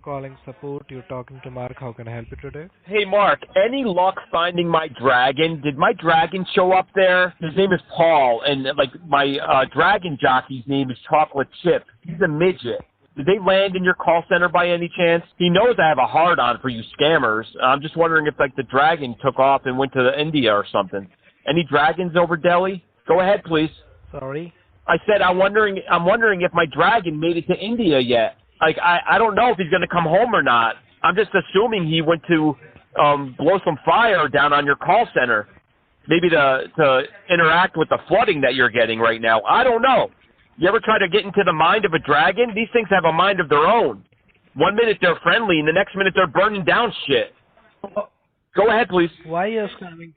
calling support. You're talking to Mark. How can I help you today? Hey, Mark, any luck finding my dragon? Did my dragon show up there? His name is Paul, and my dragon jockey's name is Chocolate Chip. He's a midget. Did they land in your call center by any chance? He knows I have a hard-on for you scammers. I'm just wondering if, the dragon took off and went to India or something. Any dragons over Delhi? Go ahead, please. Sorry? I said I'm wondering if my dragon made it to India yet. I don't know if he's going to come home or not. I'm just assuming he went to blow some fire down on your call center, maybe to interact with the flooding that you're getting right now. I don't know. You ever try to get into the mind of a dragon? These things have a mind of their own. 1 minute they're friendly, and the next minute they're burning down shit. Go ahead, please. Why are you scamming?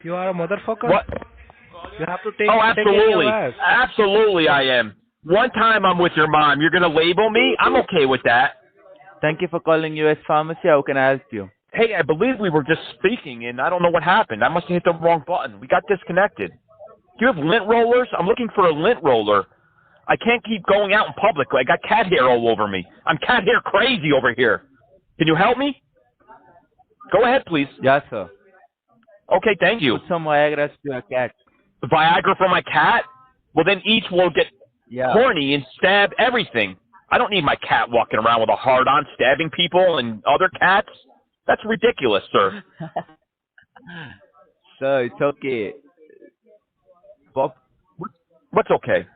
You are a motherfucker? What? You have to take absolutely. Take your ass. Absolutely I am. One time I'm with your mom. You're going to label me? I'm okay with that. Thank you for calling US Pharmacy. How can I help you? Hey, I believe we were just speaking, and I don't know what happened. I must have hit the wrong button. We got disconnected. Do you have lint rollers? I'm looking for a lint roller. I can't keep going out in public. I got cat hair all over me. I'm cat hair crazy over here. Can you help me? Go ahead, please. Yes, sir. Okay, thank you. Put some Viagra to your cat. Viagra for my cat? Well, then each will get horny and stab everything. I don't need my cat walking around with a hard-on stabbing people and other cats. That's ridiculous, sir. Sir, it's okay. Bob? What's okay?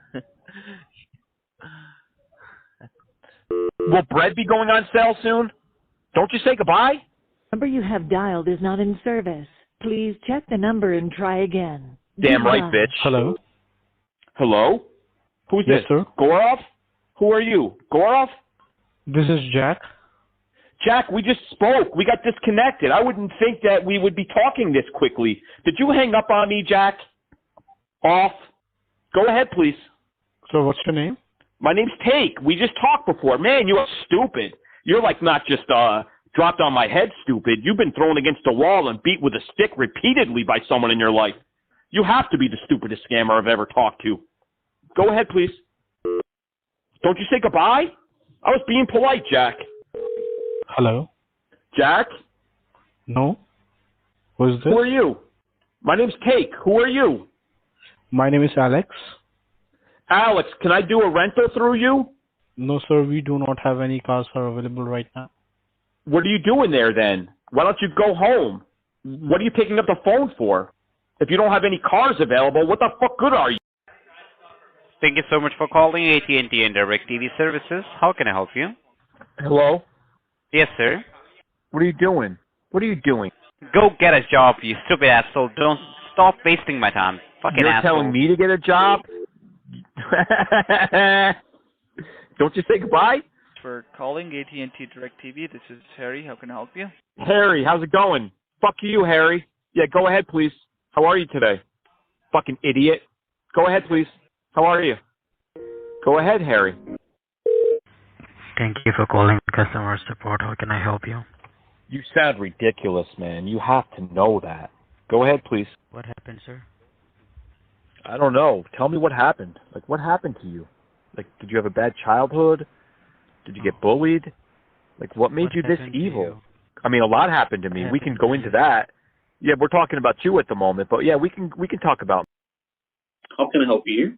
Will bread be going on sale soon? Don't you say goodbye? The number you have dialed is not in service. Please check the number and try again. Damn right, bitch. Hello? Hello? Who's Yes, this? sir. Gorov? Who are you? Gorov? This is Jack. Jack, we just spoke. We got disconnected. I wouldn't think that we would be talking this quickly. Did you hang up on me, Jack? Off? Go ahead, please. So what's your name? My name's Take. We just talked before. Man, you are stupid. You're not just dropped on my head stupid. You've been thrown against the wall and beat with a stick repeatedly by someone in your life. You have to be the stupidest scammer I've ever talked to. Go ahead, please. Don't you say goodbye? I was being polite, Jack. Hello? Jack? No? Who is this? Who are you? My name's Take. Who are you? My name is Alex. Alex, can I do a rental through you? No, sir, we do not have any cars are available right now. What are you doing there then? Why don't you go home? What are you picking up the phone for? If you don't have any cars available, what the fuck good are you? Thank you so much for calling AT&T and DirecTV services. How can I help you? Hello? Yes, sir. What are you doing? What are you doing? Go get a job, you stupid asshole. Don't stop wasting my time. Fucking You're asshole. telling me to get a job? Don't you say goodbye? For calling AT&T DirecTV, this is Harry. How can I help you? Harry, how's it going? Fuck you, Harry. Yeah, go ahead, please. How are you today? Fucking idiot. Go ahead, please. How are you? Go ahead, Harry. Thank you for calling customer support. How can I help you? You sound ridiculous, man. You have to know that. Go ahead, please. What happened, sir? I don't know. Tell me what happened. What happened to you? Did you have a bad childhood? Did you get bullied? What made you this evil? I mean, a lot happened to me. We can go into that. Yeah, we're talking about you at the moment, but yeah, we can talk about. How can I help you?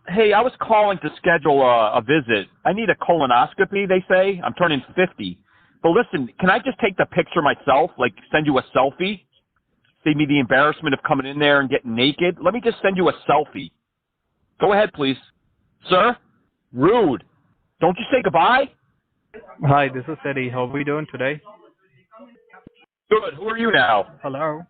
Hey, I was calling to schedule a visit. I need a colonoscopy, they say. I'm turning 50. But listen, can I just take the picture myself, send you a selfie? Save me the embarrassment of coming in there and getting naked? Let me just send you a selfie. Go ahead, please. Sir? Rude. Don't you say goodbye? Hi, this is Eddie. How are we doing today? Good. Who are you now? Hello?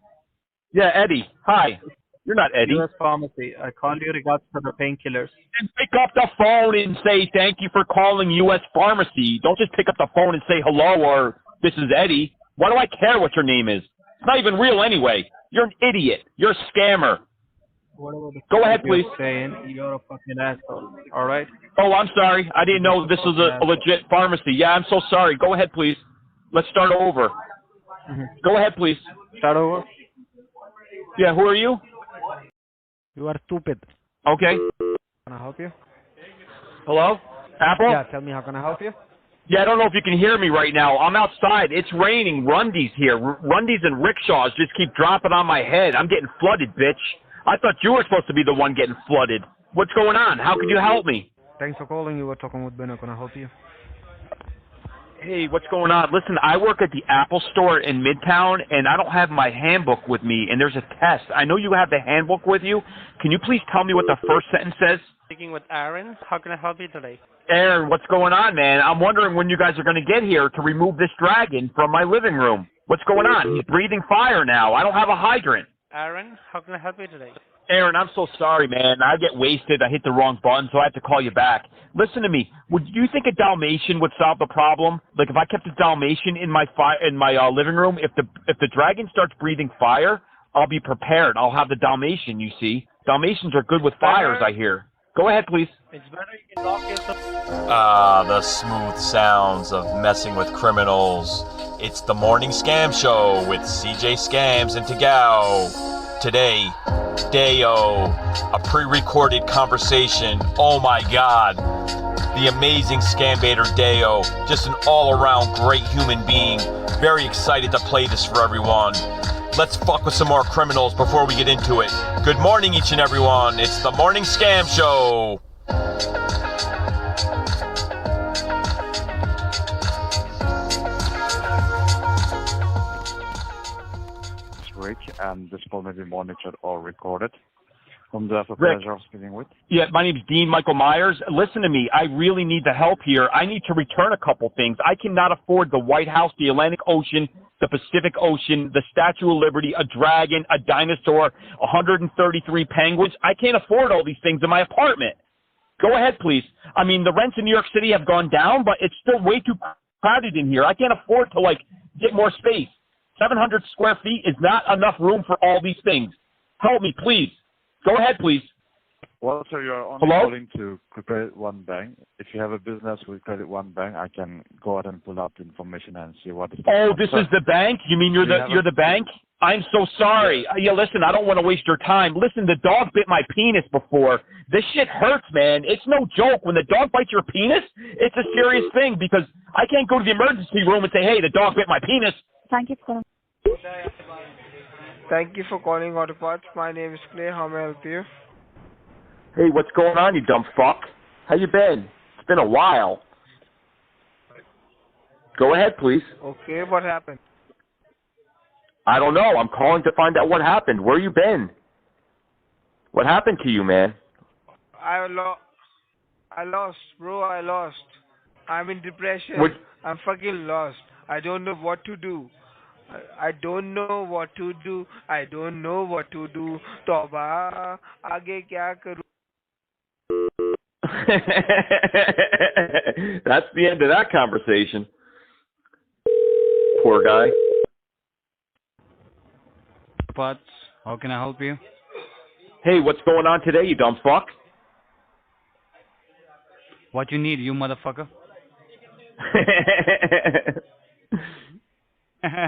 Yeah, Eddie. Hi. You're not Eddie. US Pharmacy. I called you regards to the painkillers. And pick up the phone and say, thank you for calling US Pharmacy. Don't just pick up the phone and say hello or this is Eddie. Why do I care what your name is? It's not even real anyway. You're an idiot. You're a scammer. Go ahead, please. Saying you're a fucking asshole. All right? Oh, I'm sorry. I didn't know this was a legit pharmacy. Yeah, I'm so sorry. Go ahead, please. Let's start over. Go ahead, please. Start over? Yeah, who are you? You are stupid. Okay. Can I help you? Hello? Apple? Yeah, tell me, how can I help you? Yeah, I don't know if you can hear me right now. I'm outside. It's raining. Rundies here. Rundies and rickshaws just keep dropping on my head. I'm getting flooded, bitch. I thought you were supposed to be the one getting flooded. What's going on? How could you help me? Thanks for calling. You were talking with Ben. Can I help you? Hey, what's going on? Listen, I work at the Apple store in Midtown, and I don't have my handbook with me, and there's a test. I know you have the handbook with you. Can you please tell me what the first sentence says? Speaking with Aaron. How can I help you today? Aaron, what's going on, man? I'm wondering when you guys are going to get here to remove this dragon from my living room. What's going on? He's breathing fire now. I don't have a hydrant. Aaron, how can I help you today? Aaron, I'm so sorry, man. I get wasted. I hit the wrong button, so I have to call you back. Listen to me. Do you think a Dalmatian would solve the problem? Like if I kept a Dalmatian in my living room, if the dragon starts breathing fire, I'll be prepared. I'll have the Dalmatian. You see, Dalmatians are good with fires. I hear. Go ahead, please. It's better you can lock yourself. The smooth sounds of messing with criminals. It's the Morning Scam Show with CJ Scams and TAGOW. Today, Deyo, a pre-recorded conversation. Oh my God. The amazing scambaiter Deyo, just an all-around great human being. Very excited to play this for everyone. Let's fuck with some more criminals before we get into it. Good morning, each and everyone. It's the Morning Scam Show. It's Rick, and this call may be monitored or recorded. Whom do I have the pleasure of speaking with? Yeah, my name's Dean Michael Myers. Listen to me. I really need the help here. I need to return a couple things. I cannot afford the White House, the Atlantic Ocean, the Pacific Ocean, the Statue of Liberty, a dragon, a dinosaur, 133 penguins. I can't afford all these things in my apartment. Go ahead, please. I mean, the rents in New York City have gone down, but it's still way too crowded in here. I can't afford to, get more space. 700 square feet is not enough room for all these things. Help me, please. Go ahead, please. Well, sir, you're only calling to Credit One Bank. If you have a business with Credit One Bank, I can go ahead and pull up the information and see what is. Oh, this is the bank? You mean you're the bank? I'm so sorry. Yeah, listen, I don't want to waste your time. Listen, the dog bit my penis before. This shit hurts, man. It's no joke. When the dog bites your penis, it's a serious thing because I can't go to the emergency room and say, hey, the dog bit my penis. Thank you for Thank you for calling Auto Parts. My name is Clay. How may I help you? Hey, what's going on, you dumb fuck? How you been? It's been a while. Go ahead, please. Okay, what happened? I don't know. I'm calling to find out what happened. Where you been? What happened to you, man? I lost, bro. I lost. I'm in depression. I'm fucking lost. I don't know what to do. I don't know what to do. I don't know what to do. Toba, aage kya karu? That's the end of that conversation. Poor guy. Parts, how can I help you? Hey, what's going on today, you dumb fuck? What you need, you motherfucker?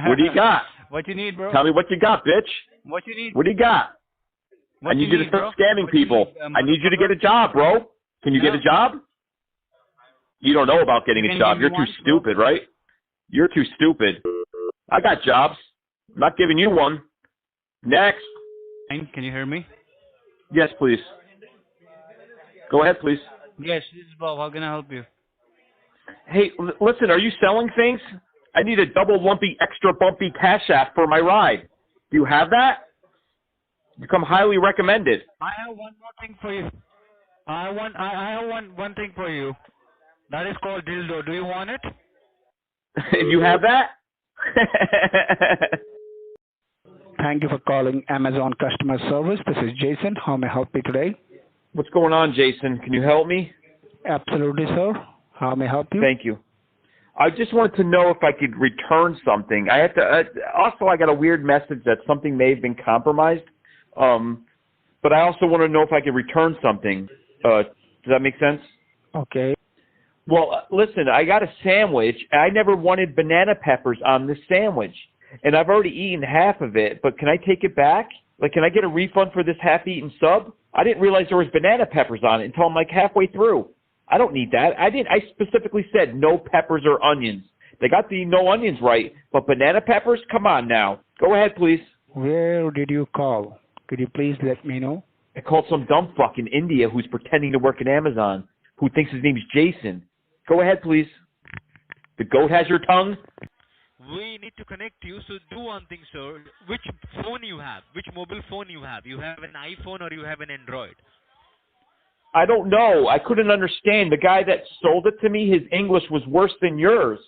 What do you got? What you need, bro? Tell me what you got, bitch. What you need? What do you got? I need you to start scamming people. I need you to get a job, bro. Can you get a job? You don't know about getting a job. You're too stupid, right? You're too stupid. I got jobs. I'm not giving you one. Next. Can you hear me? Yes, please. Go ahead, please. Yes, this is Bob. How can I help you? Hey, listen, are you selling things? I need a double lumpy, extra bumpy cash app for my ride. Do you have that? You come highly recommended. I have one more thing for you. I have one thing for you. That is called dildo. Do you want it? You have that? Thank you for calling Amazon customer service. This is Jason. How may I help you today? What's going on, Jason? Can you help me? Absolutely, sir. How may I help you? Thank you. I just wanted to know if I could return something. I have to. Also, I got a weird message that something may have been compromised. But I also want to know if I could return something. Does that make sense? Okay. Well, listen, I got a sandwich. I never wanted banana peppers on this sandwich, and I've already eaten half of it. But can I take it back? Like, can I get a refund for this half-eaten sub? I didn't realize there was banana peppers on it until I'm like halfway through. I don't need that. I specifically said no peppers or onions. They got the no onions right, but banana peppers? Come on now. Go ahead, please. Where did you call? Could you please let me know? I called some dumb fuck in India who's pretending to work at Amazon, who thinks his name's Jason. Go ahead, please. The goat has your tongue? We need to connect you, so do one thing, sir. Which phone you have? Which mobile phone you have? You have an iPhone or you have an Android? I don't know. I couldn't understand. The guy that sold it to me, his English was worse than yours.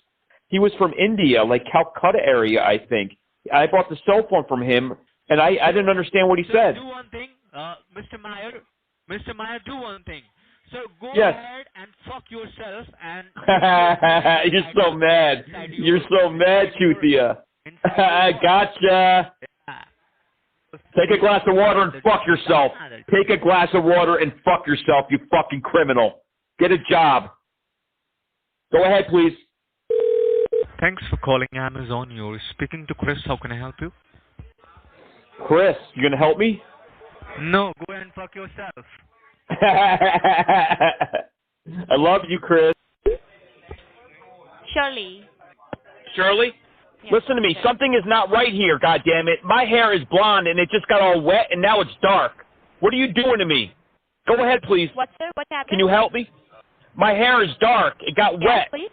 He was from India, like Calcutta area, I think. I bought the cell phone from him, and I didn't understand what he said. Do one thing, Mr. Meyer, do one thing. So go Yes. ahead and fuck yourself and... You're so mad. You're so mad, Chutia. I gotcha. Take a glass of water and fuck yourself. Take a glass of water and fuck yourself, you fucking criminal. Get a job. Go ahead, please. Thanks for calling Amazon. You're speaking to Chris. How can I help you? Chris, you gonna help me? No, go ahead and fuck yourself. I love you, Chris. Shirley. Shirley? Yes, Listen to me. sir. Something is not right here, goddammit. My hair is blonde and it just got all wet and now it's dark. What are you doing to me? Go ahead, please. What, sir? What happened? Can you help me? My hair is dark. It got wet. Please?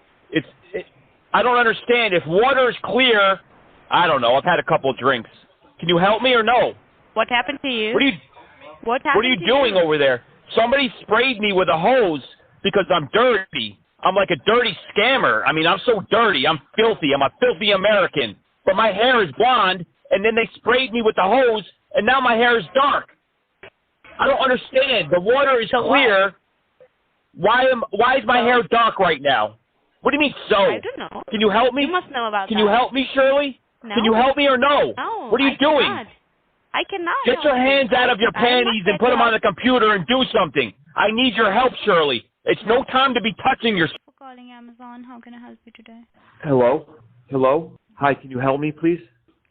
I don't understand. If water is clear, I don't know. I've had a couple of drinks. Can you help me or no? What happened to you? What are you doing over there? Somebody sprayed me with a hose because I'm dirty. I'm like a dirty scammer. I mean, I'm so dirty. I'm filthy. I'm a filthy American. But my hair is blonde, and then they sprayed me with the hose, and now my hair is dark. I don't understand. The water is clear. Why is my hair dark right now? What do you mean so? I don't know. Can you help me? You must know about Can that. you help me, Shirley? No. Can you help me or no? No. What are you doing? Cannot. I cannot. Get your hands out of your panties and put them on the computer and do something. I need your help, Shirley. It's no time to be touching your... For calling Amazon. How can I help you today? Hello? Hello? Hi, can you help me, please?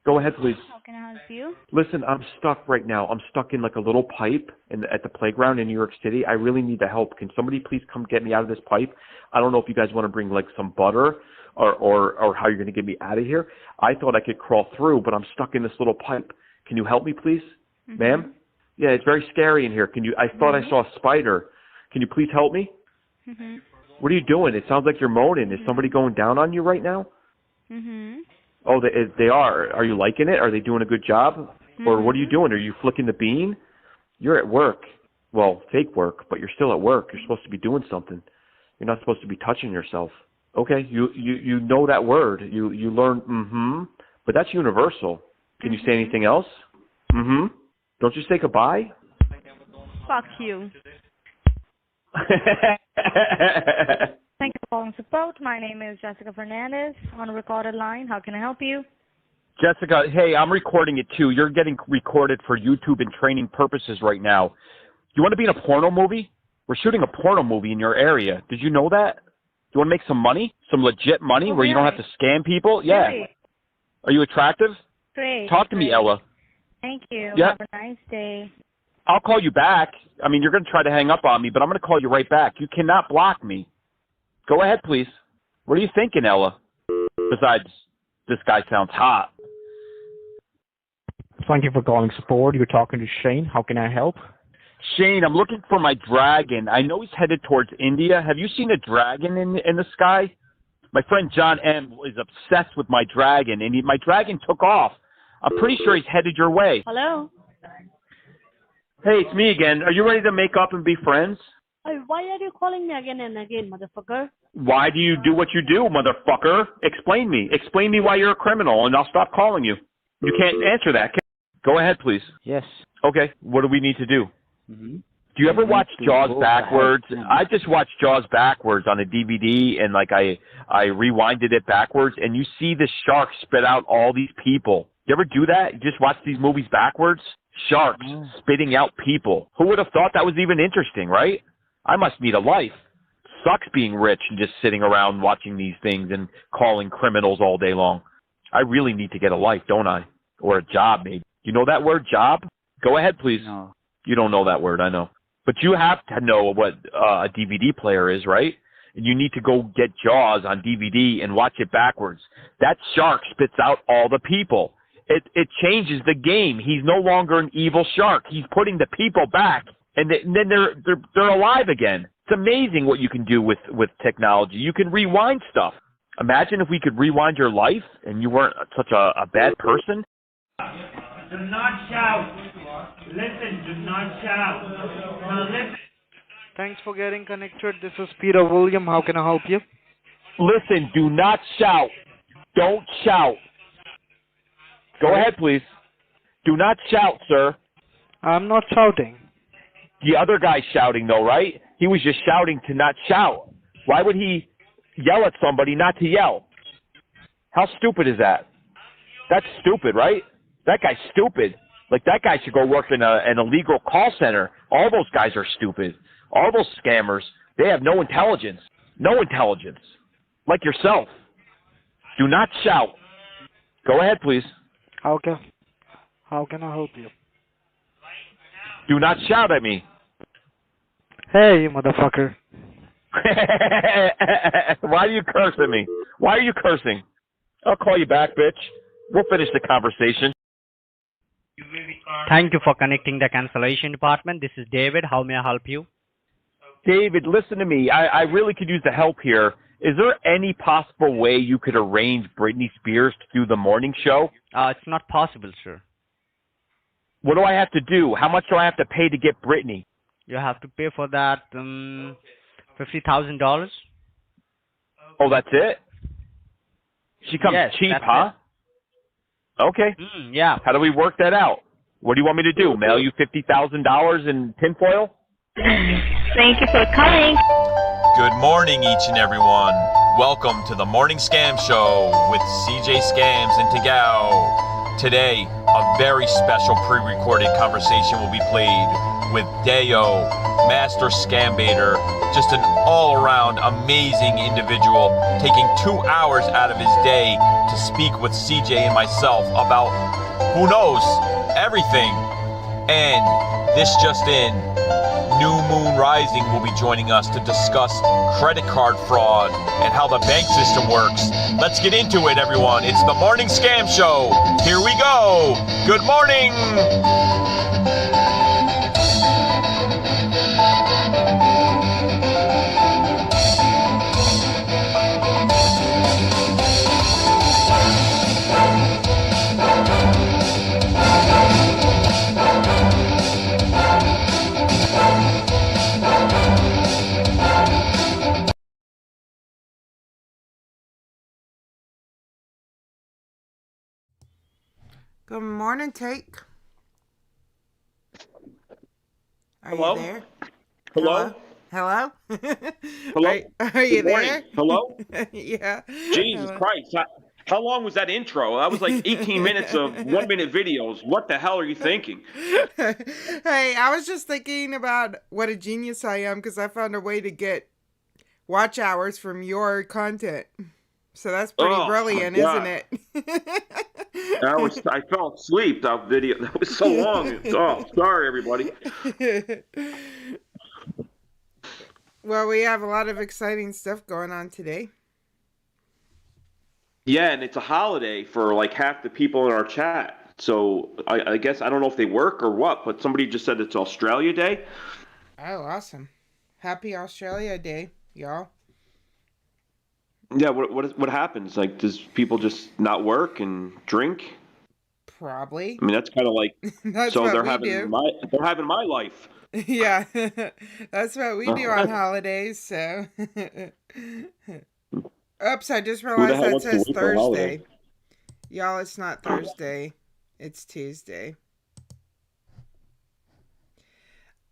Go ahead, please. How can I help you? Listen, I'm stuck right now. I'm stuck in like a little pipe at the playground in New York City. I really need the help. Can somebody please come get me out of this pipe? I don't know if you guys want to bring like some butter or how you're going to get me out of here. I thought I could crawl through, but I'm stuck in this little pipe. Can you help me, please? Mm-hmm. Ma'am? Yeah, it's very scary in here. I thought I saw a spider. Can you please help me? Mm-hmm. What are you doing? It sounds like you're moaning. Is somebody going down on you right now? Mm-hmm. Oh, they are. Are you liking it? Are they doing a good job? Or what are you doing? Are you flicking the bean? You're at work. Well, fake work, but you're still at work. You're supposed to be doing something. You're not supposed to be touching yourself. Okay, you know that word. You learn but that's universal. Can you say anything else? Don't you say goodbye? Fuck you. Thank you for calling support. My name is Jessica Fernandez on a recorded line. How can I help you? Jessica, hey, I'm recording it too. You're getting recorded for YouTube and training purposes right now. You want to be in a porno movie? We're shooting a porno movie in your area. Did you know that? You want to make some money? Some legit money where you don't have to scam people? Yeah. Great. Are you attractive? Great. Talk to me, Ella. Thank you. Yeah. Have a nice day. I'll call you back. I mean, you're going to try to hang up on me, but I'm going to call you right back. You cannot block me. Go ahead, please. What are you thinking, Ella? Besides, this guy sounds hot. Thank you for calling support. You're talking to Shane. How can I help? Shane, I'm looking for my dragon. I know he's headed towards India. Have you seen a dragon in the sky? My friend John M. is obsessed with my dragon, and my dragon took off. I'm pretty sure he's headed your way. Hello? Hey, it's me again. Are you ready to make up and be friends? Why are you calling me again and again, motherfucker? Why do you do what you do, motherfucker? Explain me. Explain me why you're a criminal, and I'll stop calling you. You can't answer that. Go ahead, please. Yes. Okay, what do we need to do? Mm-hmm. Do you ever watch Jaws backwards? I just watched Jaws backwards on a DVD, and like I rewinded it backwards, and you see the shark spit out all these people. You ever do that? You just watch these movies backwards? Sharks spitting out people. Who would have thought that was even interesting, right? I must need a life. Sucks being rich and just sitting around watching these things and calling criminals all day long. I really need to get a life, don't I? Or a job, maybe. You know that word, job? Go ahead, please. No. You don't know that word, I know. But you have to know what a DVD player is, right? And you need to go get Jaws on DVD and watch it backwards. That shark spits out all the people. It changes the game. He's no longer an evil shark. He's putting the people back, and then they're alive again. It's amazing what you can do with technology. You can rewind stuff. Imagine if we could rewind your life and you weren't such a bad person. Do not shout. Listen, do not shout. Now listen. Thanks for getting connected. This is Peter William. How can I help you? Listen, do not shout. Don't shout. Go ahead, please. Do not shout, sir. I'm not shouting. The other guy's shouting, though, right? He was just shouting to not shout. Why would he yell at somebody not to yell? How stupid is that? That's stupid, right? That guy's stupid. Like, that guy should go work in an illegal call center. All those guys are stupid. All those scammers, they have no intelligence. No intelligence. Like yourself. Do not shout. Go ahead, please. How can I help you? Do not shout at me. Hey, you motherfucker. Why are you cursing me? Why are you cursing? I'll call you back, bitch. We'll finish the conversation. Thank you for connecting the cancellation department. This is David. How may I help you? David, listen to me. I really could use the help here. Is there any possible way you could arrange Britney Spears to do the morning show? It's not possible, sir. What do I have to do? How much do I have to pay to get Britney? You have to pay for that $50,000. Oh, that's it? She comes cheap, huh? It. Okay. Yeah. How do we work that out? What do you want me to do? Mail you $50,000 in tinfoil? Thank you for calling. Good morning, each and everyone. Welcome to the Morning Scam Show with CJ Scams and TAGOW. Today, a very special pre-recorded conversation will be played with Deyo, master scambaiter, just an all-around amazing individual, taking 2 hours out of his day to speak with CJ and myself about, who knows, everything. And this just in, New Moon Rising will be joining us to discuss credit card fraud and how the bank system works. Let's get into it, everyone. It's the Morning Scam Show. Here we go. Good morning. Good morning, Take. Hello? You there? Hello? Hello? Hello? Are you Good morning. there? Hello? Yeah. Jesus Hello. Christ. How long was that intro? That was like 18 minutes of 1-minute videos. What the hell are you thinking? Hey, I was just thinking about what a genius I am because I found a way to get watch hours from your content. So that's pretty brilliant, isn't it? I fell asleep. That video, that was so long. Oh, sorry, everybody. Well, we have a lot of exciting stuff going on today. Yeah, and it's a holiday for like half the people in our chat. So I guess, I don't know if they work or what, but somebody just said it's Australia Day. Oh, awesome. Happy Australia Day, y'all. Yeah, what happens? Like, does people just not work and drink? Probably. I mean, that's kind of like That's so what they're we having do. they're having my life. Yeah, that's what we do on holidays. So, oops, I just realized that says Thursday. Y'all, it's not Thursday. It's Tuesday.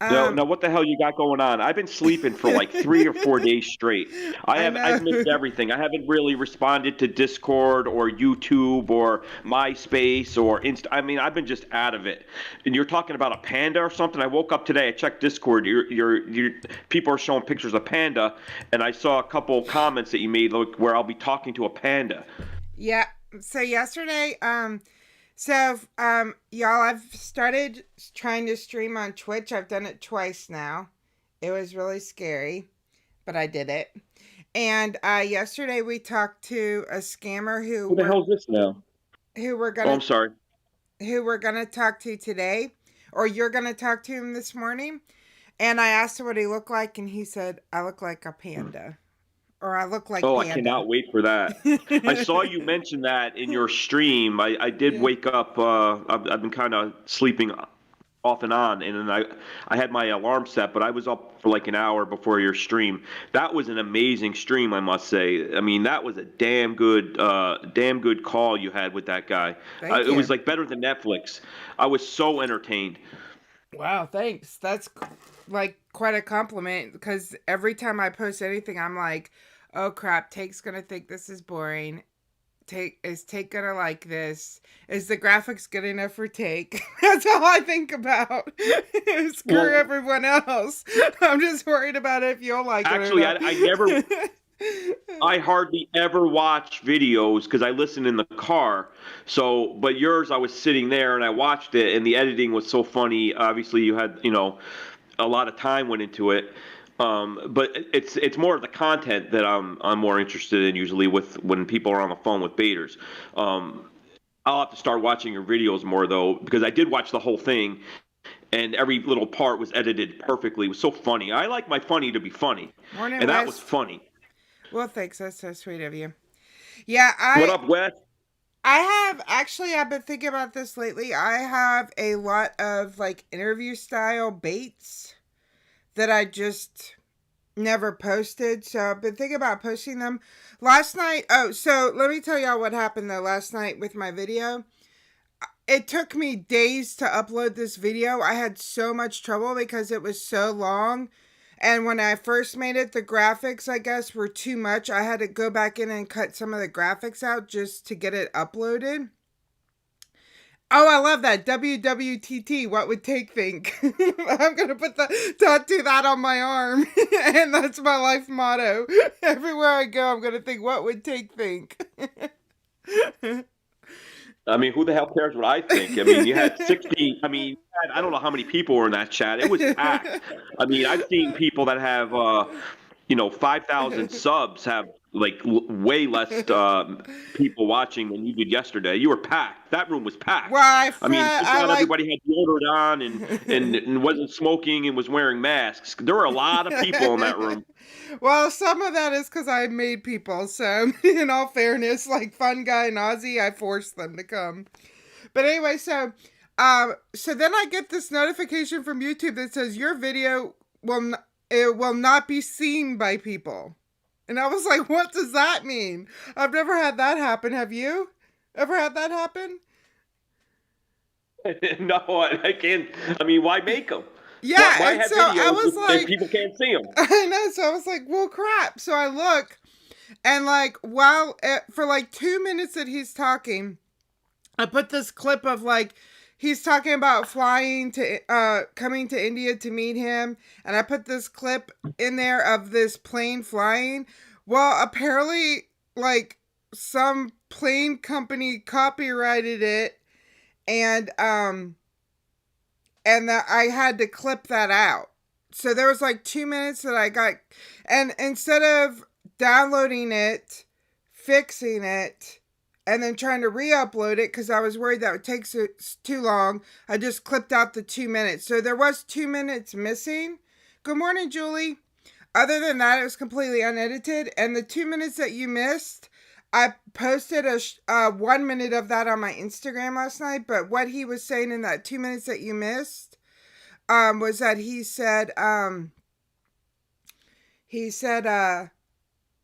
Now, what the hell you got going on? I've been sleeping for like 3 or 4 days straight. I've missed everything. I haven't really responded to Discord or YouTube or MySpace or Insta. I mean, I've been just out of it. And you're talking about a panda or something. I woke up today. I checked Discord. Your people are showing pictures of panda, and I saw a couple comments that you made where I'll be talking to a panda. Yeah. So yesterday, So, y'all, I've started trying to stream on Twitch. I've done it twice now. It was really scary, but I did it. And yesterday we talked to a scammer Who the hell's this now? Who we're Oh, gonna I'm sorry. who we're gonna talk to today, or you're gonna talk to him this morning. And I asked him what he looked like, and he said, "I look like a panda." Or I look like Oh, Panda. I cannot wait for that. I saw you mention that in your stream. I did wake up. I've been kind of sleeping off and on, and then I had my alarm set, but I was up for like an hour before your stream. That was an amazing stream, I must say. I mean, that was a damn good call you had with that guy. Thank It you. was like better than Netflix. I was so entertained. Wow, thanks. That's like quite a compliment, because every time I post anything, I'm like, oh crap, Take's gonna think this is boring. Is Take gonna like this? Is the graphics good enough for Take? That's all I think about. Screw everyone else. I'm just worried about if you'll like Actually, it or not. I never. I hardly ever watch videos because I listen in the car. So, but yours, I was sitting there and I watched it, and the editing was so funny. Obviously, you had, a lot of time went into it. But it's more of the content that I'm more interested in usually with when people are on the phone with baiters. I'll have to start watching your videos more though, because I did watch the whole thing, and every little part was edited perfectly. It was so funny. I like my funny to be funny, Morning, and that Wes. was funny. Well, thanks. That's so sweet of you. Yeah, What up, Wes? I've been thinking about this lately. I have a lot of like interview style baits that I just never posted. So I've been thinking about posting them last night. Oh, so let me tell y'all what happened though last night with my video. It took me days to upload this video. I had so much trouble because it was so long. And when I first made it, the graphics, I guess, were too much. I had to go back in and cut some of the graphics out just to get it uploaded. Oh, I love that. WWTT, what would Take think? I'm going to tattoo that on my arm. And that's my life motto. Everywhere I go, I'm going to think, what would Take think? I mean, who the hell cares what I think? I mean, you had 60. I mean, I don't know how many people were in that chat. It was packed. I mean, I've seen people that have, 5,000 subs have like way less people watching than you did yesterday. You were packed. That room was packed. Well, Everybody had deodorant on and wasn't smoking and was wearing masks. There were a lot of people in that room. Well, some of that is because I made people. So, in all fairness, like Fun Guy and Ozzy, I forced them to come. But anyway, so then I get this notification from YouTube that says your video will not be seen by people. And I was like, what does that mean? I've never had that happen. Have you ever had that happen? No, I can't. I mean, why make them? Yeah, why and have so videos I was like, if people can't see them? I know, so I was like, well, crap. So I look, and like, for like 2 minutes that he's talking, I put this clip of like, he's talking about coming to India to meet him, and I put this clip in there of this plane flying. Well, apparently, like, some plane company copyrighted it, and that I had to clip that out. So there was like 2 minutes that I got, and instead of downloading it, fixing it, and then trying to re-upload it because I was worried that would take too long, I just clipped out the 2 minutes. So there was 2 minutes missing. Good morning, Julie. Other than that, it was completely unedited. And the 2 minutes that you missed, I posted 1 minute of that on my Instagram last night. But what he was saying in that 2 minutes that you missed was that he said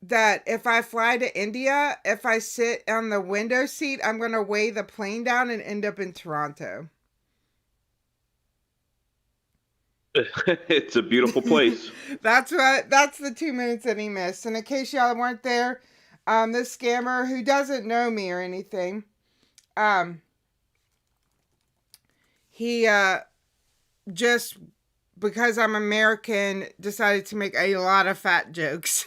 that if I fly to India, if I sit on the window seat, I'm going to weigh the plane down and end up in Toronto. It's a beautiful place. That's the 2 minutes that he missed. And in case y'all weren't there, this scammer who doesn't know me or anything, he just, because I'm American, decided to make a lot of fat jokes.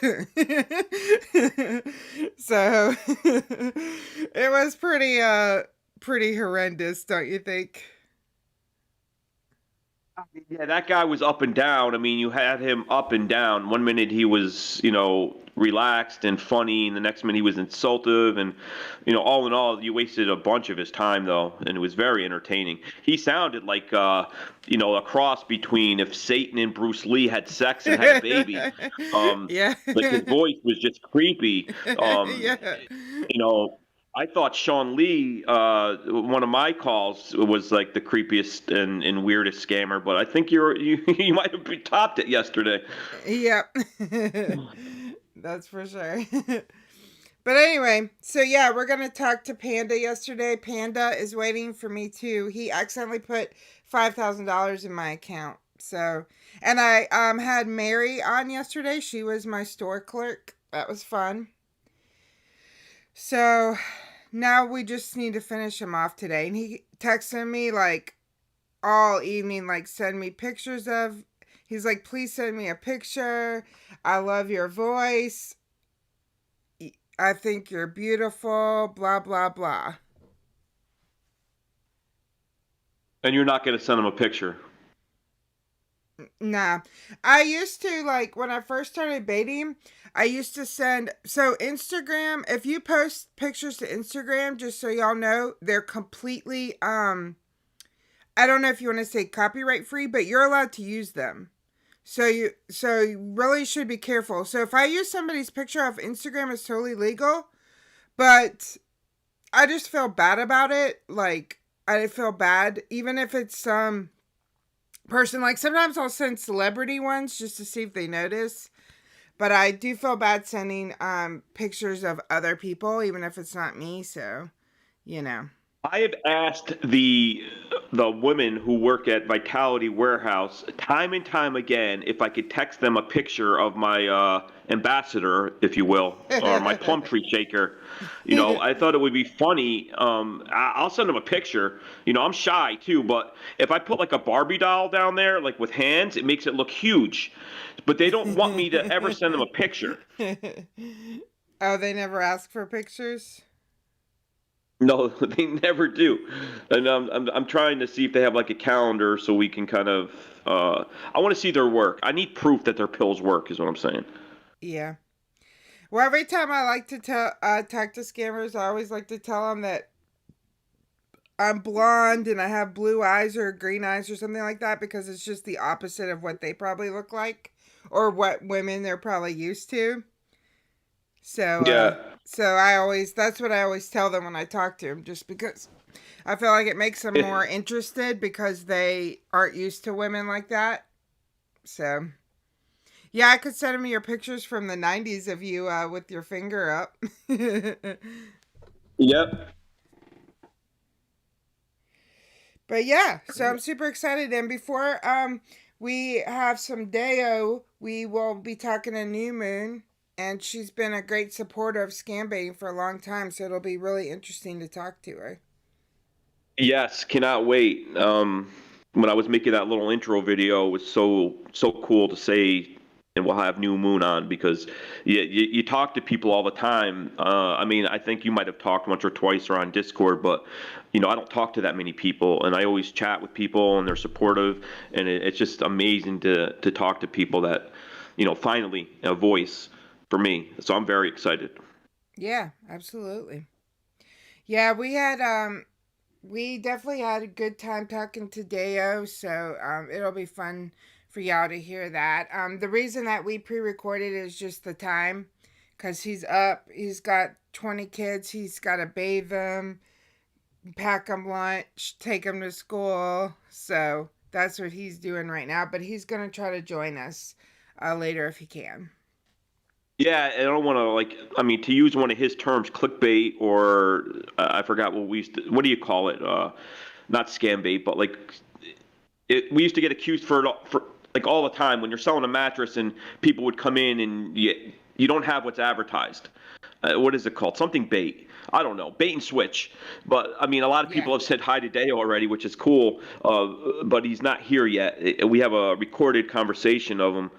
So it was pretty horrendous, don't you think? Yeah, that guy was up and down. I mean, you had him up and down. One minute he was, relaxed and funny, and the next minute he was insultive. And, all in all, you wasted a bunch of his time, though, and it was very entertaining. He sounded like, a cross between if Satan and Bruce Lee had sex and had a baby. Yeah. Like his voice was just creepy. Yeah. I thought Sean Lee, one of my calls, was like the creepiest and weirdest scammer, but I think you might have topped it yesterday. Yep. That's for sure. But anyway, so yeah, we're going to talk to Panda yesterday. Panda is waiting for me too. He accidentally put $5,000 in my account. So, and I had Mary on yesterday. She was my store clerk. That was fun. So now we just need to finish him off today. And he texted me like all evening, like send me pictures of, he's like, please send me a picture. I love your voice. I think you're beautiful, blah, blah, blah. And you're not going to send him a picture? Nah. I used to, like, when I first started baiting, I used to send, so Instagram, if you post pictures to Instagram, just so y'all know, they're completely, I don't know if you want to say copyright free, but you're allowed to use them. So you really should be careful. So if I use somebody's picture off Instagram, it's totally legal, but I just feel bad about it. Like, I feel bad, even if it's some person, like sometimes I'll send celebrity ones just to see if they notice. But I do feel bad sending pictures of other people, even if it's not me. So, I have asked the women who work at Vitality Warehouse time and time again if I could text them a picture of my ambassador, if you will, or my plum tree shaker. I thought it would be funny. I'll send them a picture. I'm shy too, but if I put like a Barbie doll down there, like with hands, it makes it look huge. But they don't want me to ever send them a picture. Oh, they never ask for pictures? No, they never do. And I'm trying to see if they have like a calendar so we can kind of. I want to see their work. I need proof that their pills work, is what I'm saying. Yeah. Well, every time I like to talk to scammers, I always like to tell them that I'm blonde and I have blue eyes or green eyes or something like that, because it's just the opposite of what they probably look like or what women they're probably used to. So yeah. That's what I always tell them when I talk to them, just because I feel like it makes them more interested because they aren't used to women like that. So, yeah, I could send them your pictures from the 90s of you with your finger up. Yep. But yeah, so I'm super excited. And before we have some Deyo, we will be talking to New Moon. And she's been a great supporter of scam baiting for a long time, so it'll be really interesting to talk to her. Yes, cannot wait. When I was making that little intro video, it was so cool to say, and we'll have New Moon on, because you talk to people all the time. I mean, I think you might have talked once or twice or on Discord, but I don't talk to that many people, and I always chat with people, and they're supportive, and it's just amazing to talk to people that, finally a voice for me. So I'm very excited. Yeah, absolutely. Yeah, we definitely had a good time talking to Deyo, so it'll be fun for y'all to hear that. The reason that we pre-recorded is just the time, because he's up, he's got 20 kids, he's got to bathe them, pack them lunch, take them to school, so that's what he's doing right now, but he's going to try to join us later if he can. Yeah, I don't want to to use one of his terms, clickbait, or I forgot what what do you call it? Not scam bait, but we used to get accused for all the time when you're selling a mattress and people would come in and you don't have what's advertised. What is it called? Something bait. I don't know. Bait and switch. But, I mean, a lot of people have said hi to Deyo already, which is cool, but he's not here yet. We have a recorded conversation of him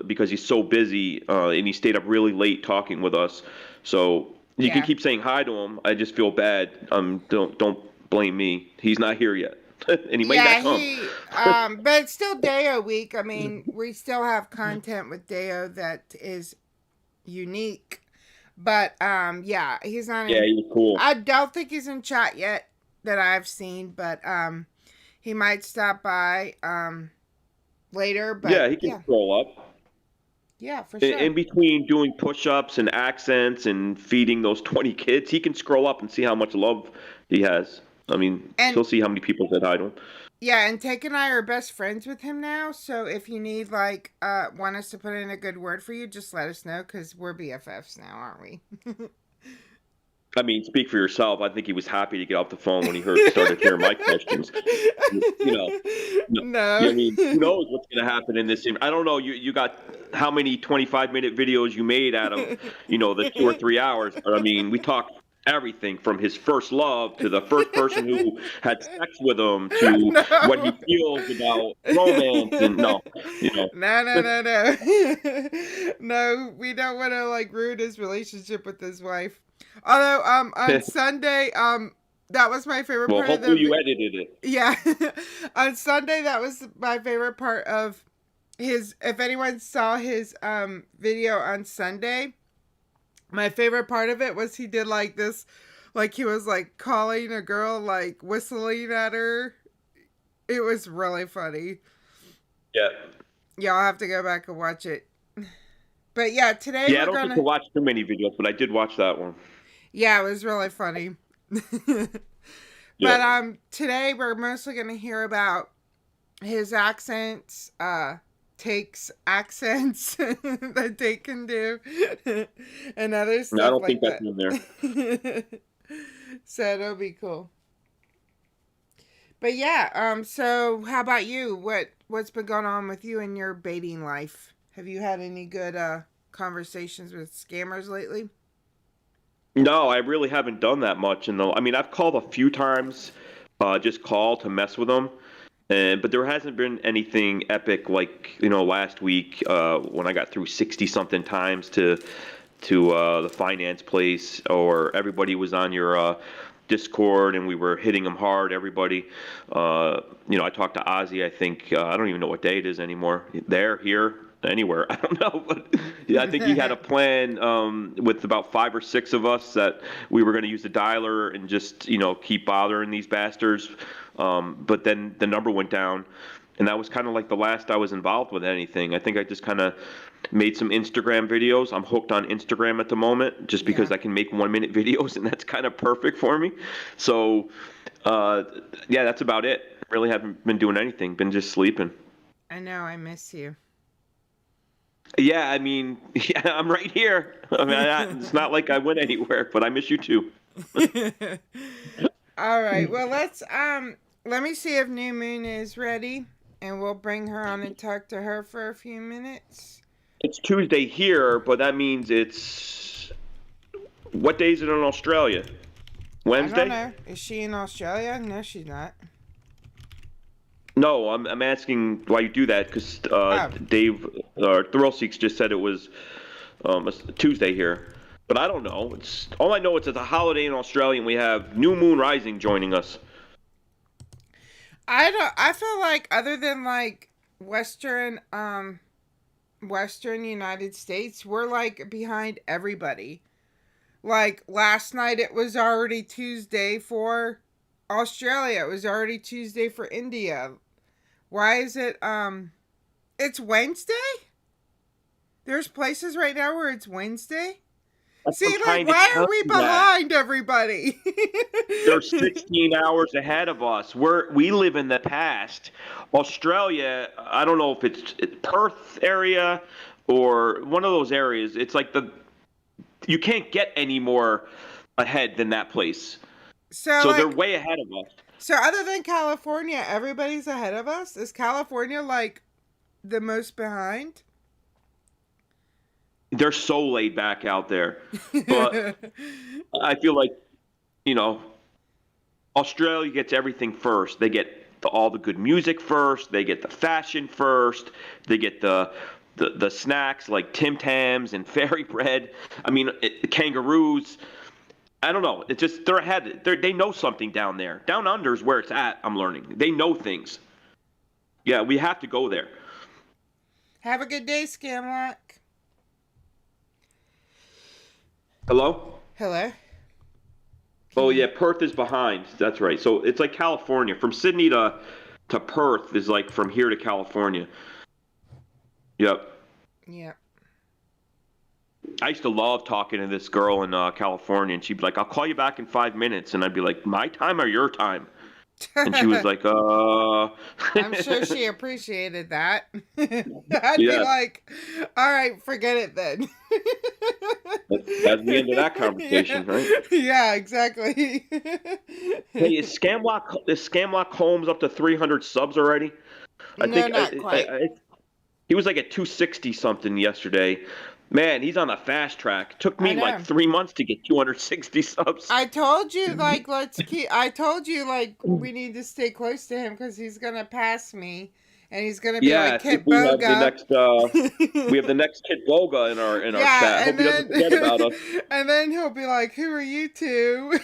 because he's so busy, and he stayed up really late talking with us. So You can keep saying hi to him. I just feel bad. Don't blame me. He's not here yet, and he might not come. But it's still Deyo week. I mean, we still have content with Deyo that is unique. But yeah, he's not. Yeah, he's cool. I don't think he's in chat yet that I've seen, but he might stop by later. But yeah, he can scroll up. Yeah, for sure. In between doing push-ups and accents and feeding those 20 kids, he can scroll up and see how much love he has. I mean, he'll see how many people said hi to him. Yeah, and Take and I are best friends with him now. So if you need, like, want us to put in a good word for you, just let us know, because we're BFFs now, aren't we? I mean, speak for yourself. I think he was happy to get off the phone when he started hearing my questions. No. I mean, who knows what's going to happen in this? I don't know. You got how many 25-minute videos you made out of, the 2 or 3 hours. But I mean, we talked everything from his first love to the first person who had sex with him to what he feels about romance and No, no, we don't want to like ruin his relationship with his wife. Although on Sunday that was my favorite part of the hopefully you edited it. Yeah. On Sunday that was my favorite part of his, if anyone saw his video on Sunday, my favorite part of it was he did like this, like he was like calling a girl, like whistling at her. It was really funny. Yeah. Yeah, I'll have to go back and watch it. But yeah, today I don't get to watch too many videos, but I did watch that one. Yeah, it was really funny. But today we're mostly going to hear about his accents, Take's accents that Take can do, and other stuff. No, I don't like think that's in there. So it'll be cool. But yeah, so how about you? What's been going on with you in your baiting life? Have you had any good conversations with scammers lately? No, I really haven't done that much. I mean, I've called a few times, just call to mess with them. But there hasn't been anything epic like, last week when I got through 60-something times to the finance place, or everybody was on your Discord and we were hitting them hard, everybody. I talked to Ozzy, I think, I don't even know what day it is anymore. There, here, anywhere, I don't know. But yeah, I think he had a plan with about 5 or 6 of us that we were going to use the dialer and just, keep bothering these bastards. But then the number went down, and that was kind of like the last I was involved with anything. I think I just kind of made some Instagram videos. I'm hooked on Instagram at the moment just because I can make 1-minute videos, and that's kind of perfect for me. So, yeah, that's about it. Really haven't been doing anything. Been just sleeping. I know. I miss you. Yeah, I mean, I'm right here. I mean, it's not like I went anywhere, but I miss you too. All right. Well, let me see if New Moon is ready, and we'll bring her on and talk to her for a few minutes. It's Tuesday here, but that means it's... What day is it in Australia? Wednesday? I don't know. Is she in Australia? No, she's not. No, I'm asking why you do that, because Dave, Thrill Seeks just said it was Tuesday here. But I don't know. All I know is it's a holiday in Australia, and we have New Moon Rising joining us. I feel like other than like Western United States, we're like behind everybody. Like last night it was already Tuesday for Australia. It was already Tuesday for India. Why is it it's Wednesday? There's places right now where it's Wednesday? See, like, why are we behind everybody? They're 16 hours ahead of us. We live in the past. Australia, I don't know if it's Perth area or one of those areas. It's like you can't get any more ahead than that place. So they're way ahead of us. So other than California, everybody's ahead of us? Is California like the most behind? They're so laid back out there. But I feel like, Australia gets everything first. They get all the good music first. They get the fashion first. They get the snacks like Tim Tams and Fairy Bread. I mean, kangaroos. I don't know. It's just they're ahead. They know something down there. Down under is where it's at. I'm learning. They know things. Yeah, we have to go there. Have a good day, Scamlock. Hello? Hello? Oh, yeah, Perth is behind. That's right. So it's like California. From Sydney to Perth is like from here to California. Yep. Yeah. I used to love talking to this girl in California, and she'd be like, I'll call you back in 5 minutes. And I'd be like, my time or your time? And she was like, I'm sure she appreciated that. I'd be like, all right, forget it then. That's the end of that conversation, right? Yeah, exactly. Hey, is Scamlock Holmes up to 300 subs already? Not quite. He was like at 260 something yesterday. Man, he's on a fast track. Took me like 3 months to get 260 subs. I told you, like, we need to stay close to him because he's gonna pass me, and he's gonna be like Kit Boga. We have the next Kit Boga in our chat. Hope he doesn't forget about us. And then he'll be like, "Who are you two?"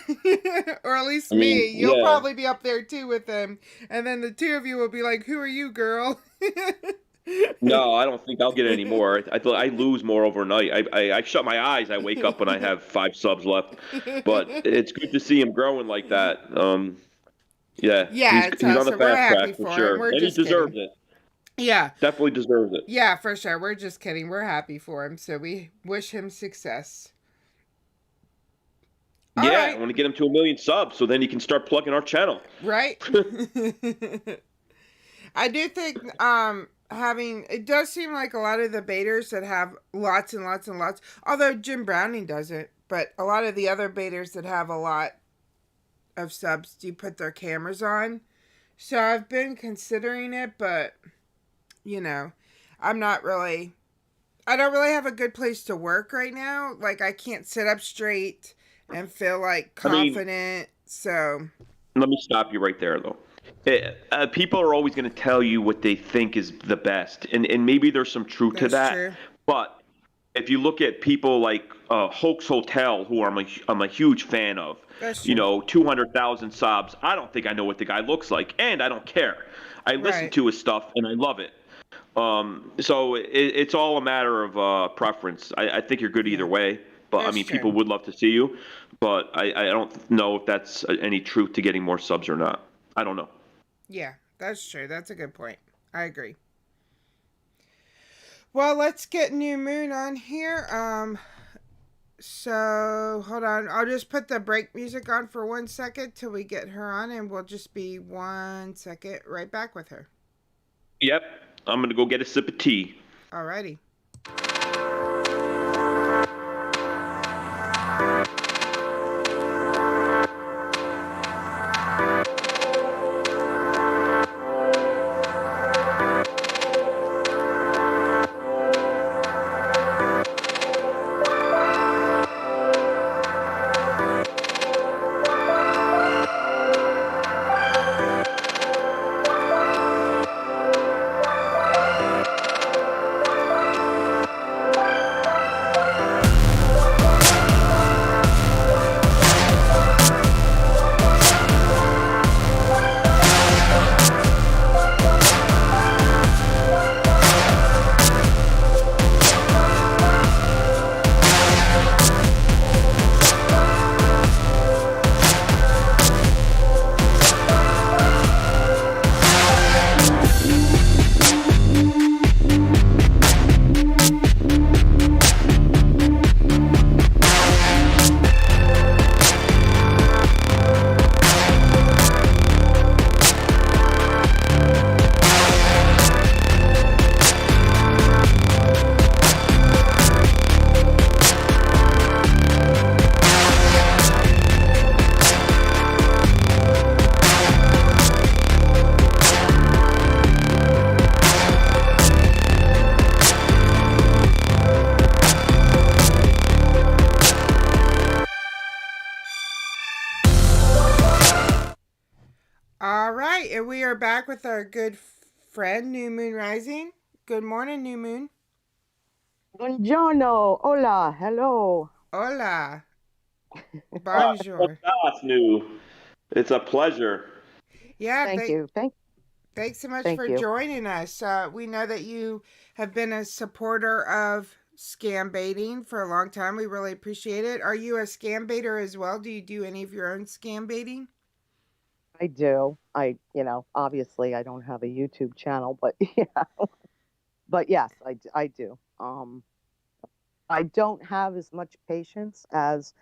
Or at least me. You'll probably be up there too with him, and then the two of you will be like, "Who are you, girl?" No, I don't think I'll get any more. I lose more overnight. I shut my eyes. I wake up when I have 5 subs left. But it's good to see him growing like that. Yeah, he's on the fast track for sure, and he deserves it. Yeah, definitely deserves it. Yeah, for sure. We're just kidding. We're happy for him, so we wish him success. All right. I want to get him to 1 million subs, so then he can start plugging our channel. Right. I do think it does seem like a lot of the baiters that have lots and lots and lots, although Jim Browning doesn't, but a lot of the other baiters that have a lot of subs do put their cameras on. So I've been considering it, but I don't really have a good place to work right now. Like, I can't sit up straight and feel like confident. So let me stop you right there, though. People are always going to tell you what they think is the best, and maybe there's some truth to that. True. But if you look at people like Hoax Hotel, who I'm a huge fan of, 200,000 subs, I don't think I know what the guy looks like, and I don't care. I listen to his stuff and I love it. So it's all a matter of preference. I think you're good either way, but people would love to see you, but I don't know if that's any truth to getting more subs or not. I don't know. Yeah, that's true. That's a good point. I agree. Well, let's get New Moon on here. So hold on. I'll just put the break music on for 1 second till we get her on, and we'll just be 1 second right back with her. Yep. I'm going to go get a sip of tea. Alrighty. And we are back with our good friend, New Moon Rising. Good morning, New Moon. Buongiorno. Hola. Hello. Hola. Bonjour. That's new. It's a pleasure. Yeah, Thank you. Thanks so much Thank for you. joining us. We know that you have been a supporter of scam baiting for a long time. We really appreciate it. Are you a scam baiter as well? Do you do any of your own scam baiting? I do. Obviously I don't have a YouTube channel, but yeah. But yes, I do. I don't have as much patience as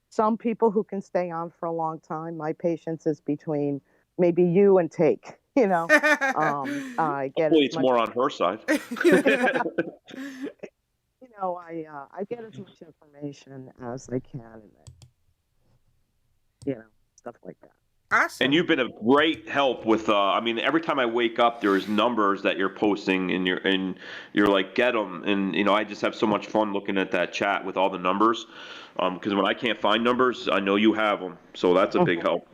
some people who can stay on for a long time. My patience is between maybe you and Take. I get Hopefully, as it's much. more on her side. I get as much information as I can, and then, stuff like that. Awesome. And you've been a great help with. I mean, every time I wake up, there's numbers that you're posting, and you're like, get them. And I just have so much fun looking at that chat with all the numbers. Because when I can't find numbers, I know you have them, so that's a big help.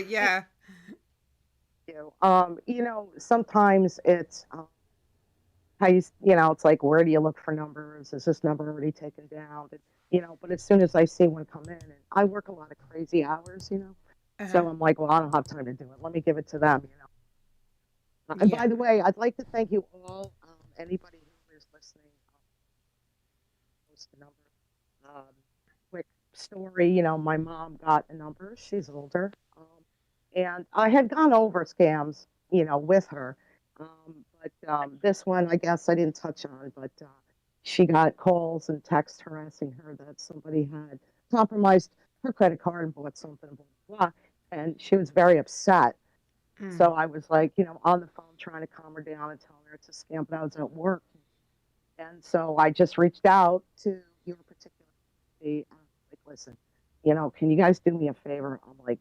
Yeah. Sometimes it's how it's like, where do you look for numbers? Is this number already taken down? But as soon as I see one come in, and I work a lot of crazy hours, so I'm like, well, I don't have time to do it. Let me give it to them, And by the way, I'd like to thank you all, anybody who is listening. Post the number. Quick story, my mom got a number. She's older. And I had gone over scams, with her. But this one, I guess I didn't touch on, but she got calls and texts harassing her that somebody had compromised her credit card and bought something, blah, blah, blah. And she was very upset. So I was like, on the phone trying to calm her down and telling her it's a scam, but I was at work. And so I just reached out to your particular company, like, listen, can you guys do me a favor? I'm like,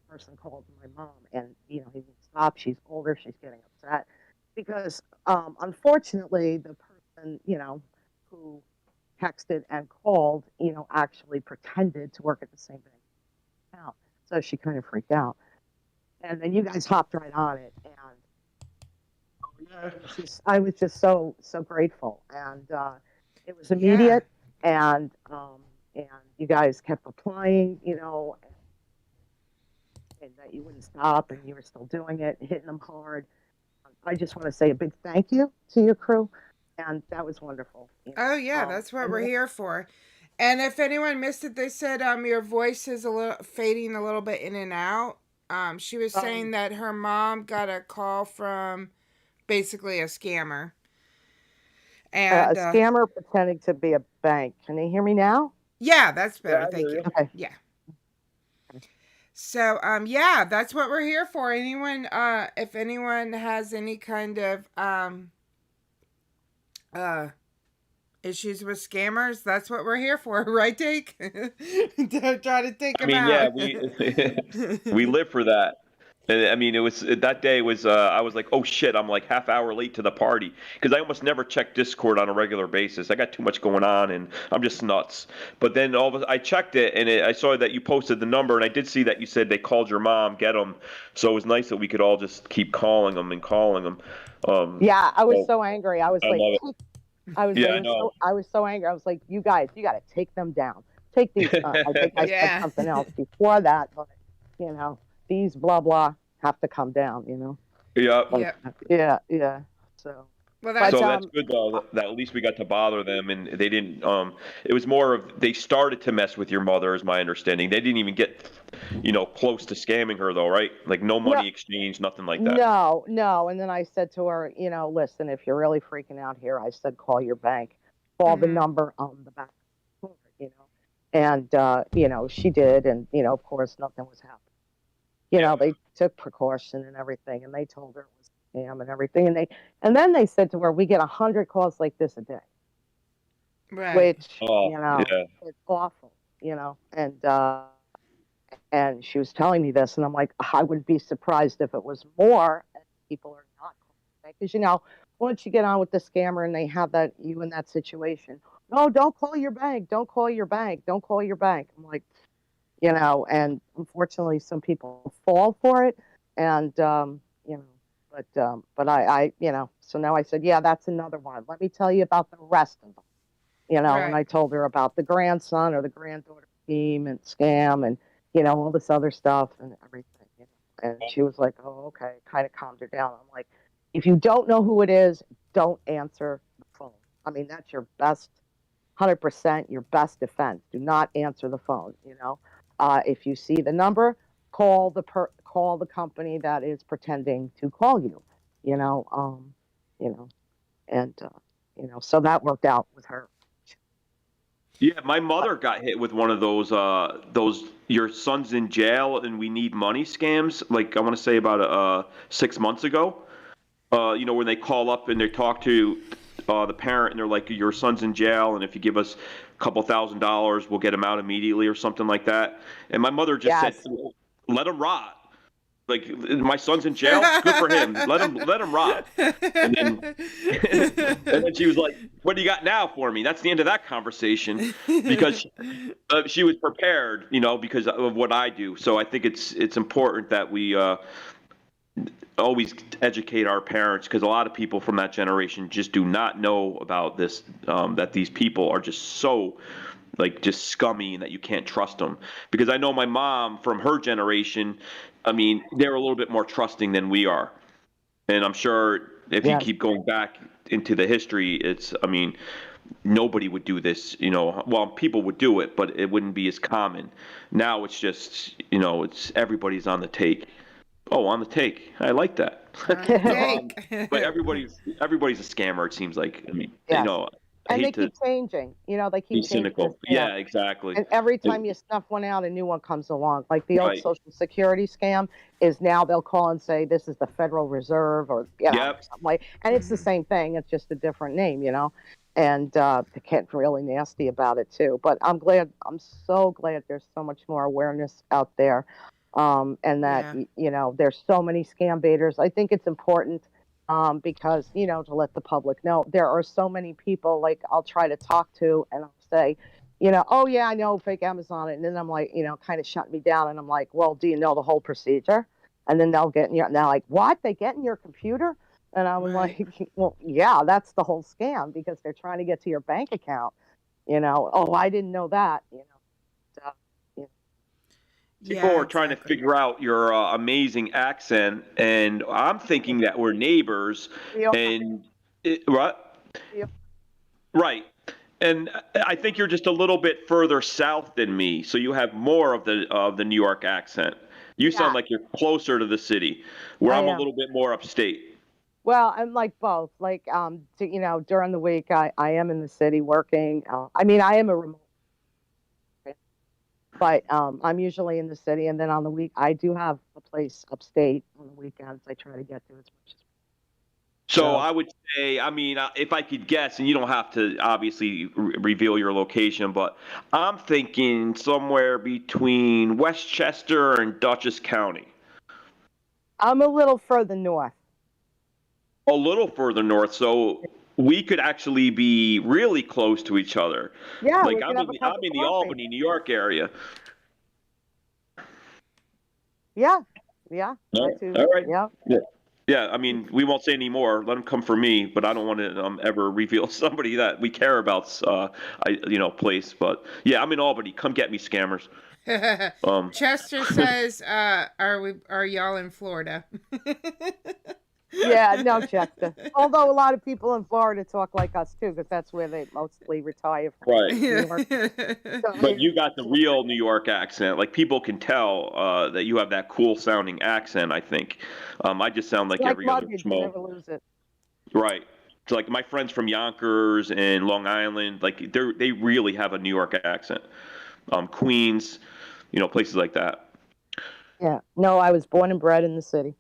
person called my mom, and he won't stop. She's older. She's getting upset because, unfortunately, the person who texted and called, actually pretended to work at the same bank account. So she kind of freaked out, and then you guys hopped right on it, and I was just so grateful, and it was immediate, and you guys kept applying, and that you wouldn't stop, and you were still doing it, hitting them hard. I just want to say a big thank you to your crew, and that was wonderful. Oh yeah, that's what we're here for. And if anyone missed it, they said your voice is a little fading a little bit in and out. She was saying that her mom got a call from basically a scammer. And a scammer pretending to be a bank. Can you hear me now? Yeah, that's better. Yeah, Thank you. Okay. Yeah. So, yeah, that's what we're here for. Anyone, if anyone has any kind of issues with scammers, that's what we're here for, right, Take? To try to take them out. Yeah, we live for that. And I mean, it was that day was I was like, oh shit, I'm like half hour late to the party because I almost never check Discord on a regular basis. I got too much going on and I'm just nuts. But then I checked it and I saw that you posted the number and I did see that you said they called your mom, get them. So it was nice that we could all just keep calling them and calling them. Yeah, I was so angry. I was I like, I was so angry. I was like, you guys, you got to take them down. Take these. I think I said something else before that, but these blah blah have to come down. Yeah. So. Well, that's good though. That at least we got to bother them, and they didn't. It was more of they started to mess with your mother, is my understanding. They didn't even get, close to scamming her though, right? Like no money exchange, nothing like that. No. And then I said to her, listen, if you're really freaking out here, I said call your bank, call the number on the back, and she did, and of course nothing was happening. They took precaution and everything, and they told her it was a scam and everything, and then they said to her, we get 100 calls like this a day, right? Which it's awful, and she was telling me this, and I'm like, I wouldn't be surprised if it was more, and people are not calling, because once you get on with the scammer and they have you in that situation, no, don't call your bank, don't call your bank, don't call your bank. I'm like, and unfortunately some people fall for it, and but I so now I said, yeah, that's another one. Let me tell you about the rest of them, Right. And I told her about the grandson or the granddaughter scheme and scam and, all this other stuff and everything. And she was like, oh, okay, kind of calmed her down. I'm like, if you don't know who it is, don't answer the phone. I mean, that's your best, 100% your best defense. Do not answer the phone, If you see the number, call the company that is pretending to call you, you know, um, you know, and, so that worked out with her. Yeah, my mother got hit with one of those your son's in jail and we need money scams. Like I want to say about 6 months ago. When they call up and they talk to the parent and they're like, your son's in jail, and if you give us a couple $1,000, we'll get him out immediately or something like that. And my mother just said, let him rot. Like, my son's in jail, good for him. Let him rot. And then she was like, what do you got now for me? That's the end of that conversation, because she was prepared, because of what I do. So I think it's important that we always educate our parents, because a lot of people from that generation just do not know about this, that these people are just so just scummy and that you can't trust them. Because I know my mom from her generation, I mean, they're a little bit more trusting than we are. And I'm sure if you keep going back into the history, nobody would do this, well, people would do it, but it wouldn't be as common. Now it's just, it's everybody's on the take. Oh, on the take. I like that. But everybody's a scammer, it seems like. I and hate they keep changing. They keep be cynical. changing. Yeah, exactly. And every time you snuff one out, a new one comes along. Like the old Right. Social Security scam is now they'll call and say this is the Federal Reserve or something like. And it's the same thing. It's just a different name, And they get really nasty about it too. But I'm so glad there's so much more awareness out there, and that there's so many scam baiters. I think it's important. Because, to let the public know, there are so many people, like, I'll try to talk to and I'll say, oh, yeah, I know fake Amazon. And then I'm like, kind of shut me down. And I'm like, well, do you know the whole procedure? And then they'll get in your, and they're like, what? They get in your computer? And I'm like, well, yeah, that's the whole scam, because they're trying to get to your bank account. Oh, I didn't know that. People are trying to figure out your amazing accent, and I'm thinking that we're neighbors. And what? Right. And I think you're just a little bit further south than me, so you have more of the New York accent. You sound like you're closer to the city, where I'm a little bit more upstate. Well, I'm like both. Like, during the week, I am in the city working. I am a remote. But I'm usually in the city, and then on the week, I do have a place upstate on the weekends. I try to get to as much as. So I would say, if I could guess, and you don't have to obviously reveal your location, but I'm thinking somewhere between Westchester and Dutchess County. I'm a little further north. A little further north, so we could actually be really close to each other. Yeah, like I'm in the Albany, New York area. Yeah. All right. Yeah. We won't say any more. Let them come for me, but I don't want to ever reveal somebody that we care about's place. But yeah, I'm in Albany. Come get me, scammers. Chester says, "Are y'all in Florida?" Yeah, no, Chester. Although a lot of people in Florida talk like us too, because that's where they mostly retire from. Right. New York. But you got the real New York accent. Like, people can tell that you have that cool sounding accent, I think. I just sound like every other luggage, schmo. you never lose it. Right. So, like, my friends from Yonkers and Long Island, like, they really have a New York accent. Queens, places like that. Yeah. No, I was born and bred in the city.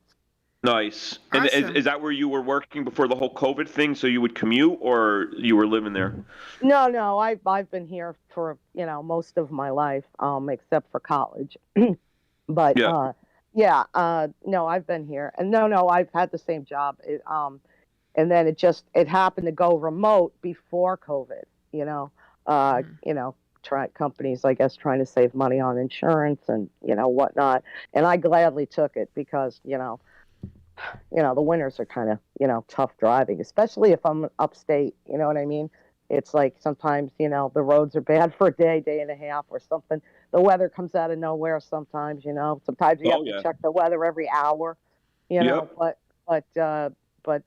Nice. Awesome. And is that where you were working before the whole COVID thing? So you would commute, or you were living there? No, I've been here for most of my life, except for college. But no, I've been here, and no, I've had the same job. And then it happened to go remote before COVID. Companies, I guess, trying to save money on insurance and whatnot, and I gladly took it because the winters are kind of tough driving, especially if I'm upstate. You know what I mean? It's like sometimes, the roads are bad for a day, day and a half or something. The weather comes out of nowhere sometimes, Sometimes you have to check the weather every hour, Yep. but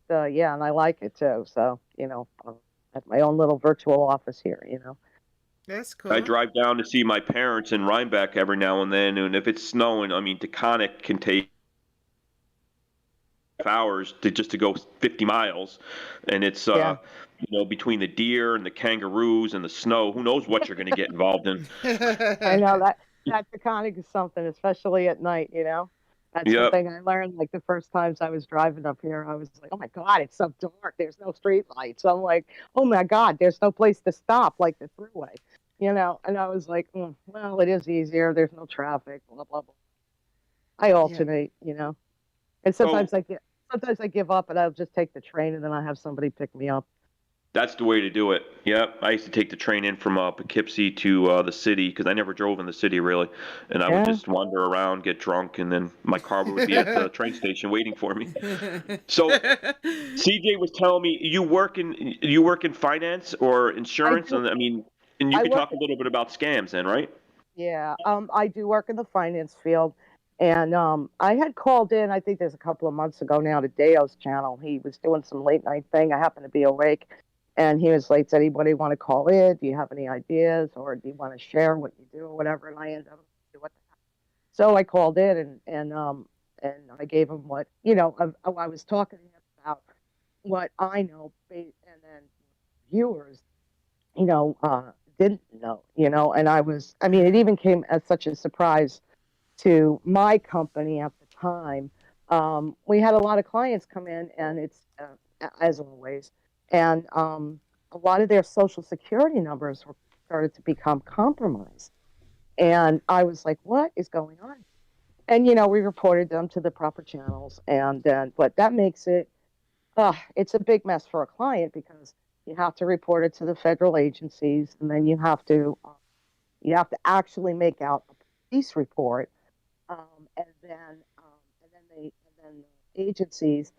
yeah, and I like it too. So, I have my own little virtual office here, That's cool. I drive down to see my parents in Rhinebeck every now and then, and if it's snowing, I mean, Taconic can take hours to go 50 miles, and it's between the deer and the kangaroos and the snow, who knows what you're going to get involved in. I know that Taconic is something, especially at night, That's the thing I learned, like the first times I was driving up here, I was like, oh my God, it's so dark. There's no street lights. I'm like, oh my God, there's no place to stop like the thruway, and I was like, well, it is easier. There's no traffic, blah, blah, blah. I alternate, and sometimes I give up and I'll just take the train and then I have somebody pick me up. That's the way to do it. Yep. I used to take the train in from Poughkeepsie to the city because I never drove in the city really, and I would just wander around, get drunk, and then my car would be at the train station waiting for me. So, CJ was telling me you work in finance or insurance, and you could talk a little bit about scams, then, right? Yeah. I do work in the finance field, and I had called in. I think there's a couple of months ago now to Deyo's channel. He was doing some late night thing. I happened to be awake. And he was like, does anybody want to call in? Do you have any ideas? Or do you want to share what you do or whatever? And I ended up, what the heck? So I called in and I gave him what, I was talking to him about what I know, and then viewers, didn't know, and it even came as such a surprise to my company at the time. We had a lot of clients come in, and it's, as always, and a lot of their social security numbers were started to become compromised. And I was like, what is going on? And, we reported them to the proper channels. And then, but that makes it, it's a big mess for a client because you have to report it to the federal agencies. And then you have to actually make out a police report. And then the agencies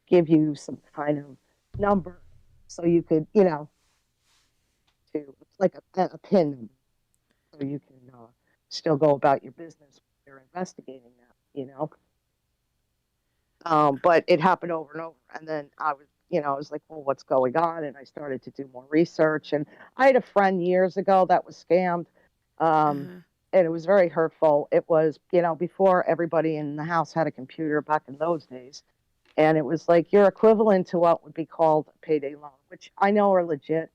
give you some kind of number so you could, it's like a PIN number, so you can still go about your business when you're investigating that, But it happened over and over, and then I was like, well, what's going on? And I started to do more research, and I had a friend years ago that was scammed, and it was very hurtful. It was, before everybody in the house had a computer back in those days. And it was like your equivalent to what would be called a payday loan, which I know are legit,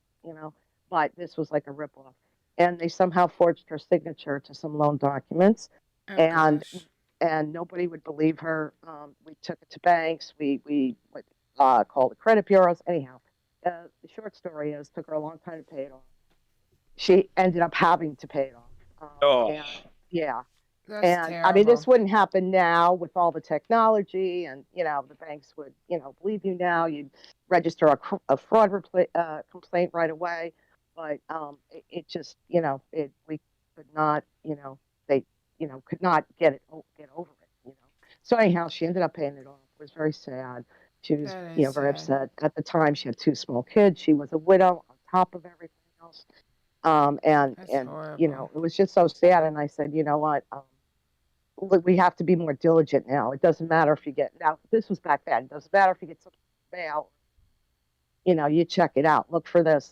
but this was like a ripoff. And they somehow forged her signature to some loan documents, and nobody would believe her. We took it to banks. We called the credit bureaus. Anyhow, the short story is, took her a long time to pay it off. She ended up having to pay it off. Yeah. That's and terrible. this wouldn't happen now with all the technology, and the banks would believe you now. You'd register a fraud complaint right away, but it just we could not they could not get over it. So anyhow, she ended up paying it off. It was very sad. She was very upset. At the time, she had 2 small kids. She was a widow on top of everything else. And it was just so sad. And I said, you know what? Look, we have to be more diligent now. It doesn't matter if you get, now this was back then, it doesn't matter if you get something mail, you check it out, look for this.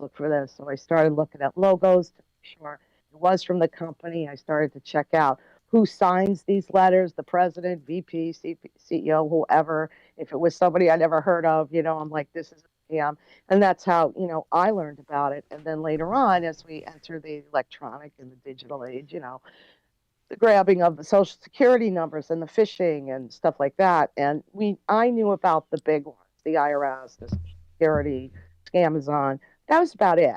So I started looking at logos to make sure it was from the company. I started to check out who signs these letters, the president, VP, CEO, whoever. If it was somebody I never heard of, I'm like, this is a scam. And that's how, I learned about it. And then later on, as we enter the electronic and the digital age, the grabbing of the social security numbers and the phishing and stuff like that. And I knew about the big ones, the IRS, the Social Security, Amazon. That was about it.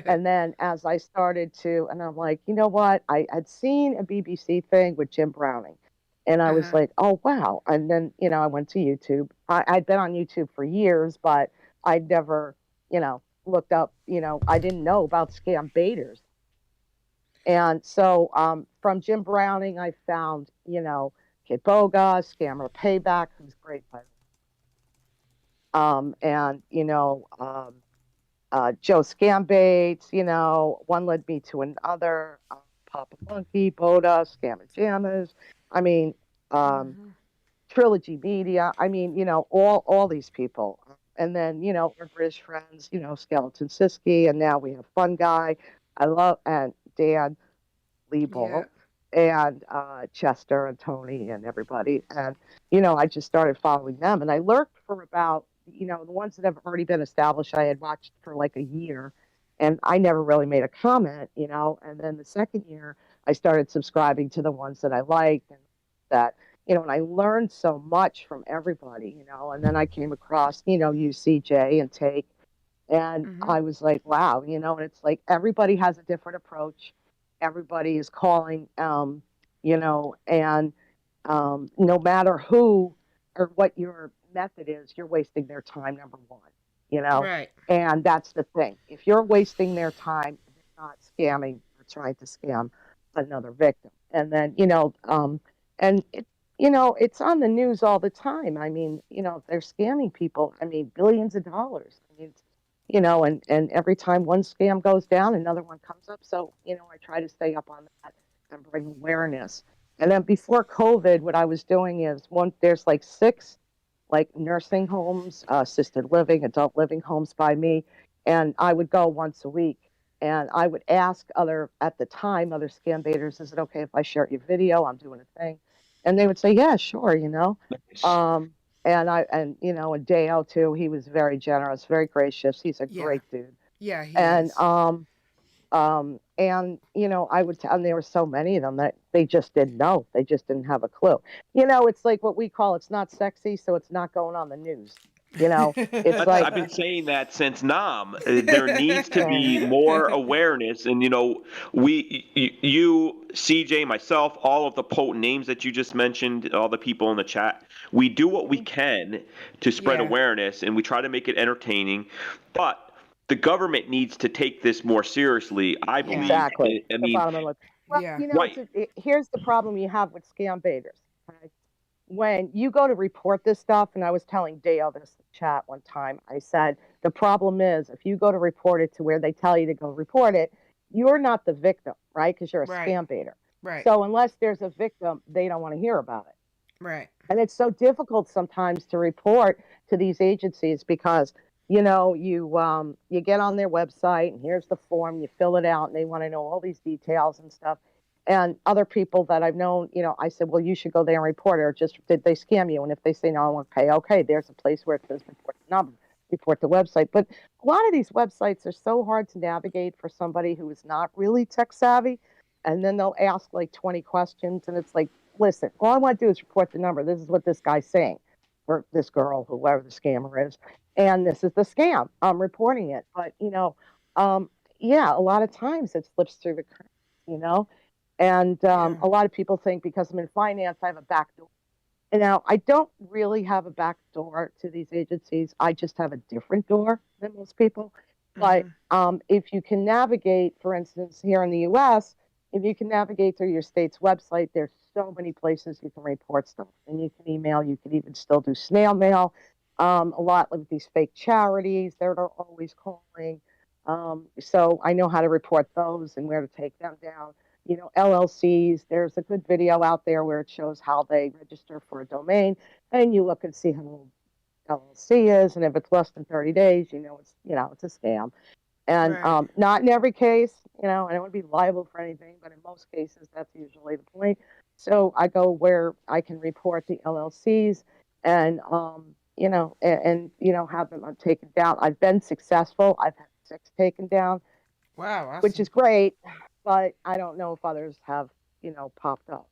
And then as I started to, and I'm like, you know what? I had seen a BBC thing with Jim Browning. And I was like, oh, wow. And then, I went to YouTube. I'd been on YouTube for years, but I'd never, looked up, I didn't know about scambaiters. And so from Jim Browning, I found, Kate Boga, Scammer Payback, who's great, by the way. Joe Scambaiters, one led me to another, Papa Monkey, Boda, Scamajamas. I mean, Trilogy Media. I mean, all these people. And then, our British friends, Skeleton Siski, and now we have Fun Guy. And Dan Lee Ball, and Chester and Tony and everybody. And, I just started following them. And I lurked for about, the ones that have already been established, I had watched for like a year. And I never really made a comment, And then the second year, I started subscribing to the ones that I liked and that, and I learned so much from everybody, And then I came across, you, CJ and Take. And I was like, wow, and it's like everybody has a different approach. Everybody is calling, and no matter who or what your method is, you're wasting their time, number one, Right. And that's the thing. If you're wasting their time, they're not scamming or trying to scam another victim. And then, and it, it's on the news all the time. I mean, they're scamming people. I mean, billions of dollars. I mean, and every time one scam goes down, another one comes up. So, I try to stay up on that and bring awareness. And then before COVID, what I was doing is there's like 6 like nursing homes, assisted living, adult living homes by me. And I would go once a week and I would ask at the time, other scam baiters, is it okay if I share your video? I'm doing a thing. And they would say, yeah, sure, Nice. And Deyo too, he was very generous, very gracious. He's a great dude. Yeah, he And is. I would tell, and there were so many of them that they just didn't know. They just didn't have a clue. It's like what we call, it's not sexy, so it's not going on the news. It's like I've been saying that since Nam. There needs to be more awareness, and you, CJ, myself, all of the potent names that you just mentioned, all the people in the chat, we do what we can to spread awareness, and we try to make it entertaining, but the government needs to take this more seriously, I believe. Exactly. I mean, here's the problem you have with scam baiters. Okay? When you go to report this stuff, and I was telling Deyo this in chat one time, I said, the problem is if you go to report it to where they tell you to go report it, you're not the victim, right? Because you're a scam baiter. Right. So unless there's a victim, they don't want to hear about it. Right. And it's so difficult sometimes to report to these agencies because, you get on their website and here's the form, you fill it out and they want to know all these details and stuff. And other people that I've known, I said, well, you should go there and report it, or just did they scam you? And if they say no, I want to pay. Okay, there's a place where it says report the number, report the website. But a lot of these websites are so hard to navigate for somebody who is not really tech savvy. And then they'll ask like 20 questions, and it's like, listen, all I want to do is report the number. This is what this guy's saying, or this girl, whoever the scammer is, and this is the scam. I'm reporting it. But a lot of times it slips through the cracks, And a lot of people think because I'm in finance, I have a back door. And now I don't really have a back door to these agencies. I just have a different door than most people. But if you can navigate, for instance, here in the U.S., if you can navigate through your state's website, there's so many places you can report stuff. And you can email, you can even still do snail mail. A lot of these fake charities that are always calling. So I know how to report those and where to take them down. LLCs, there's a good video out there where it shows how they register for a domain, and you look and see how old LLC is, and if it's less than 30 days, it's a scam. And not in every case, I don't want to be liable for anything, but in most cases, that's usually the point. So I go where I can report the LLCs and have them taken down. I've been successful. I've had 6 taken down. Wow, awesome. Which is great. But I don't know if others have, popped up,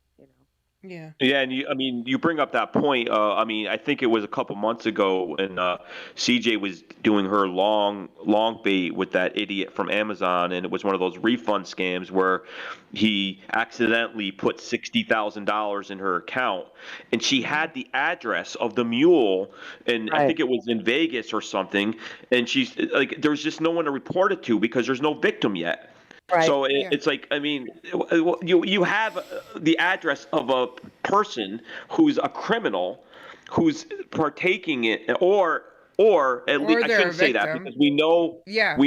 Yeah. Yeah, and you bring up that point. I think it was a couple months ago, and CJ was doing her long bait with that idiot from Amazon, and it was one of those refund scams where he accidentally put $60,000 in her account, and she had the address of the mule, and I think it was in Vegas or something, and she's like, there's just no one to report it to because there's no victim yet. Right. So it's like, you have the address of a person who's a criminal, who's partaking in, or Or at least Or I they're a shouldn't say that victim. because we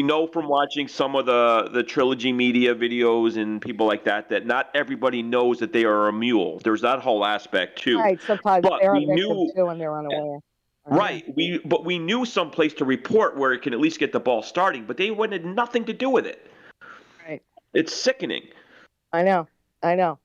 know from watching some of the trilogy media videos and people like that not everybody knows that they are a mule. There's that whole aspect too. Right. Sometimes But they're a we victim knew too, and they're unaware. right. We knew some place to report where it can at least get the ball starting, but they wanted nothing to do with it. Right. It's sickening. I know. Yeah.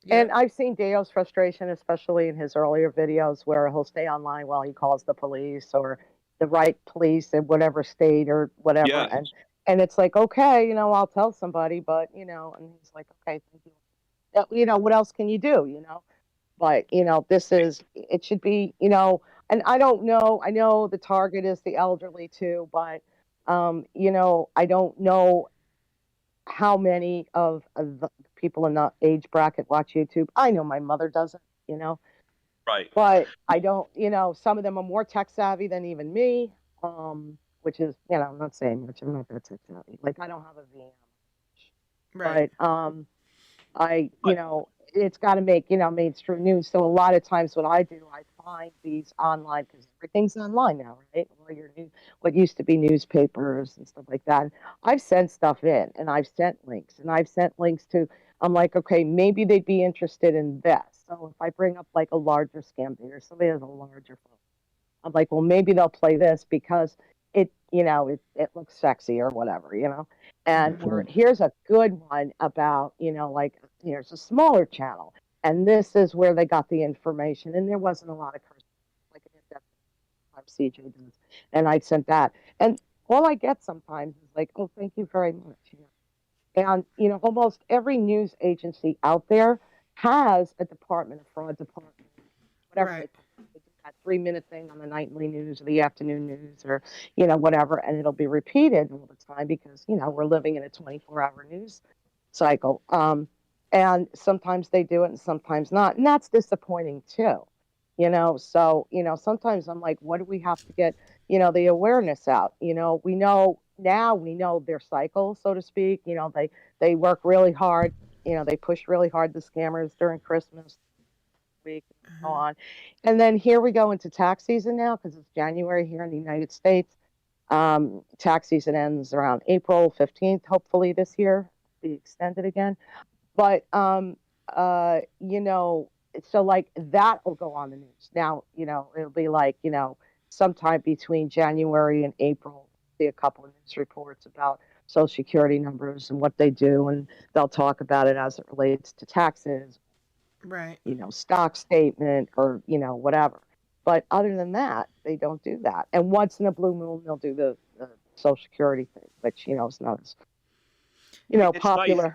And I've seen Deyo's frustration, especially in his earlier videos, where he'll stay online while he calls the police or the right police in whatever state or whatever. Yeah. And it's like, okay, I'll tell somebody, but, and he's like, okay, thank you. What else can you do, But, it should be, and I don't know, I know the target is the elderly too, but, I don't know how many of the people in that age bracket watch YouTube. I know my mother doesn't, Right. but I don't, some of them are more tech savvy than even me, which is, I'm not saying much. I'm not that tech savvy. Like, I don't have a VM. Right. But it's got to make, mainstream news. So a lot of times what I do, I find these online, because everything's online now, right? Well, what used to be newspapers and stuff like that. And I've sent stuff in, and I've sent links, to, I'm like, okay, maybe they'd be interested in this. So if I bring up like a larger scam or somebody has a larger phone, I'm like, well, maybe they'll play this because it looks sexy or whatever, And here's a good one about, here's a smaller channel, and this is where they got the information, and there wasn't a lot of cursing, like an in-depth CJ does, and I sent that, and all I get sometimes is like, oh, thank you very much, and almost every news agency out there has a department, a fraud department, whatever. Right. They do that 3-minute thing on the nightly news or the afternoon news or whatever, and it'll be repeated all the time because we're living in a 24-hour news cycle. And sometimes they do it and sometimes not, and that's disappointing too. So sometimes I'm like, what do we have to get the awareness out? We know their cycle, so to speak. They work really hard. They push really hard, the scammers, during Christmas week and so on. And then here we go into tax season now, because it's January here in the United States. Tax season ends around April 15th, hopefully this year, be extended again. But so like that will go on the news. Now, it'll be like, sometime between January and April, see a couple of news reports about Social Security numbers and what they do, and they'll talk about it as it relates to taxes, right? Stock statement or whatever. But other than that, they don't do that. And once in a blue moon, they'll do the Social Security thing, which is not as It's popular. nice.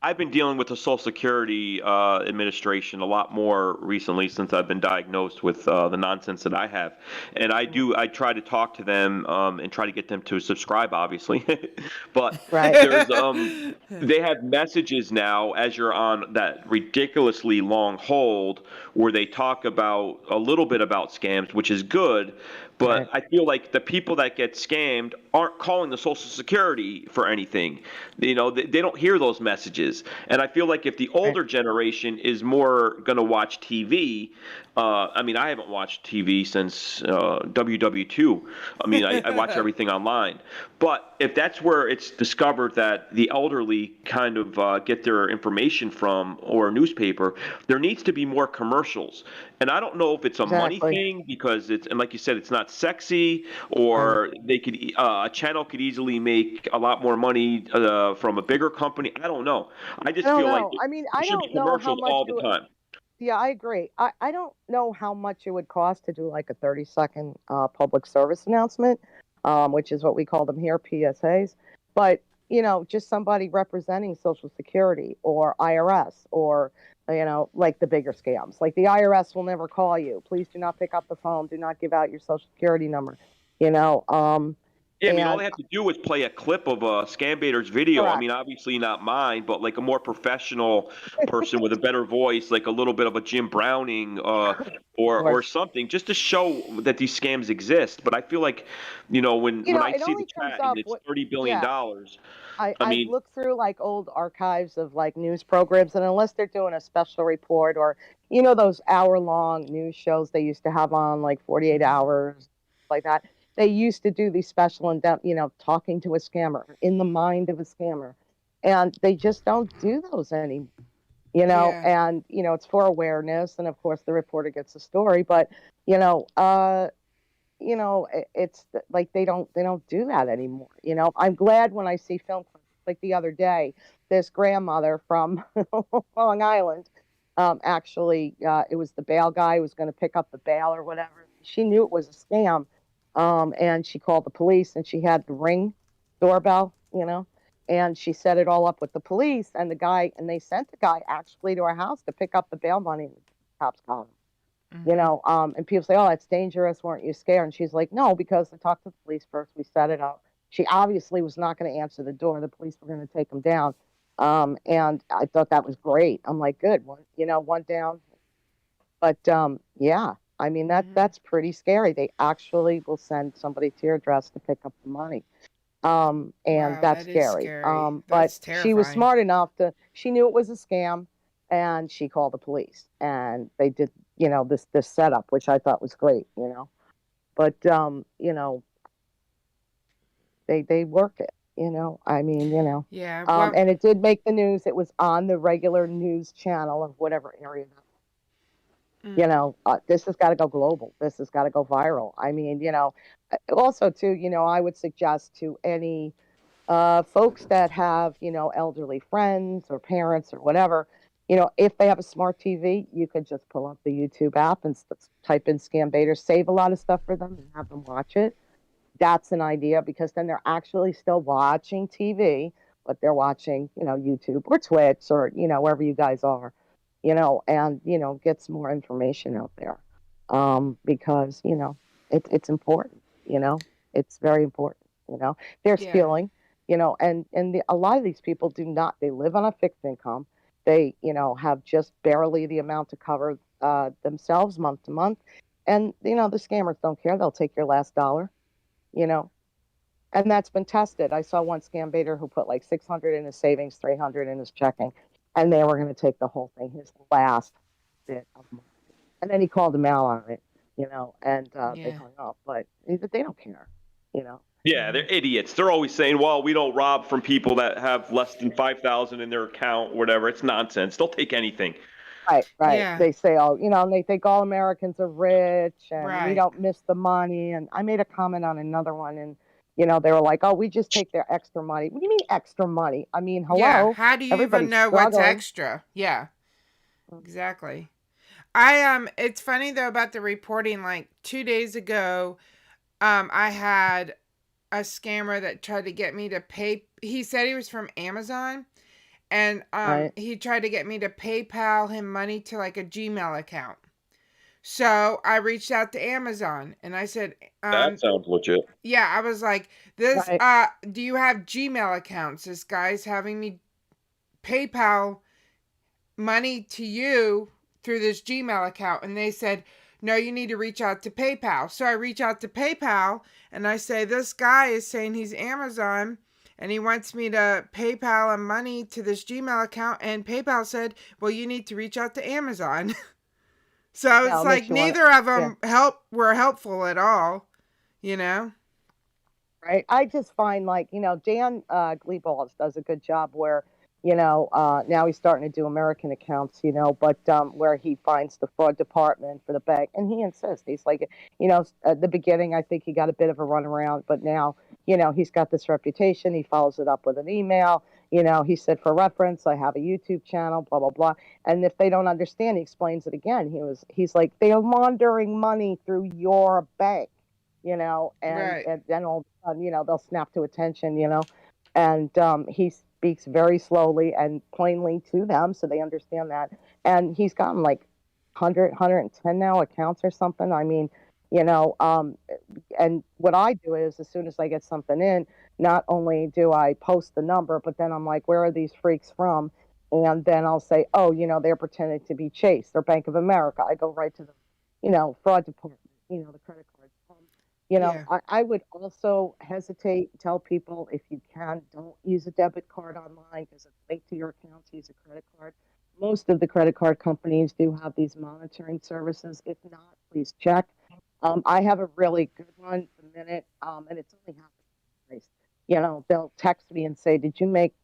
I've been dealing with the Social Security Administration a lot more recently since I've been diagnosed with the nonsense that I have, and I try to talk to them and try to get them to subscribe, obviously. But there's they have messages now as you're on that ridiculously long hold where they talk about a little bit about scams, which is good. But I feel like the people that get scammed aren't calling the Social Security for anything. They don't hear those messages. And I feel like if the older generation is more going to watch TV, I mean, I haven't watched TV since WW2. I mean, I watch everything online. But if that's where it's discovered that the elderly kind of get their information from, or a newspaper, there needs to be more commercials. And I don't know if it's a money thing because and like you said, it's not sexy, or they could a channel could easily make a lot more money from a bigger company. I don't know. I just feel like there should be commercials all the time. Yeah, I agree. I don't know how much it would cost to do like a 30-second public service announcement, which is what we call them here, PSAs. But, just somebody representing Social Security or IRS or, like the bigger scams. Like the IRS will never call you. Please do not pick up the phone. Do not give out your Social Security number. Yeah, I mean, all they have to do is play a clip of a scambaiters video. Correct. I mean, obviously not mine, but like a more professional person with a better voice, like a little bit of a Jim Browning or something, just to show that these scams exist. But I feel like, when I see the chat and it's $30 billion. I mean, look through like old archives of like news programs, and unless they're doing a special report or, those hour-long news shows they used to have on like 48 hours, like that. they used to do these special and talking to a scammer in the mind of a scammer, and they just don't do those anymore. And it's for awareness, and of course the reporter gets the story, but it's like they don't do that anymore. I'm glad when I see film clips like the other day, this grandmother from Long Island, actually, it was the bail guy who was going to pick up the bail or whatever. She knew it was a scam, and she called the police, and she had the Ring doorbell, and she set it all up with the police, and they sent the guy actually to her house to pick up the bail money, and the cops called him. And people say, "Oh, that's dangerous. Weren't you scared?" And she's like, "No, because I talked to the police first. We set it up." She obviously was not going to answer the door. The police were going to take him down. And I thought that was great. I'm like, good one, one down. But yeah, I mean that's pretty scary. They actually will send somebody to your address to pick up the money. And Wow, that's that is scary. scary. But That's she was terrifying. smart enough she knew it was a scam, and she called the police, and they did, this setup, which I thought was great, But they work it, I mean, Yeah. Well, and it did make the news. It was on the regular news channel of whatever area this has got to go global. This has got to go viral. I mean, also too, I would suggest to any folks that have, elderly friends or parents or whatever, if they have a smart TV, you could just pull up the YouTube app and type in scambaiters, save a lot of stuff for them and have them watch it. That's an idea, because then they're actually still watching TV, but they're watching, YouTube or Twitch or, wherever you guys are, and, gets more information out there. Because, it's important, it's very important, they're Yeah. stealing, and a lot of these people do not, they live on a fixed income. They, have just barely the amount to cover themselves month to month. And, the scammers don't care. They'll take your last dollar, and that's been tested. I saw one scam baiter who put like 600 in his savings, 300 in his checking, and they were going to take the whole thing, his last bit of money. And then he called them out on it, and they hung up. But they don't care, Yeah, they're idiots. They're always saying, "Well, we don't rob from people that have less than 5,000 in their account, whatever." It's nonsense. They'll take anything. Right. Yeah. They say, "Oh, and they think all Americans are rich, and we Right. don't miss the money." And I made a comment on another one, and they were like, "Oh, we just take their extra money." What do you mean extra money? I mean, hello. Yeah. How do you even Everybody's know what's struggling. extra? Yeah. Exactly. It's funny though about the reporting. Like 2 days ago, I had a scammer that tried to get me to pay. He said he was from Amazon, and Right. he tried to get me to PayPal him money to like a Gmail account. So I reached out to Amazon and I said, That sounds legit. yeah, I was like, this, Right. do you have Gmail accounts? This guy's having me PayPal money to you through this Gmail account. And they said, no, you need to reach out to PayPal. So I reach out to PayPal and I say, this guy is saying he's Amazon and he wants me to PayPal him money to this Gmail account. And PayPal said, well, you need to reach out to Amazon. So Yeah, it's it like makes you wanna- neither of them were helpful at all, Right. I just find like, Dan Gleeballs does a good job where, now he's starting to do American accounts, but where he finds the fraud department for the bank, and he insists. He's like, at the beginning, I think he got a bit of a runaround, but now, he's got this reputation. He follows it up with an email. He said, for reference, I have a YouTube channel, blah, blah, blah. And if they don't understand, he explains it again. He's like, they are laundering money through your bank, and then all of a sudden, they'll snap to attention, and he speaks very slowly and plainly to them so they understand that. And he's gotten like 110 now accounts or something. I mean, and what I do is as soon as I get something in, not only do I post the number, but then I'm like, where are these freaks from? And then I'll say, oh, they're pretending to be Chase. They're Bank of America. I go right to the, fraud department, the credit cards. I would also hesitate, tell people if you can, don't use a debit card online because it's linked to your accounts. Use a credit card. Most of the credit card companies do have these monitoring services. If not, please check. I have a really good one. The minute, and it's only happened twice. You know, they'll text me and say, "Did you make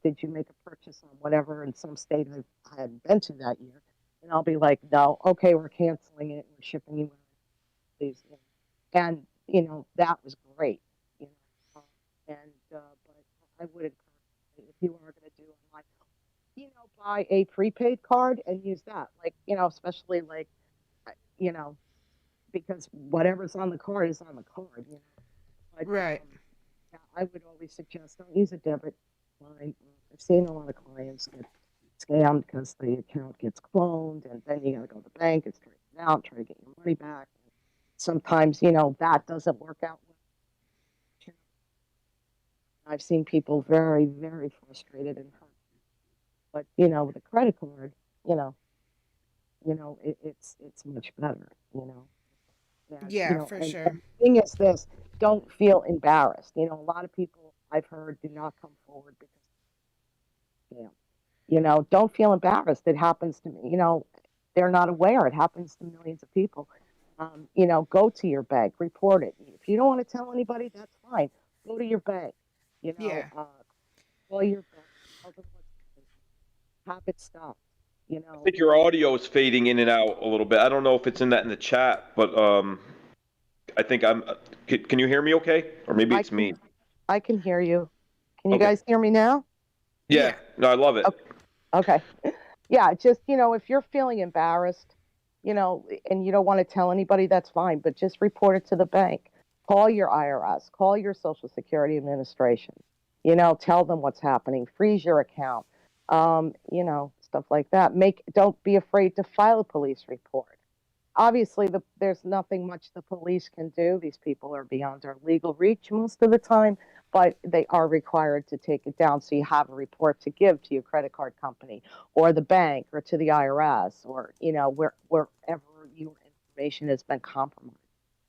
Did you make a purchase on whatever in some state I hadn't been to that year?" And I'll be like, "No, okay, we're canceling it. We're shipping you, please." And that was great. You know, and but I would encourage if you are going to do online, buy a prepaid card and use that. Like, especially like, you know, because whatever's on the card is on the card. But Right. yeah, I would always suggest don't use a debit line. I've seen a lot of clients get scammed because the account gets cloned, and then you got to go to the bank and straighten it out, try to get your money back. Sometimes, that doesn't work out well. I've seen people very, very frustrated and hurt. But with a credit card, you know, it's much better. And Yeah, for and sure. the thing is this: don't feel embarrassed. A lot of people I've heard do not come forward because don't feel embarrassed. It happens to me. They're not aware. It happens to millions of people. Go to your bank, report it. If you don't want to tell anybody, that's fine. Go to your bank. Yeah. Call your bank. Tell them what's have it stopped. I think your audio is fading in and out a little bit. I don't know if it's in the chat, but I think I'm. Can you hear me okay? Or maybe it's me. I can hear you. Can you Okay. guys hear me now? Yeah. No, I love it. Okay. Yeah, just, if you're feeling embarrassed, and you don't want to tell anybody, that's fine, but just report it to the bank. Call your IRS, call your Social Security Administration. Tell them what's happening, freeze your account. Stuff like that. Don't be afraid to file a police report. Obviously, there's nothing much the police can do. These people are beyond our legal reach most of the time, but they are required to take it down. So you have a report to give to your credit card company or the bank or to the IRS or, wherever your information has been compromised.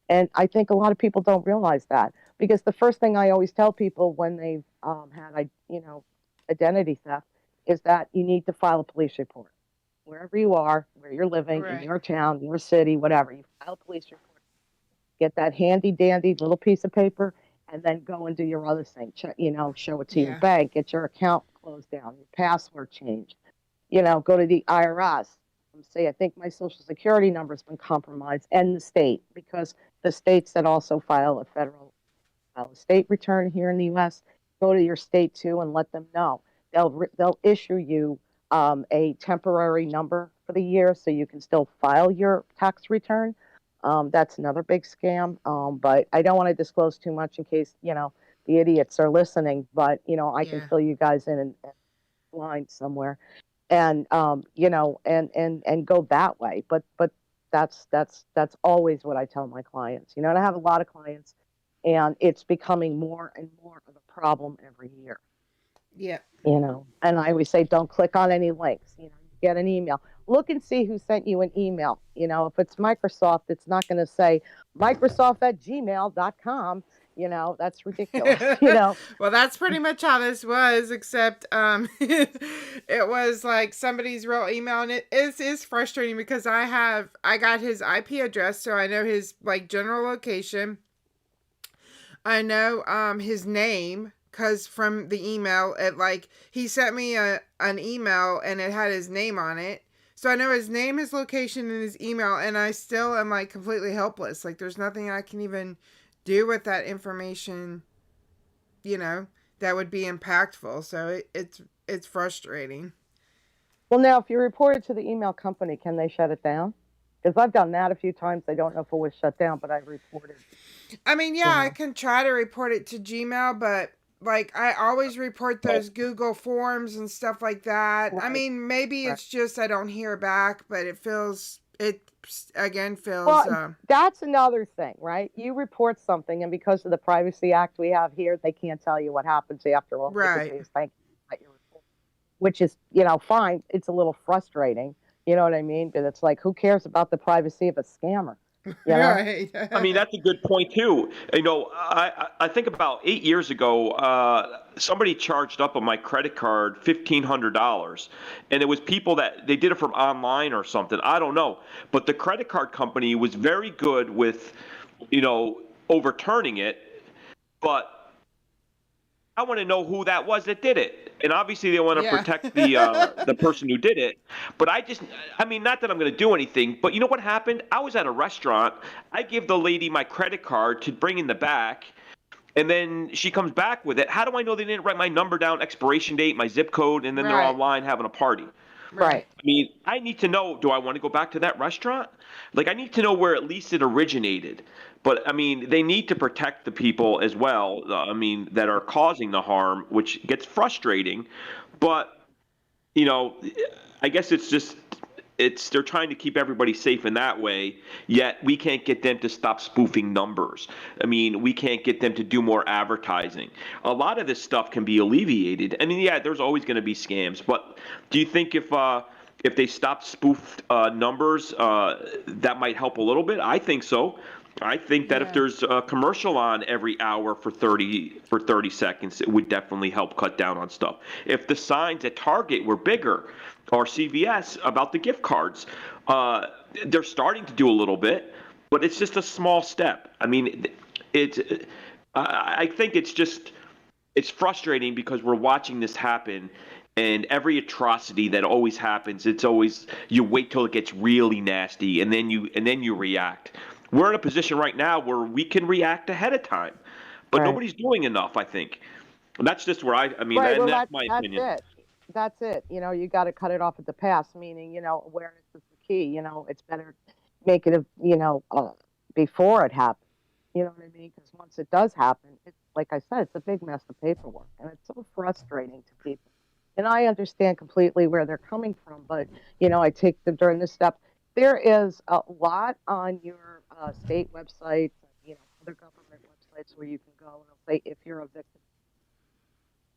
And I think a lot of people don't realize that, because the first thing I always tell people when they've had, identity theft is that you need to file a police report. Wherever you are, where you're living, in your town, your city, whatever, you file a police report. Get that handy dandy little piece of paper, and then go and do your other thing. Show it to your bank, get your account closed down, your password changed. Go to the IRS. Say, I think my Social Security number has been compromised, and the state, because the states that also file a state return here in the U.S. Go to your state too and let them know. They'll issue you a temporary number for the year so you can still file your tax return. That's another big scam. But I don't want to disclose too much in case, the idiots are listening, but, I can fill you guys in and blind somewhere and, and go that way. But that's always what I tell my clients, and I have a lot of clients, and it's becoming more and more of a problem every year. Yeah. And I always say, don't click on any links. Get an email. Look and see who sent you an email. If it's Microsoft, it's not going to say Microsoft@gmail.com. That's ridiculous. Well, that's pretty much how this was, except it was like somebody's real email, and it is frustrating because I got his IP address, so I know his general location. I know his name. Because from the email, he sent me an email and it had his name on it. So I know his name, his location, and his email, and I still am completely helpless. There's nothing I can even do with that information, that would be impactful. So it's frustrating. Well, now, if you report it to the email company, can they shut it down? Because I've done that a few times. I don't know if it was shut down, but I reported. I mean, yeah, I can try to report it to Gmail, but I always report those Google forms and stuff like that. Right. I mean, maybe it's just I don't hear back, but it feels. Well, that's another thing, right? You report something, and because of the Privacy Act we have here, they can't tell you what happens after all. Right. Which is, fine. It's a little frustrating. You know what I mean? But it's who cares about the privacy of a scammer? Right. I mean, that's a good point too. I think about 8 years ago, somebody charged up on my credit card $1,500, and it was people that they did it from online or something. I don't know, but the credit card company was very good with, overturning it, but I want to know who that was that did it. And obviously they want to protect the person who did it. But I mean, not that I'm going to do anything, but you know what happened? I was at a restaurant. I gave the lady my credit card to bring in the back. And then she comes back with it. How do I know they didn't write my number down, expiration date, my zip code, and then they're online having a party? Right. I mean, I need to know, do I want to go back to that restaurant? Like, I need to know where at least it originated. But, I mean, they need to protect the people as well, I mean, that are causing the harm, which gets frustrating. But, you know, I guess they're trying to keep everybody safe in that way, yet we can't get them to stop spoofing numbers. I mean, we can't get them to do more advertising. A lot of this stuff can be alleviated. I mean, yeah, there's always going to be scams, but do you think if they stopped spoofed numbers, that might help a little bit? I think so. I think that if there's a commercial on every hour for 30 seconds, it would definitely help cut down on stuff. If the signs at Target were bigger, or CVS, about the gift cards, they're starting to do a little bit, but it's just a small step. I mean, I think it's frustrating because we're watching this happen. And every atrocity that always happens, it's always, you wait till it gets really nasty, and then you react. We're in a position right now where we can react ahead of time, but nobody's doing enough, I think. And that's just where that's my opinion. That's it. You know, you got to cut it off at the pass, meaning, you know, awareness is the key. You know, it's better make it, before it happens. You know what I mean? Because once it does happen, it's like I said, it's a big mess of paperwork, and it's so frustrating to people. And I understand completely where they're coming from, but, you know, I take them during this step. There is a lot on your state websites, you know, other government websites where you can go and it'll say, if you're a victim,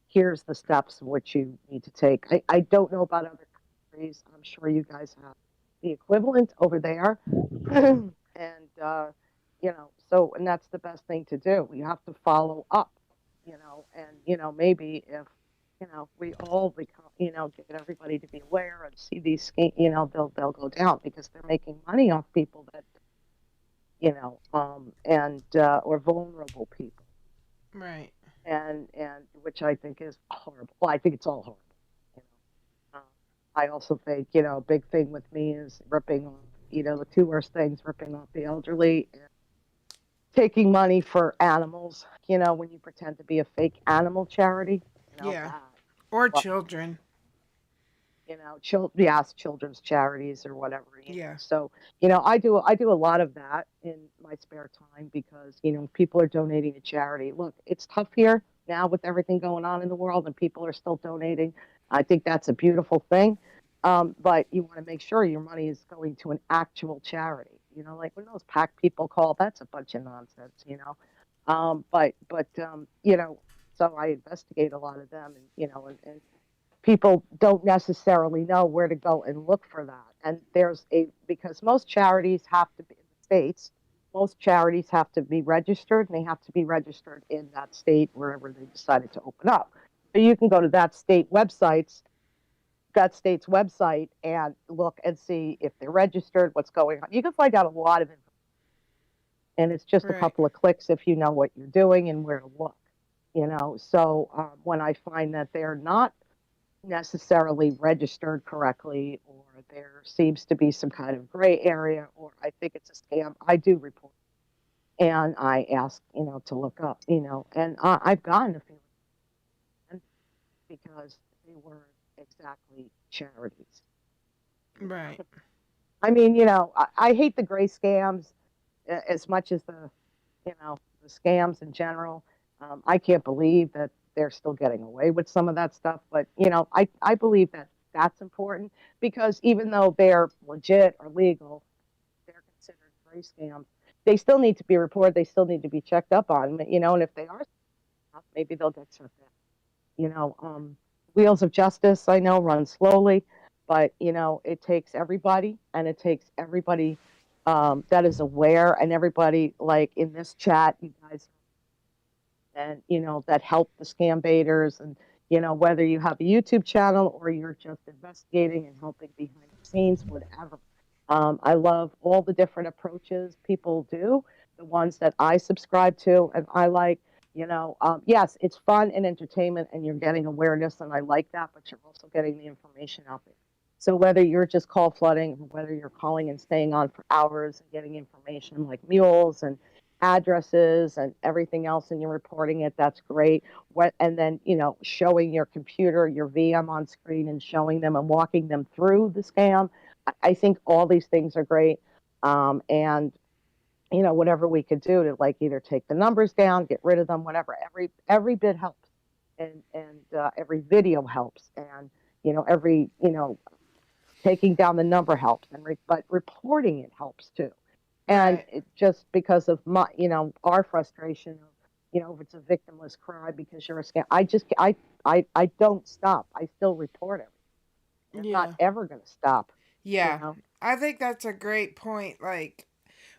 here's the steps which you need to take. I don't know about other countries. I'm sure you guys have the equivalent over there. And, and that's the best thing to do. You have to follow up, and, maybe if, we all become, get everybody to be aware and see these, they'll go down because they're making money off people that, or vulnerable people. Right. And which I think is horrible. Well, I think it's all horrible. I also think, a big thing with me is ripping off, the two worst things, ripping off the elderly and taking money for animals, when you pretend to be a fake animal charity. Or children. Children's charities or whatever. So, I do a lot of that in my spare time because, people are donating to charity. Look, it's tough here now with everything going on in the world and people are still donating. I think that's a beautiful thing. But you want to make sure your money is going to an actual charity. Like when those PAC people call, that's a bunch of nonsense, so I investigate a lot of them and people don't necessarily know where to go and look for that. And because most charities have to be in the States, most charities have to be registered and they have to be registered in that state wherever they decided to open up. So you can go to that state's website and look and see if they're registered, what's going on. You can find out a lot of information. And it's just a couple of clicks if you know what you're doing and where to look, So when I find that they're not necessarily registered correctly or there seems to be some kind of gray area or I think it's a scam, I do report. And I ask, to look up, and I've gotten a few because they weren't exactly charities. Right. I mean, I hate the gray scams as much as the scams in general. I can't believe that they're still getting away with some of that stuff. But, I believe that that's important because even though they're legit or legal, they're considered gray scams. They still need to be reported. They still need to be checked up on, and if they are, maybe they'll get shut down. Wheels of justice, I know, run slowly, but, it takes everybody, and it takes everybody that is aware, and everybody, like in this chat, you guys, and, that help the scam baiters, and, whether you have a YouTube channel or you're just investigating and helping behind the scenes, whatever. I love all the different approaches people do, the ones that I subscribe to and I like. Yes, it's fun and entertainment, and you're getting awareness, and I like that. But you're also getting the information out there. So whether you're just call flooding, or whether you're calling and staying on for hours and getting information like mules and addresses and everything else, and you're reporting it, that's great. And then showing your computer, your VM on screen, and showing them and walking them through the scam. I think all these things are great. And whatever we could do to like either take the numbers down, get rid of them, whatever. Every bit helps, and every video helps, and every taking down the number helps, but reporting it helps too. And Right. it just because of my our frustration of if it's a victimless crime because you're a scam, I don't stop. I still report it. I'm not ever going to stop. Yeah. I think that's a great point. Like,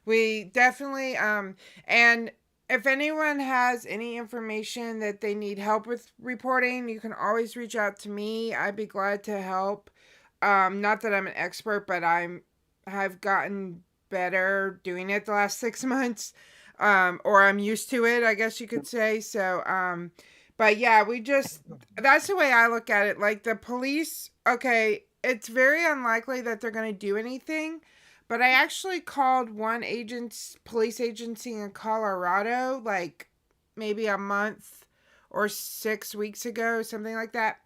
we definitely and if anyone has any information that they need help with reporting, you can always reach out to me. I'd be glad to help. Not that I'm an expert, but have gotten better doing it the last 6 months. Or I'm used to it, I guess you could say. So but yeah, that's the way I look at it. Like the police, okay, it's very unlikely that they're going to do anything. But I actually called one police agency in Colorado, like maybe a month or 6 weeks ago, something like that.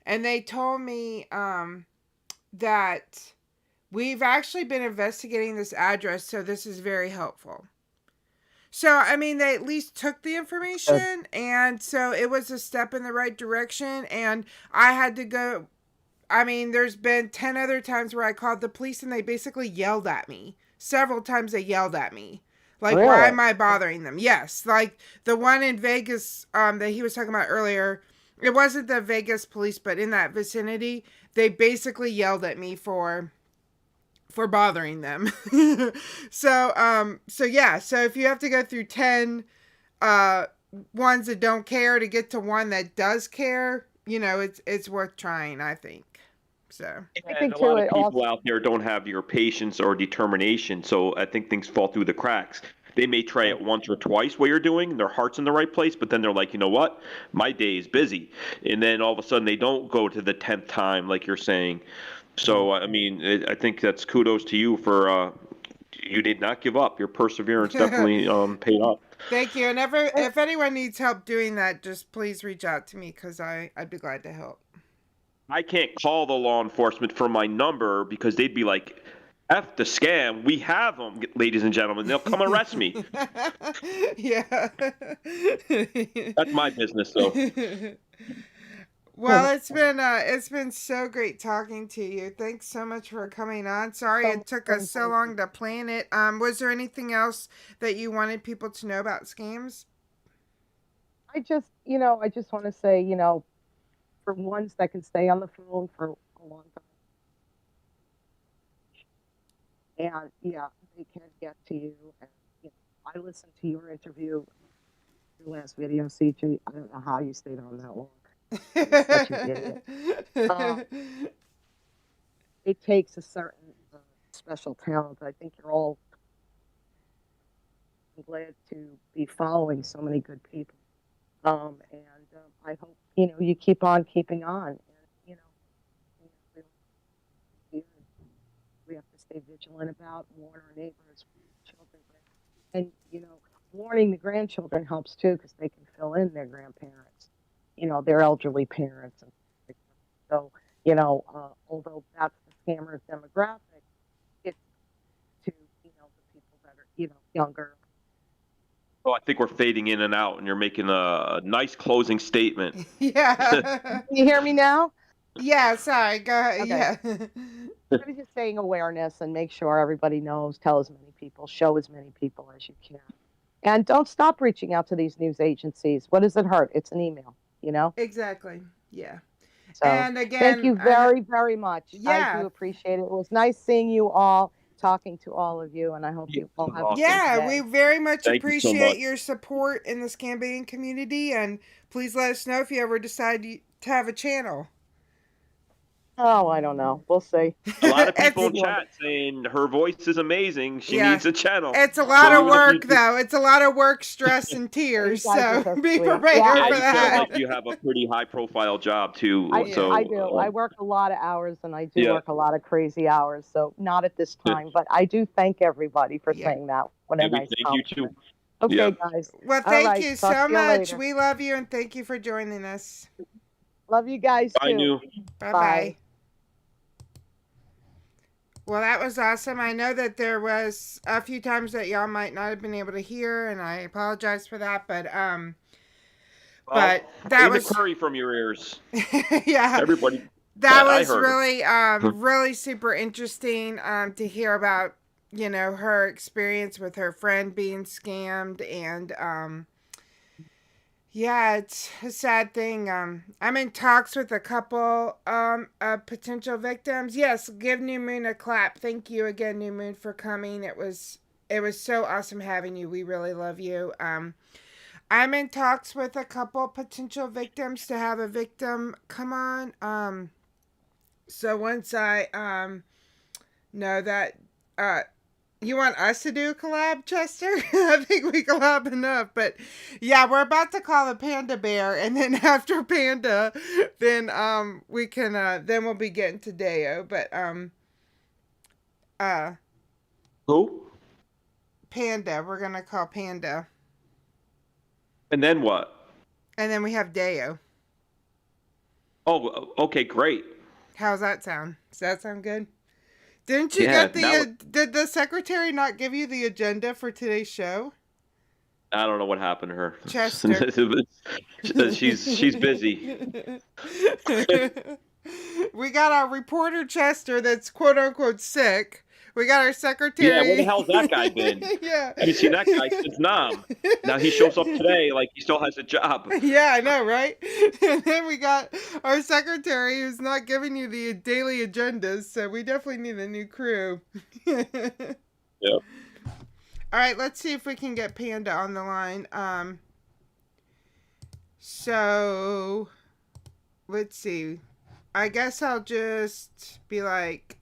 And they told me that we've actually been investigating this address, so this is very helpful. So, I mean, they at least took the information, and so it was a step in the right direction, and I had to go. I mean, there's been 10 other times where I called the police and they basically yelled at me. Several times they yelled at me. Like, Really? why am I bothering them? Yes. Like the one in Vegas that he was talking about earlier. It wasn't the Vegas police, but in that vicinity, they basically yelled at me for bothering them. So yeah. So if you have to go through 10 ones that don't care to get to one that does care, it's worth trying, I think. So I think a too, lot of it people also out there don't have your patience or determination, so I think things fall through the cracks. They may try it once or twice what you're doing, their heart's in the right place, but then they're like, you know what, my day is busy. And then all of a sudden they don't go to the 10th time like you're saying. So, I mean, I think that's kudos to you for, you did not give up. Your perseverance definitely paid off. Thank you. And if anyone needs help doing that, just please reach out to me because I'd be glad to help. I can't call the law enforcement for my number because they'd be like, F the scam. We have them, ladies and gentlemen. They'll come arrest me. Yeah. That's my business, though. Well, it's been so great talking to you. Thanks so much for coming on. Sorry it took us so long to plan it. Was there anything else that you wanted people to know about scams? I just want to say, for ones that can stay on the phone for a long time, and yeah, they can get to you. And I listened to your interview, your last video, CJ. I don't know how you stayed on that long. You're such an idiot. It takes a certain special talent. I think you're all glad to be following so many good people. And I hope you keep on keeping on. And we have to stay vigilant about, warn our neighbors, children, and warning the grandchildren helps too because they can fill in their grandparents, their elderly parents, and so although that's the scammer's demographic, it's to the people that are younger. Oh, I think we're fading in and out, and you're making a nice closing statement. Yeah. Can you hear me now? Yeah, sorry. Go ahead. Okay. Yeah. I'm just saying awareness and make sure everybody knows, tell as many people, show as many people as you can. And don't stop reaching out to these news agencies. What does it hurt? It's an email, Exactly. Yeah. So, and again, thank you very, very much. Yeah. I do appreciate it. It was nice seeing you all, talking to all of you, and I hope you all have a good day. We very much Thank you so appreciate much. your support in the scam baiting community, and please let us know if you ever decide to have a channel. Oh, I don't know. We'll see. A lot of people in It's- chat saying her voice is amazing. She Yeah. needs a channel. It's a lot So of even if work, you- though. It's a lot of work, stress, and tears. You guys are So so be sweet. prepared Yeah, Yeah, for you sound that. like you have a pretty high-profile job too. I do. I So work a lot of hours, and I do yeah. work a lot of crazy hours. So not at this Yeah. time, but I do thank everybody for saying that. What a Yeah, we nice thank you compliment. too. Okay, Yeah. guys. Well, All thank right, you talk so to you much. later. We love you, and thank you for joining us. Love you guys Bye, too. New. Bye-bye. Well, that was awesome. I know that there was a few times that y'all might not have been able to hear, and I apologize for that, but Well, that clean was the curry from your ears. yeah. Everybody. That I was heard her. really really super interesting to hear about, her experience with her friend being scammed, and yeah, it's a sad thing. I'm in talks with a couple of potential victims. Yes, give New Moon a clap. Thank you again, New Moon, for coming. It was so awesome having you. We really love you. I'm in talks with a couple potential victims to have a victim come on. So once I know that you want us to do a collab, Chester? I think we collab enough, but yeah, we're about to call a Panda Bear, and then after Panda, then we can then we'll be getting to Deyo, but Who? Panda, we're gonna call Panda, And then what? and then we have Deyo. Oh, okay, great. How's that sound? Does that sound good? Didn't you Yeah, get the? that Did the secretary not give you the agenda for today's show? I don't know what happened to her. Chester. she's busy. We got our reporter Chester that's quote unquote sick. We got our secretary. Yeah, where the hell's that guy been? Yeah. I haven't seen that guy since Nam. Now he shows up today like he still has a job. Yeah, I know, right? And then we got our secretary who's not giving you the daily agendas, so we definitely need a new crew. Yeah. All right, let's see if we can get Panda on the line. So let's see. I guess I'll just be like,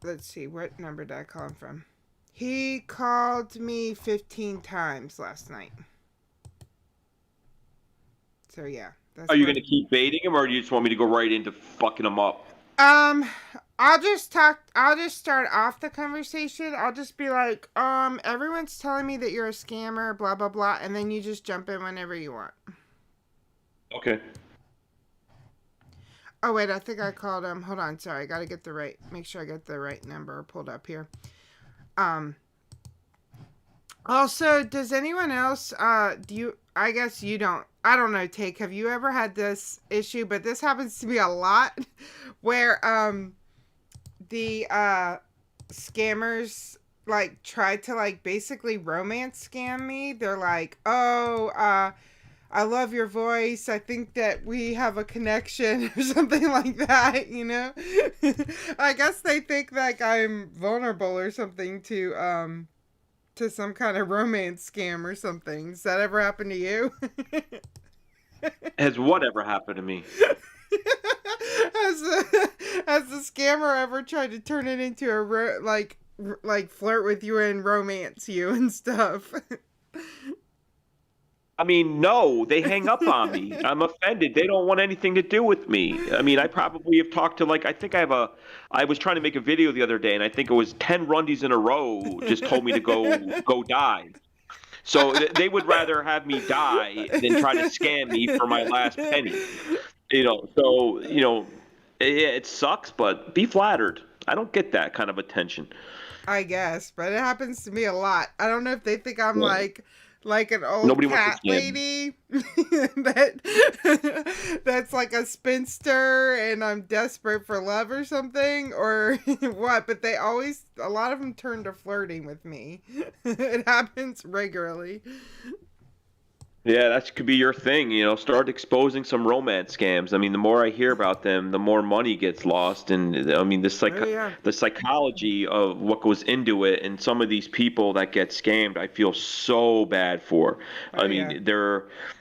let's see, what number did I call him from? He called me 15 times last night. So yeah. That's Are you going to keep baiting him, or do you just want me to go right into fucking him up? I'll just start off the conversation. I'll just be like, everyone's telling me that you're a scammer, blah, blah, blah. And then you just jump in whenever you want. Okay. Oh, wait, I think I called him. Hold on. Sorry. I got to make sure I get the right number pulled up here. Also, does anyone else, I guess you don't, I don't know, Take, have you ever had this issue? But this happens to me a lot where, the, scammers, like, try to, like, basically romance scam me. They're like, oh, I love your voice. I think that we have a connection or something like that, you know? I guess they think like I'm vulnerable or something to some kind of romance scam or something. Does that ever happen to you? Has what ever happened to me? Has the scammer ever tried to turn it into a like flirt with you and romance you and stuff? I mean, no, they hang up on me. I'm offended. They don't want anything to do with me. I mean, I probably have talked to I was trying to make a video the other day, and I think it was 10 Rundys in a row just told me to go die. So they would rather have me die than try to scam me for my last penny. It sucks, but be flattered. I don't get that kind of attention. I guess, but it happens to me a lot. I don't know if they think I'm like an old Nobody cat lady that's like a spinster and I'm desperate for love or something or what, but a lot of them turn to flirting with me. It happens regularly. Yeah, that could be your thing, start exposing some romance scams. I mean, the more I hear about them, the more money gets lost. And I mean, the psychology of what goes into it, and some of these people that get scammed, I feel so bad for. I mean,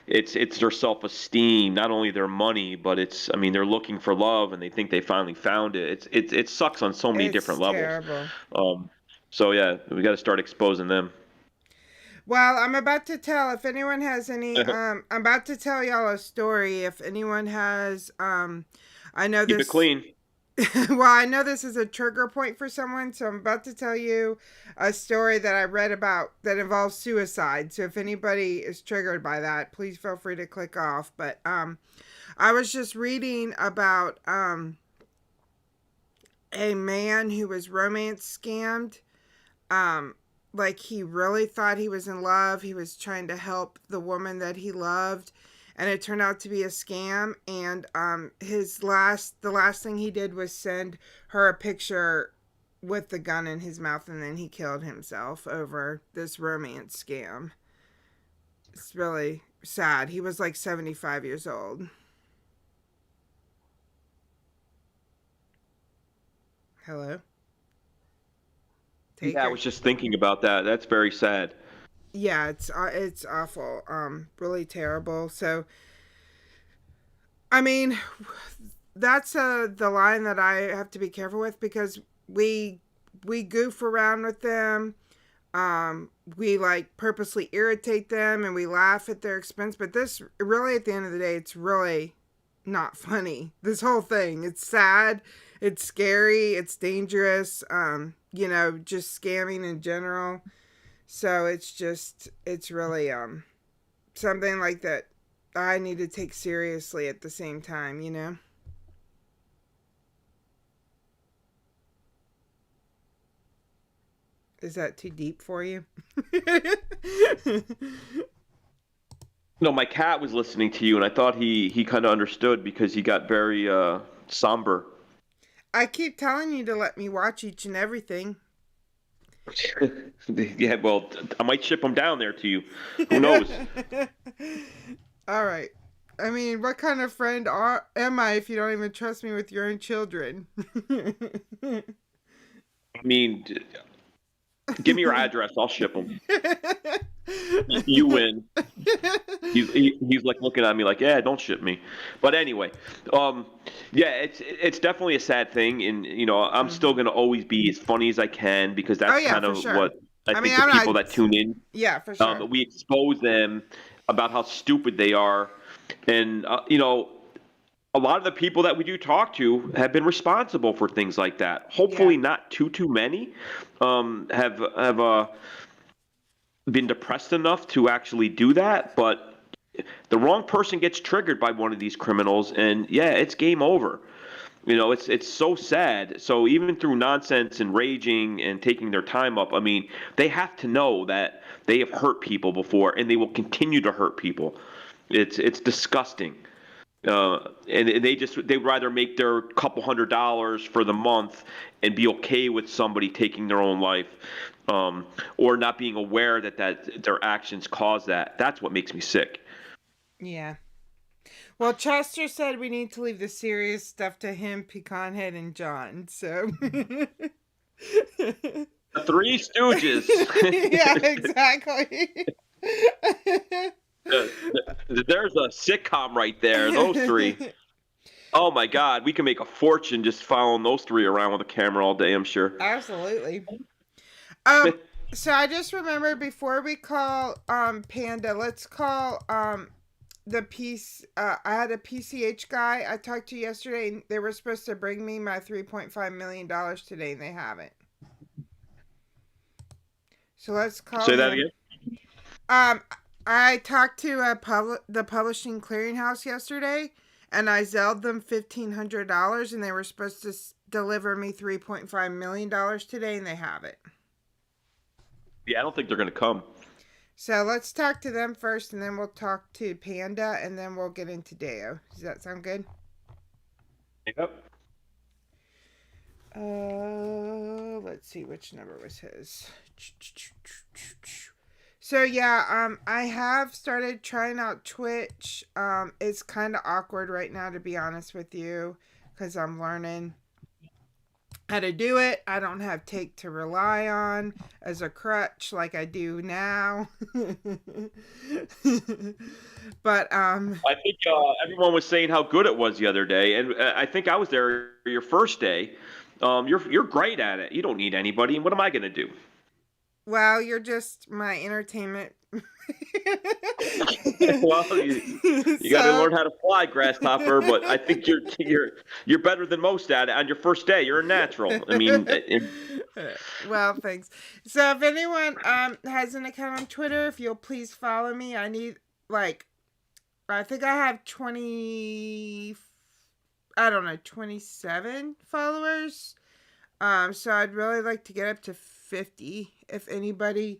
it's their self-esteem, not only their money, but they're looking for love and they think they finally found it. It sucks on so many different levels. Terrible. So yeah, we got to start exposing them. Well, I'm about to tell if anyone has any I'm about to tell y'all a story. If anyone has I know Keep this it clean. well, I know this is a trigger point for someone, so I'm about to tell you a story that I read about that involves suicide. So if anybody is triggered by that, please feel free to click off. But I was just reading about a man who was romance scammed. Like he really thought he was in love. He was trying to help the woman that he loved, and it turned out to be a scam. And the last thing he did was send her a picture with the gun in his mouth, and then he killed himself over this romance scam. It's really sad. He was like 75 years old. Hello? Yeah, I was just thinking about that. That's very sad. Yeah, it's awful. Really terrible. So, I mean, that's the line that I have to be careful with, because we goof around with them. We like purposely irritate them and we laugh at their expense. But this really, at the end of the day, it's really not funny. This whole thing, it's sad, it's scary, it's dangerous. Just scamming in general. So it's really something like that I need to take seriously at the same time, Is that too deep for you? No, my cat was listening to you, and I thought he kind of understood because he got very somber. I keep telling you to let me watch each and everything. Yeah, well, I might ship them down there to you. Who knows? All right. I mean, what kind of friend am I if you don't even trust me with your own children? I mean, give me your address. I'll ship them. You win. He's like looking at me like, yeah, don't ship me. But anyway, yeah, it's definitely a sad thing, and I'm still gonna always be as funny as I can, because that's kind of what I think the people that tune in. Yeah, for sure. We expose them about how stupid they are, and a lot of the people that we do talk to have been responsible for things like that. Hopefully, not too many have been depressed enough to actually do that, but the wrong person gets triggered by one of these criminals, and yeah, it's game over. It's so sad. So even through nonsense and raging and taking their time up, I mean, they have to know that they have hurt people before, and they will continue to hurt people. It's disgusting. And they'd rather make their couple $100 for the month and be okay with somebody taking their own life, or not being aware that their actions cause that. That's what makes me sick. Yeah. Well, Chester said we need to leave the serious stuff to him, Pecan Head, and John. So. The Three Stooges. Yeah, exactly. There's a sitcom right there. Those three. Oh my God, we can make a fortune just following those three around with a camera all day, I'm sure. Absolutely. So I just remembered, before we call Panda, let's call the piece. I had a PCH guy I talked to yesterday, and they were supposed to bring me my $3.5 million today, and they haven't. So let's call Say that again? I talked to the Publishing Clearinghouse yesterday, and I Zelled them $1,500, and they were supposed to deliver me $3.5 million today, and they haven't. Yeah, I don't think they're going to come. So let's talk to them first, and then we'll talk to Panda, and then we'll get into Deyo. Does that sound good? Yep. Let's see, which number was his. So yeah, I have started trying out Twitch. It's kind of awkward right now, to be honest with you, because I'm learning how to do it. I don't have Take to rely on as a crutch like I do now. But I think everyone was saying how good it was the other day, and I think I was there your first day. You're great at it. You don't need anybody. And what am I going to do? well, you're just my entertainment. Well, you got to learn how to fly, grasshopper. But I think you're better than most at it on your first day. You're a natural. I mean, well, thanks. So if anyone has an account on Twitter, if you'll please follow me. I need I think I have 27 followers. So I'd really like to get up to 50 if anybody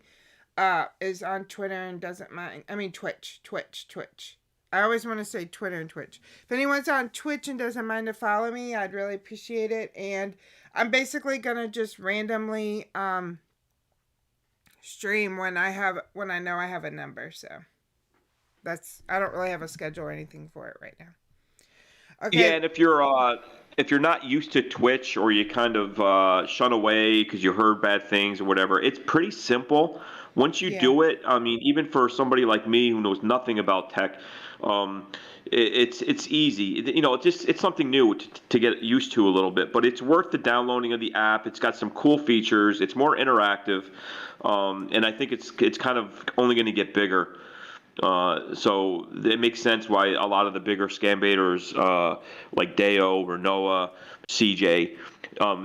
is on Twitter and doesn't mind. I mean Twitch. I always want to say Twitter and Twitch. If anyone's on Twitch and doesn't mind to follow me, I'd really appreciate it. And I'm basically gonna just randomly stream when I know I have a number. So I don't really have a schedule or anything for it right now. Okay. Yeah, and if you're not used to Twitch, or you kind of shun away because you heard bad things or whatever, it's pretty simple. Once you do it, I mean, even for somebody like me who knows nothing about tech, it's easy. It's something new to get used to a little bit, but it's worth the downloading of the app. It's got some cool features. It's more interactive, and I think it's kind of only going to get bigger. So it makes sense why a lot of the bigger scambaiters, like Deyo or Noah, CJ,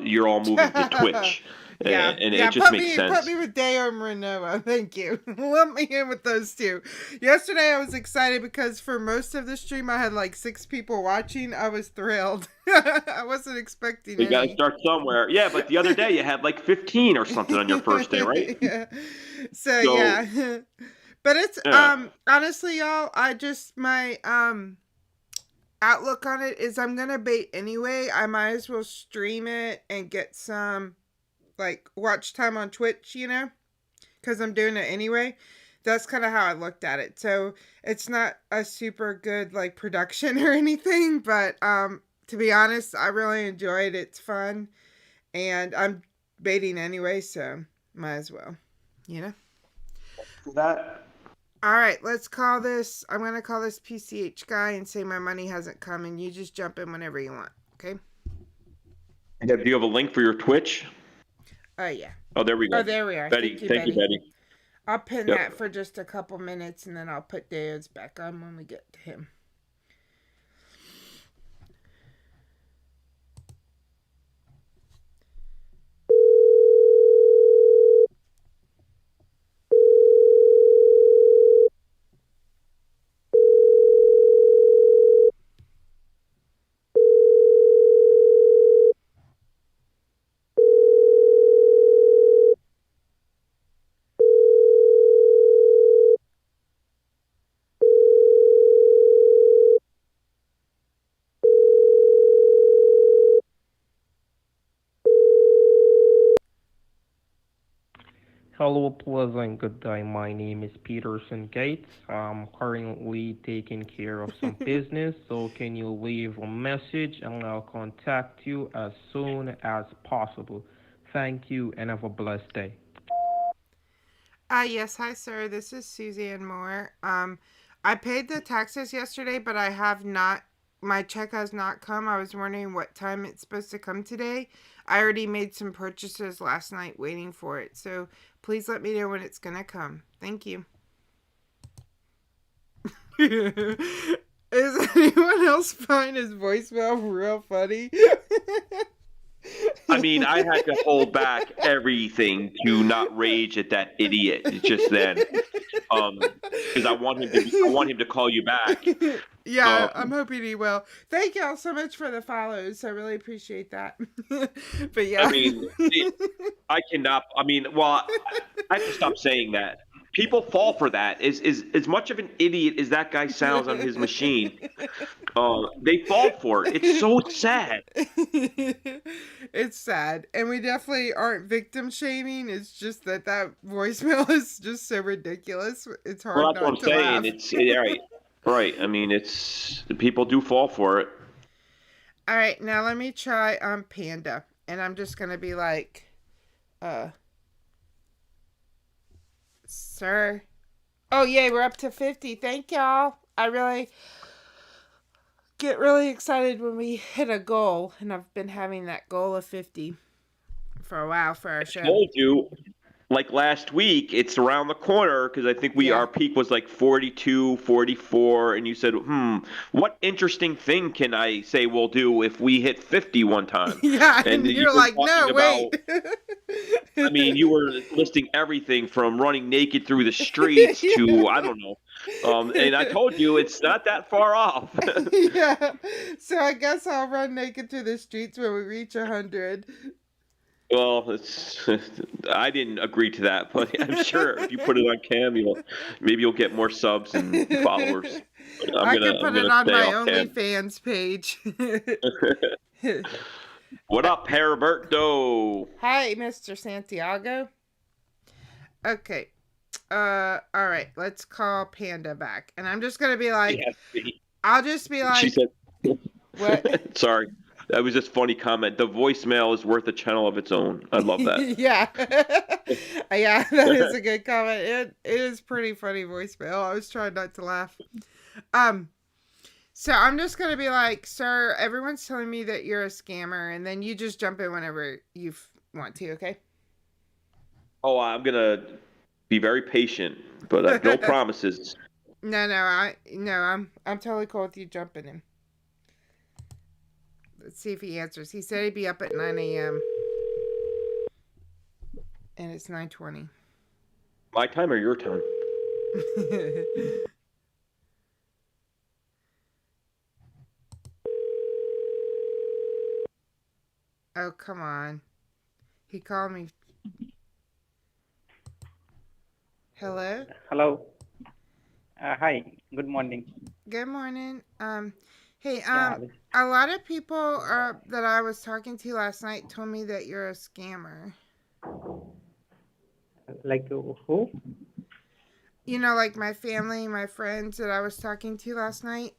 you're all moving to Twitch. And it just makes sense. Put me with Deyo and Renoa. Thank you. Lump me in with those two. Yesterday I was excited because for most of the stream I had 6 people watching. I was thrilled. I wasn't expecting You got to start somewhere. Yeah, but the other day you had 15 or something on your first day, right? Yeah. So yeah. But it's honestly, y'all, my outlook on it is I'm gonna bait anyway. I might as well stream it and get some watch time on Twitch, because I'm doing it anyway. That's kind of how I looked at it. So it's not a super good production or anything, but to be honest, I really enjoy it. It's fun, and I'm baiting anyway, so might as well, That. All right, let's call this. I'm going to call this PCH guy and say my money hasn't come, and you just jump in whenever you want, okay? Do you have a link for your Twitch? Yeah. Oh, there we go. Oh, there we are. Betty, thank you, Betty. I'll pin that for just a couple minutes, and then I'll put Dave's back on when we get to him. Hello, pleasant good day. My name is Peterson Gates. I'm currently taking care of some business, so can you leave a message and I'll contact you as soon as possible. Thank you and have a blessed day. Yes, hi sir. This is Suzanne Moore. I paid the taxes yesterday, but I have not. My check has not come. I was wondering what time it's supposed to come today. I already made some purchases last night waiting for it, so please let me know when it's gonna come. Thank you. Is anyone else find his voicemail real funny? I mean, I had to hold back everything to not rage at that idiot just then, because I want him to call you back. Yeah, I'm hoping he will. Thank y'all so much for the follows. I really appreciate that. But yeah, I mean, I cannot. I mean, well, I have to stop saying that. people fall for that. As much of an idiot as that guy sounds on his machine, they fall for it. It's so sad. It's sad, and we definitely aren't victim shaming. It's just that voicemail is just so ridiculous. It's hard Well, that's what not I'm to saying. laugh. It's right, right. I mean, people do fall for it. All right, now let me try Panda, and I'm just gonna be like, sir. Oh yay, we're up to 50. Thank y'all. I really get really excited when we hit a goal, and I've been having that goal of 50 for a while for our show. I told you, like last week, it's around the corner because I think our peak was like 42, 44, and you said, what interesting thing can I say we'll do if we hit 50 one time? Yeah, and you're like, no, wait. I mean, you were listing everything from running naked through the streets to, I don't know. And I told you it's not that far off. Yeah. So I guess I'll run naked through the streets when we reach 100. Well, I didn't agree to that, but I'm sure if you put it on cam, maybe you'll get more subs and followers. I can put it on my OnlyFans page. What up, Heriberto? Hi, Mr. Santiago. Okay. All right. Let's call Panda back, and I'm just gonna be like, I'll just be like, she said, what? Sorry. That was just a funny comment. The voicemail is worth a channel of its own. I love that. Yeah. Yeah, that is a good comment. It is pretty funny voicemail. I was trying not to laugh. So I'm just going to be like, sir, everyone's telling me that you're a scammer, and then you just jump in whenever you want to, okay? Oh, I'm going to be very patient, but no promises. No, I'm totally cool with you jumping in. Let's see if he answers. He said he'd be up at 9 a.m. And it's 9:20. My time or your time? Oh, come on. He called me. Hello? Hello. Hi. Good morning. Good morning. Hey, a lot of people that I was talking to last night told me that you're a scammer. Like who? You know, like my family, my friends that I was talking to last night.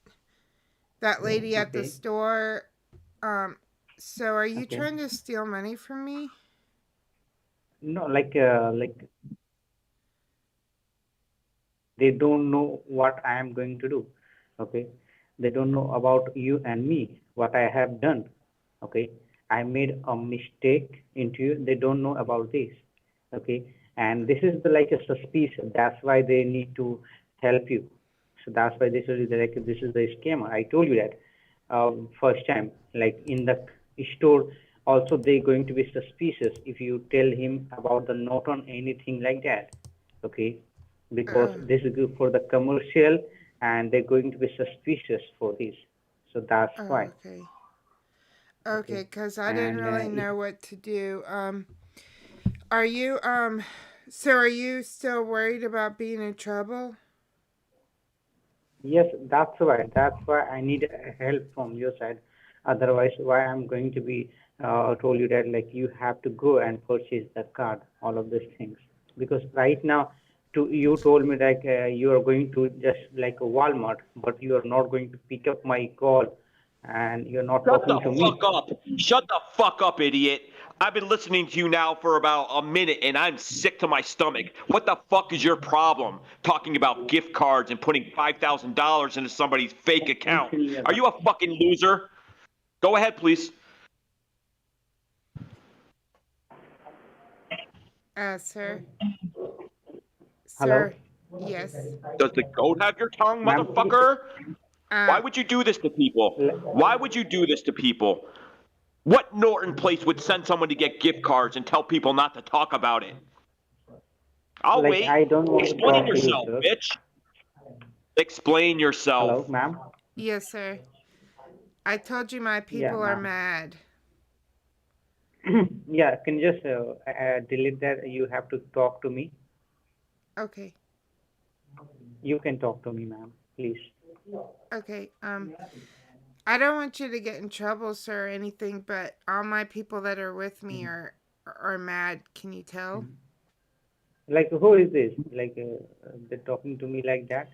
That lady at the store. So are you trying to steal money from me? No, like they don't know what I am going to do. Okay. They don't know about you and me, what I have done. Okay. I made a mistake into you. They don't know about this. Okay. And this is like a suspicion. That's why they need to help you. So that's why they told you that like, this is the scammer. I told you that first time, like in the store, also they're going to be suspicious if you tell him about the note on anything like that. Okay. Because this is good for the commercial, and they're going to be suspicious for this. So that's why. Okay, because I didn't really know what to do. Are you still worried about being in trouble? Yes, that's why. That's why I need help from your side. Otherwise, why I'm going to be told you that like you have to go and purchase the card, all of these things. Because right now, you told me like you are going to just like a Walmart, but you are not going to pick up my call, and you're not talking to me. Shut the fuck up! Shut the fuck up, idiot! I've been listening to you now for about a minute, and I'm sick to my stomach. What the fuck is your problem? Talking about gift cards and putting $5,000 into somebody's fake account. Are you a fucking loser? Go ahead, please. Sir. Hello? Sir, yes. Does the goat have your tongue, motherfucker? Why would you do this to people? Why would you do this to people? What Norton place would send someone to get gift cards and tell people not to talk about it? I'll wait. I don't want Explain to yourself, you, bitch. Explain yourself. Hello, ma'am? Yes, sir. I told you my people are mad. Yeah, can you just delete that? You have to talk to me. Okay. You can talk to me, ma'am, please. Okay. I don't want you to get in trouble, sir, or anything, but all my people that are with me are mad. Can you tell? Like, who is this? Like, they're talking to me like that?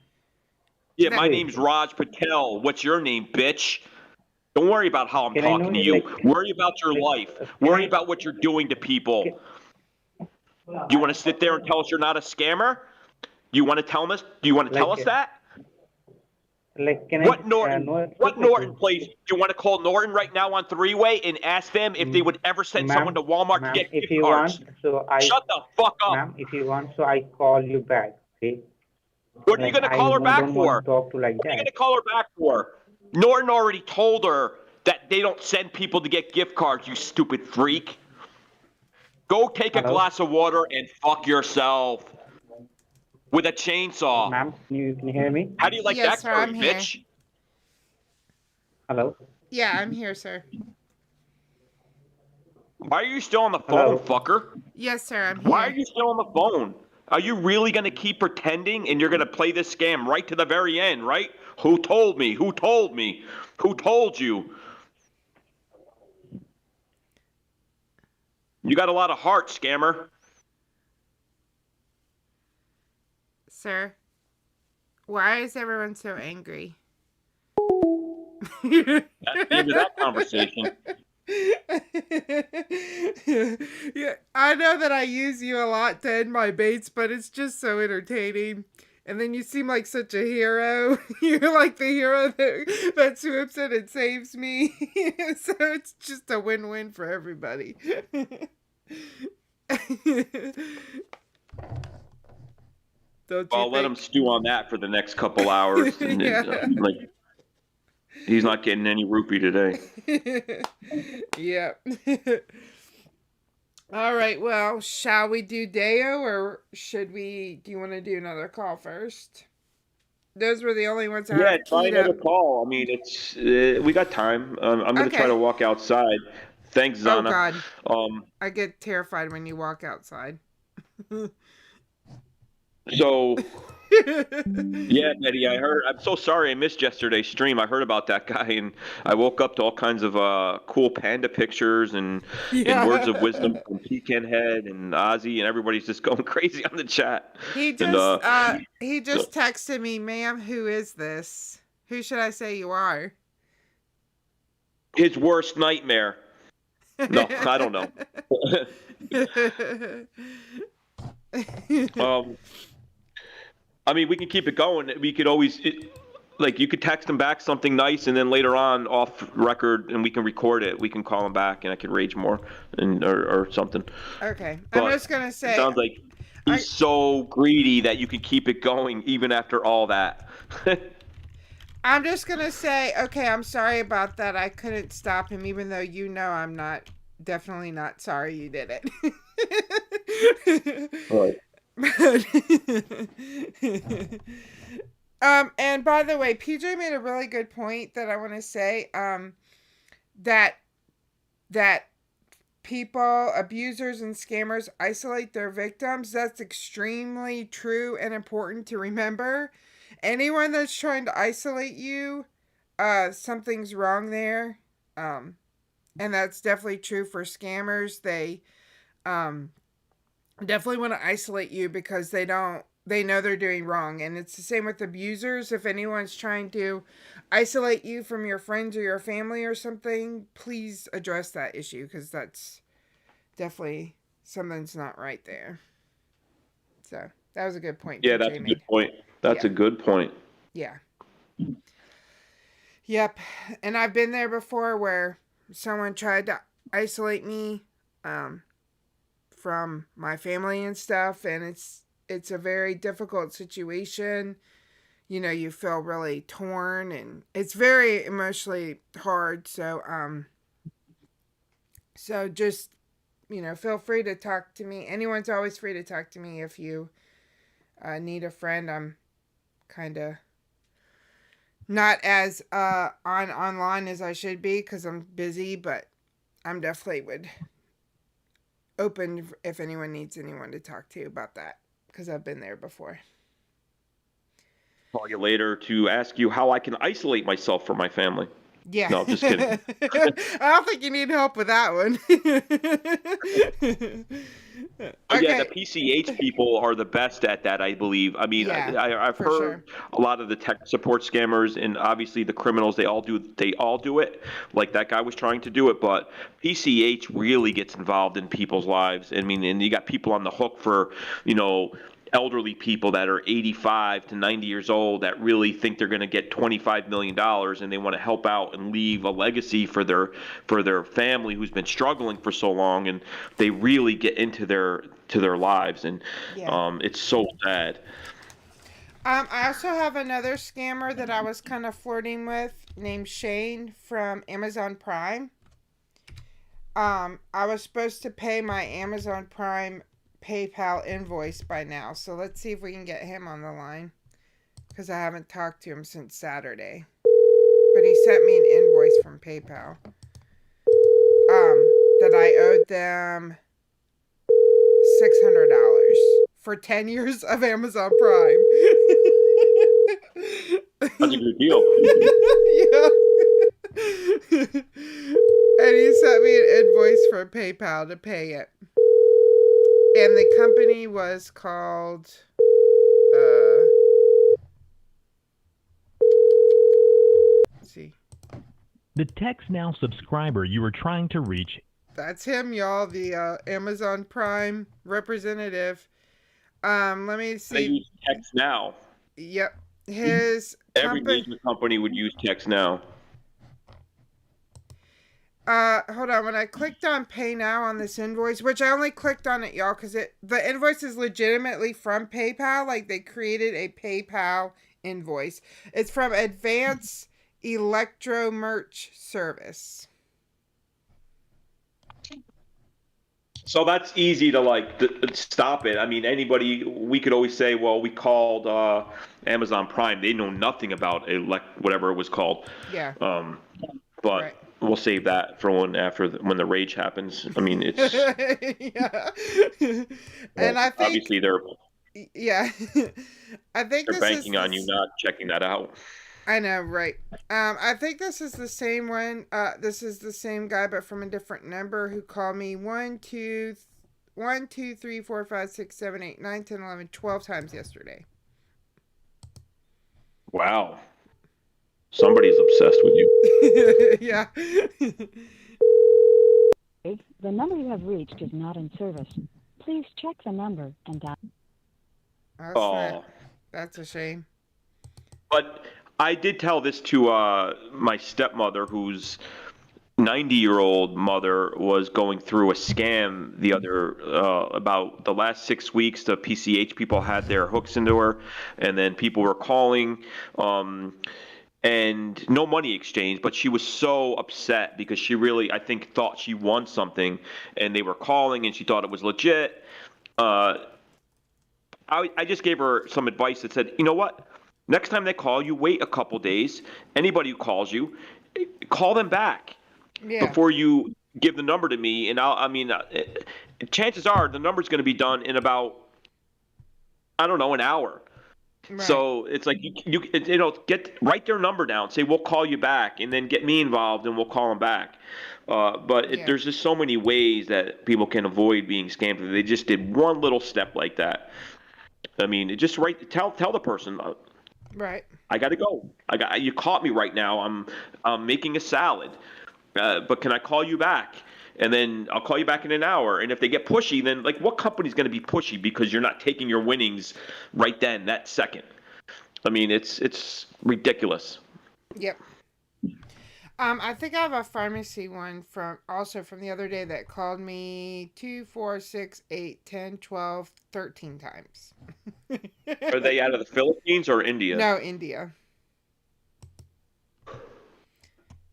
Yeah, That- my name's Raj Patel. What's your name, bitch? Don't worry about how I'm Can I know, talking to you. like, Worry about your like, life. can Worry I? about what you're doing to people. Do you want to sit there and tell us you're not a scammer? Do you want to tell us? Do you want to tell us that? Like, can What I Norton? know it? What Like, Norton place? Do you want to call Norton right now on three-way and ask them if they would ever send someone to Walmart to ma'am, get if gift you cards? want, so Shut the fuck up. ma'am, if you want, so I call you back, okay? What are you Like, going to I call her back don't for? want to talk to like What are you going that. to call her back for? Norton already told her that they don't send people to get gift cards, you stupid freak. Go take a glass of water and fuck yourself with a chainsaw. Ma'am, can you hear me? How do you like Yes, that sir, story, I'm here. bitch? Hello? Yeah, I'm here, sir. Why are you still on the phone, fucker? Yes, sir, I'm here. Why are you still on the phone? Are you really going to keep pretending and you're going to play this scam right to the very end, right? Who told me? Who told me? Who told you? You got a lot of heart, scammer. Sir, why is everyone so angry? That's the end of that conversation. Yeah, I know that I use you a lot to end my baits, but it's just so entertaining. And then you seem like such a hero. You're like the hero that swoops in and saves me. So it's just a win-win for everybody. Don't you I'll let him think? stew on that for the next couple hours. And Yeah. like, he's not getting any rupee today. Yeah. All right. Well, shall we do Deyo or should we? Do you want to do another call first? Those were the only ones I Yeah, have try keyed another up. call. I mean, it's we got time. I'm gonna try Okay. to walk outside. Thanks, Oh Zana. God. Um, I get terrified when you walk outside. so yeah, Betty, I heard. I'm so sorry I missed yesterday's stream. I heard about that guy, and I woke up to all kinds of cool panda pictures and words of wisdom from Pecan Head and Ozzy, and everybody's just going crazy on the chat. He And, just texted me, ma'am, who is this? Who should I say you are? his worst nightmare. No, I don't know. I mean, we can keep it going. We could always, like, you could text him back something nice, and then later on, off record, and we can record it. We can call him back, and I could rage more, and or something. Okay, But I'm just gonna say. It sounds like he's so greedy that you can keep it going even after all that. I'm just gonna say, okay, I'm sorry about that. I couldn't stop him, even though you know I'm definitely not sorry you did it. Right. And by the way, PJ made a really good point that I want to say. That people, abusers and scammers isolate their victims. That's extremely true and important to remember. Anyone that's trying to isolate you, something's wrong there. And that's definitely true for scammers. They definitely want to isolate you because they know they're doing wrong. And it's the same with abusers. If anyone's trying to isolate you from your friends or your family or something, please address that issue because that's definitely something's not right there. So that was a good point. Yeah, that's a good point. That's a good point. Yeah. Yep. And I've been there before where someone tried to isolate me from my family and stuff, and it's a very difficult situation. You know, you feel really torn and it's very emotionally hard. So just, you know, feel free to talk to me. Anyone's always free to talk to me if you need a friend. I'm kind of not as online as I should be because I'm busy, but I'm definitely open if anyone needs anyone to talk to about that because I've been there before. call you later to ask you how I can isolate myself from my family. Yeah. No, just kidding. I don't think you need help with that one. But yeah, the PCH people are the best at that, I believe. I mean, Yeah, I've for heard sure. a lot of the tech support scammers, and obviously the criminals. They all do it. Like that guy was trying to do it, but PCH really gets involved in people's lives. I mean, and you got people on the hook for, elderly people that are 85 to 90 years old that really think they're going to get $25 million and they want to help out and leave a legacy for their family who's been struggling for so long, and they really get into their lives, and it's so sad. I also have another scammer that I was kind of flirting with named Shane from Amazon Prime. I was supposed to pay my Amazon Prime PayPal invoice by now, so let's see if we can get him on the line, because I haven't talked to him since Saturday. But he sent me an invoice from PayPal that I owed them $600 for 10 years of Amazon Prime. That's a good deal. Yeah. And he sent me an invoice for PayPal to pay it. And the company was called let's see. The Text Now subscriber you were trying to reach. That's him, y'all, the Amazon Prime representative. Let me see. They use Text Now. Yep. His Every major company would use Text Now. Hold on. When I clicked on Pay Now on this invoice, which I only clicked on it, y'all, because the invoice is legitimately from PayPal. Like, they created a PayPal invoice. It's from Advanced Electro Merch Service. So that's easy to stop it. I mean, we could always say, well, we called Amazon Prime. They know nothing about whatever it was called. Yeah. But right. We'll save that for when the rage happens. I mean, it's yeah. And I think obviously they're I think they're banking on you not checking that out. I know, right? I think this is the same one. This is the same guy, but from a different number, who called me 1, 2, 3, 4, 5, 6, 7, 8, 9, 10, 11, 12 times yesterday. Wow. Somebody's obsessed with you. Yeah. The number you have reached is not in service. Please check the number and dial. That's a shame. But I did tell this to my stepmother, whose 90-year-old mother was going through a scam the other about the last 6 weeks. The PCH people had their hooks into her, and then people were calling. And no money exchange, but she was so upset because she really, I think, thought she won something, and they were calling, and she thought it was legit. I just gave her some advice that said, you know what? Next time they call you, wait a couple days. Anybody who calls you, call them back before you give the number to me. And chances are the number's going to be done in about, I don't know, an hour. Right. So it's like you write their number down, say we'll call you back, and then get me involved, and we'll call them back. There's just so many ways that people can avoid being scammed. If they just did one little step like that. I mean, tell the person, right? I got to go. You caught me right now. I'm making a salad, but can I call you back? And then I'll call you back in an hour. And if they get pushy, then what company's going to be pushy because you're not taking your winnings right then, that second? I mean, it's ridiculous. Yep. I think I have a pharmacy one from the other day that called me 2, 4, 6, 8, 10, 12, 13 times. Are they out of the Philippines or India? No, India.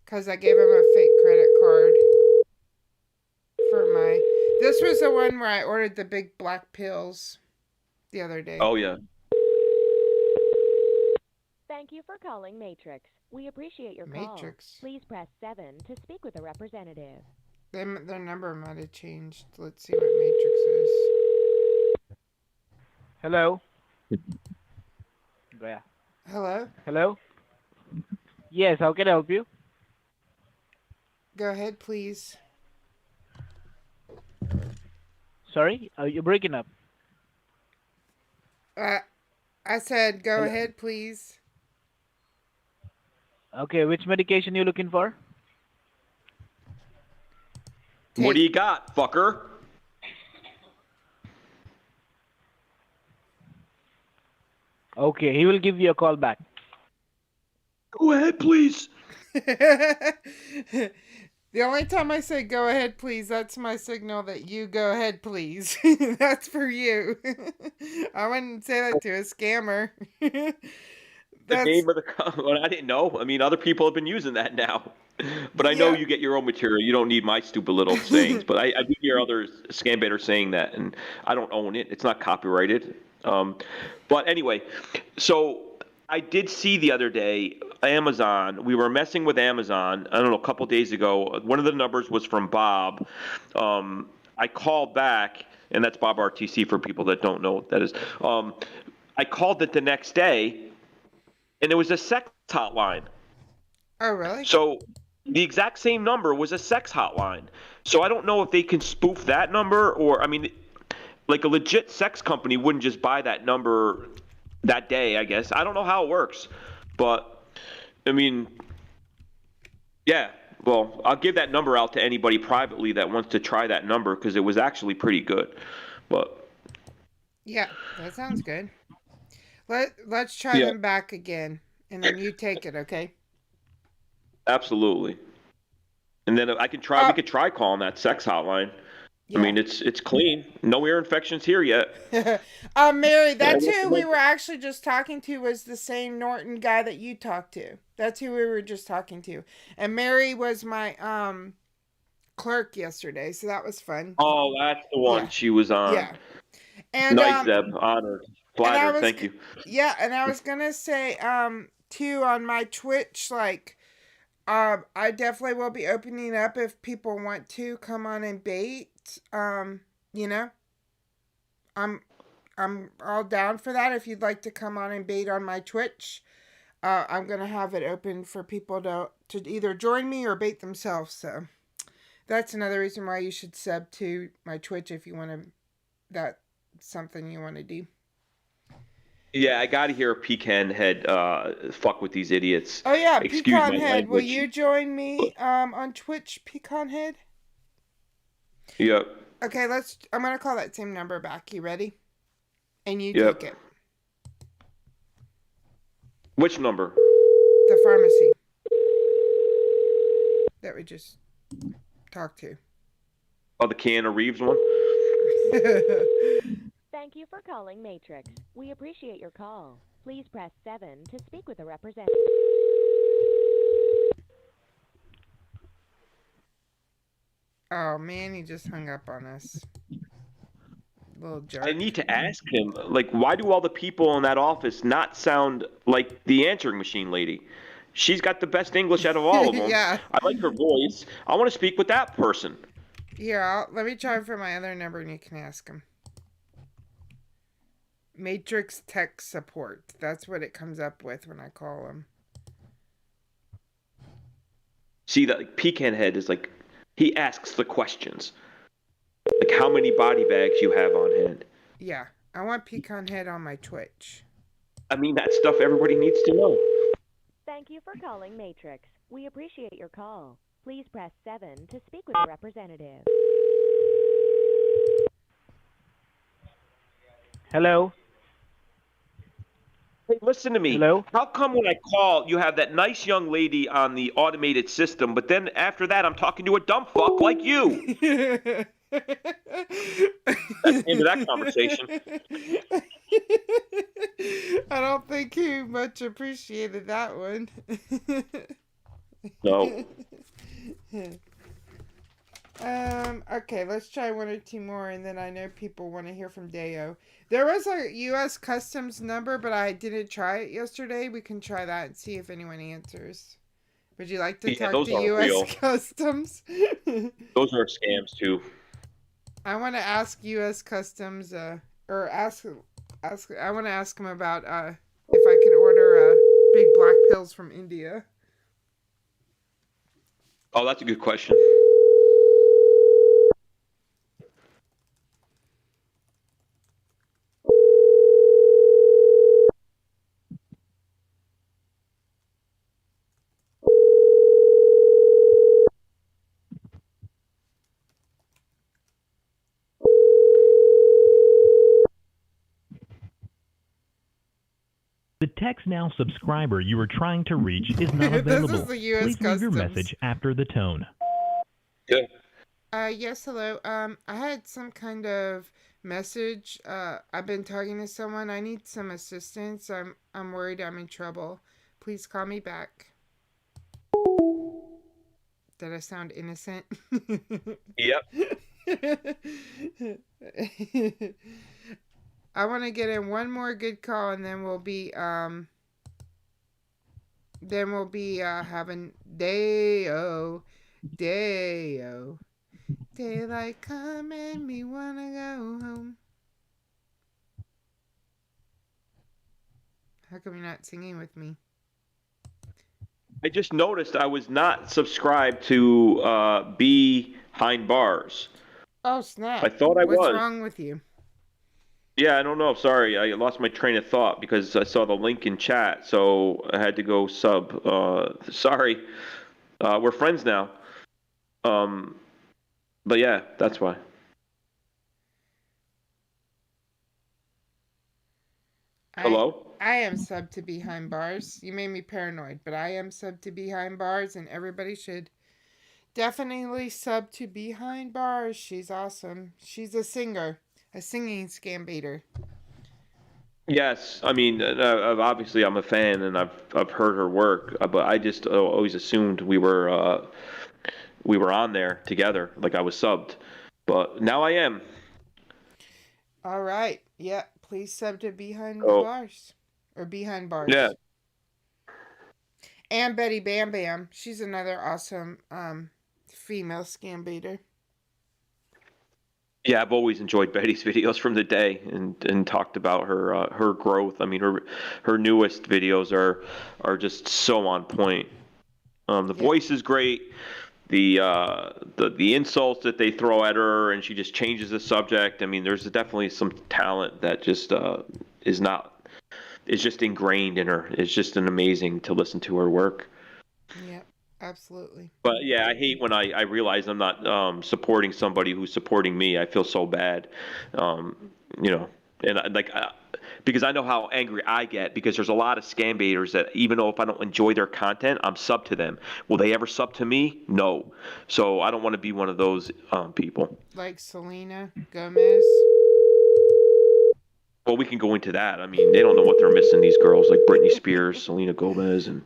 Because I gave him a fake credit card. This was the one where I ordered the big black pills the other day. Oh, yeah. Thank you for calling Matrix. We appreciate your call. Please press 7 to speak with a representative. Their number might have changed. Let's see what Matrix is. Hello. Yeah. Hello? Hello? Yes, how can I help you? Go ahead, please. Sorry? You're breaking up. I said, go Hello? ahead, please. Okay, which medication you looking for? What do you got, fucker? Okay, he will give you a call back. Go ahead, please. The only time I say go ahead, please, that's my signal that you go ahead, please. That's for you. I wouldn't say that to a scammer. The name of the well, I didn't know. I mean, other people have been using that now. But I know you get your own material. You don't need my stupid little sayings. But I do hear other scam baiters saying that, and I don't own it. It's not copyrighted. But anyway, so I did see the other day Amazon. We were messing with Amazon. I don't know, a couple days ago. One of the numbers was from Bob. I called back, and that's Bob RTC for people that don't know what that is. I called it the next day, and it was a sex hotline. Oh, really? So the exact same number was a sex hotline. So I don't know if they can spoof that number, or I mean, like a legit sex company wouldn't just buy that number that day, I guess. I don't know how it works, but I mean, yeah. Well, I'll give that number out to anybody privately that wants to try that number because it was actually pretty good. But yeah, that sounds good. Let's try them back again, and then you take it, okay? Absolutely. And then I can try. We could try calling that sex hotline. Yeah. I mean, it's clean. No ear infections here yet. Mary, that's who we were actually just talking to. Was the same Norton guy that you talked to. That's who we were just talking to. And Mary was my clerk yesterday, so that was fun. Oh, that's the one she was on. Yeah. And nice, Deb. Honored. Flattered. Thank you. Yeah, and I was gonna say too on my Twitch, like I definitely will be opening up if people want to come on and bait. You know, I'm all down for that. If you'd like to come on and bait on my Twitch, I'm gonna have it open for people to either join me or bait themselves. So that's another reason why you should sub to my Twitch if you want to. That's something you want to do. Yeah, I got to hear a pecan head fuck with these idiots. Oh yeah, Excuse pecan my head. language. Will you join me on Twitch, pecan head? Yep. Okay, I'm gonna call that same number back. You ready? And you Yep. take it. Which number? The pharmacy that we just talked to. Oh, the Keanu Reeves one? Thank you for calling Matrix. We appreciate your call. Please press 7 to speak with a representative. Oh man, he just hung up on us. Little jerk. I need to ask him, like, why do all the people in that office not sound like the answering machine lady? She's got the best English out of all of them. Yeah. I like her voice. I want to speak with that person. Here, let me try for my other number and you can ask him. Matrix Tech Support. That's what it comes up with when I call him. See, that pecan head is like, he asks the questions. Like how many body bags you have on hand. Yeah, I want pecan head on my Twitch. I mean, that stuff everybody needs to know. Thank you for calling Matrix. We appreciate your call. Please press 7 to speak with a representative. Hello? Hey, listen to me. Hello? How come when I call, you have that nice young lady on the automated system, but then after that, I'm talking to a dumb fuck like you? That's the end of that conversation. I don't think he much appreciated that one. No. Okay, let's try one or two more, and then I know people want to hear from Deyo. There was a U.S. Customs number, but I didn't try it yesterday. We can try that and see if anyone answers. Would you like to talk to U.S. real. Customs? Those are scams, too. I want to ask U.S. Customs, or ask. I want to ask them about if I can order big black pills from India? Oh, that's a good question. The Text Now subscriber you are trying to reach is not This available. is the U.S. Please leave your Customs. message after the tone. Good. Yes, hello. I had some kind of message. I've been talking to someone. I need some assistance. I'm worried I'm in trouble. Please call me back. Did I sound innocent? Yep. I want to get in one more good call, and then we'll be having Deyo, daylight coming, me wanna go home. How come you're not singing with me? I just noticed I was not subscribed to Behind Bars. Oh snap! I thought I What's was. wrong with you? Yeah, I don't know. Sorry, I lost my train of thought because I saw the link in chat, so I had to go sub. Sorry, we're friends now. But yeah, that's why. Hello? I am sub to Behind Bars. You made me paranoid, but I am sub to Behind Bars, and everybody should definitely sub to Behind Bars. She's awesome. She's a singer, a singing scambaiter. Yes, I mean, obviously I'm a fan and I've heard her work, but I just always assumed we were on there together, like I was subbed, but now I am. All right, yeah. Please sub to Behind Bars or Behind Bars. Yeah. And Betty Bam Bam, she's another awesome female scambaiter. Yeah, I've always enjoyed Betty's videos from the day and talked about her growth. I mean, her newest videos are just so on point. The voice is great. The insults that they throw at her, and she just changes the subject. I mean, there's definitely some talent that just is just ingrained in her. It's just an amazing to listen to her work. Yeah, absolutely. But yeah, I hate when I realize I'm not supporting somebody who's supporting me. I feel so bad, because I know how angry I get because there's a lot of scam baiters that even though if I don't enjoy their content, I'm sub to them. Will they ever sub to me? No. So I don't want to be one of those people. Like Selena Gomez. Well, we can go into that. I mean, they don't know what they're missing, these girls like Britney Spears, Selena Gomez, and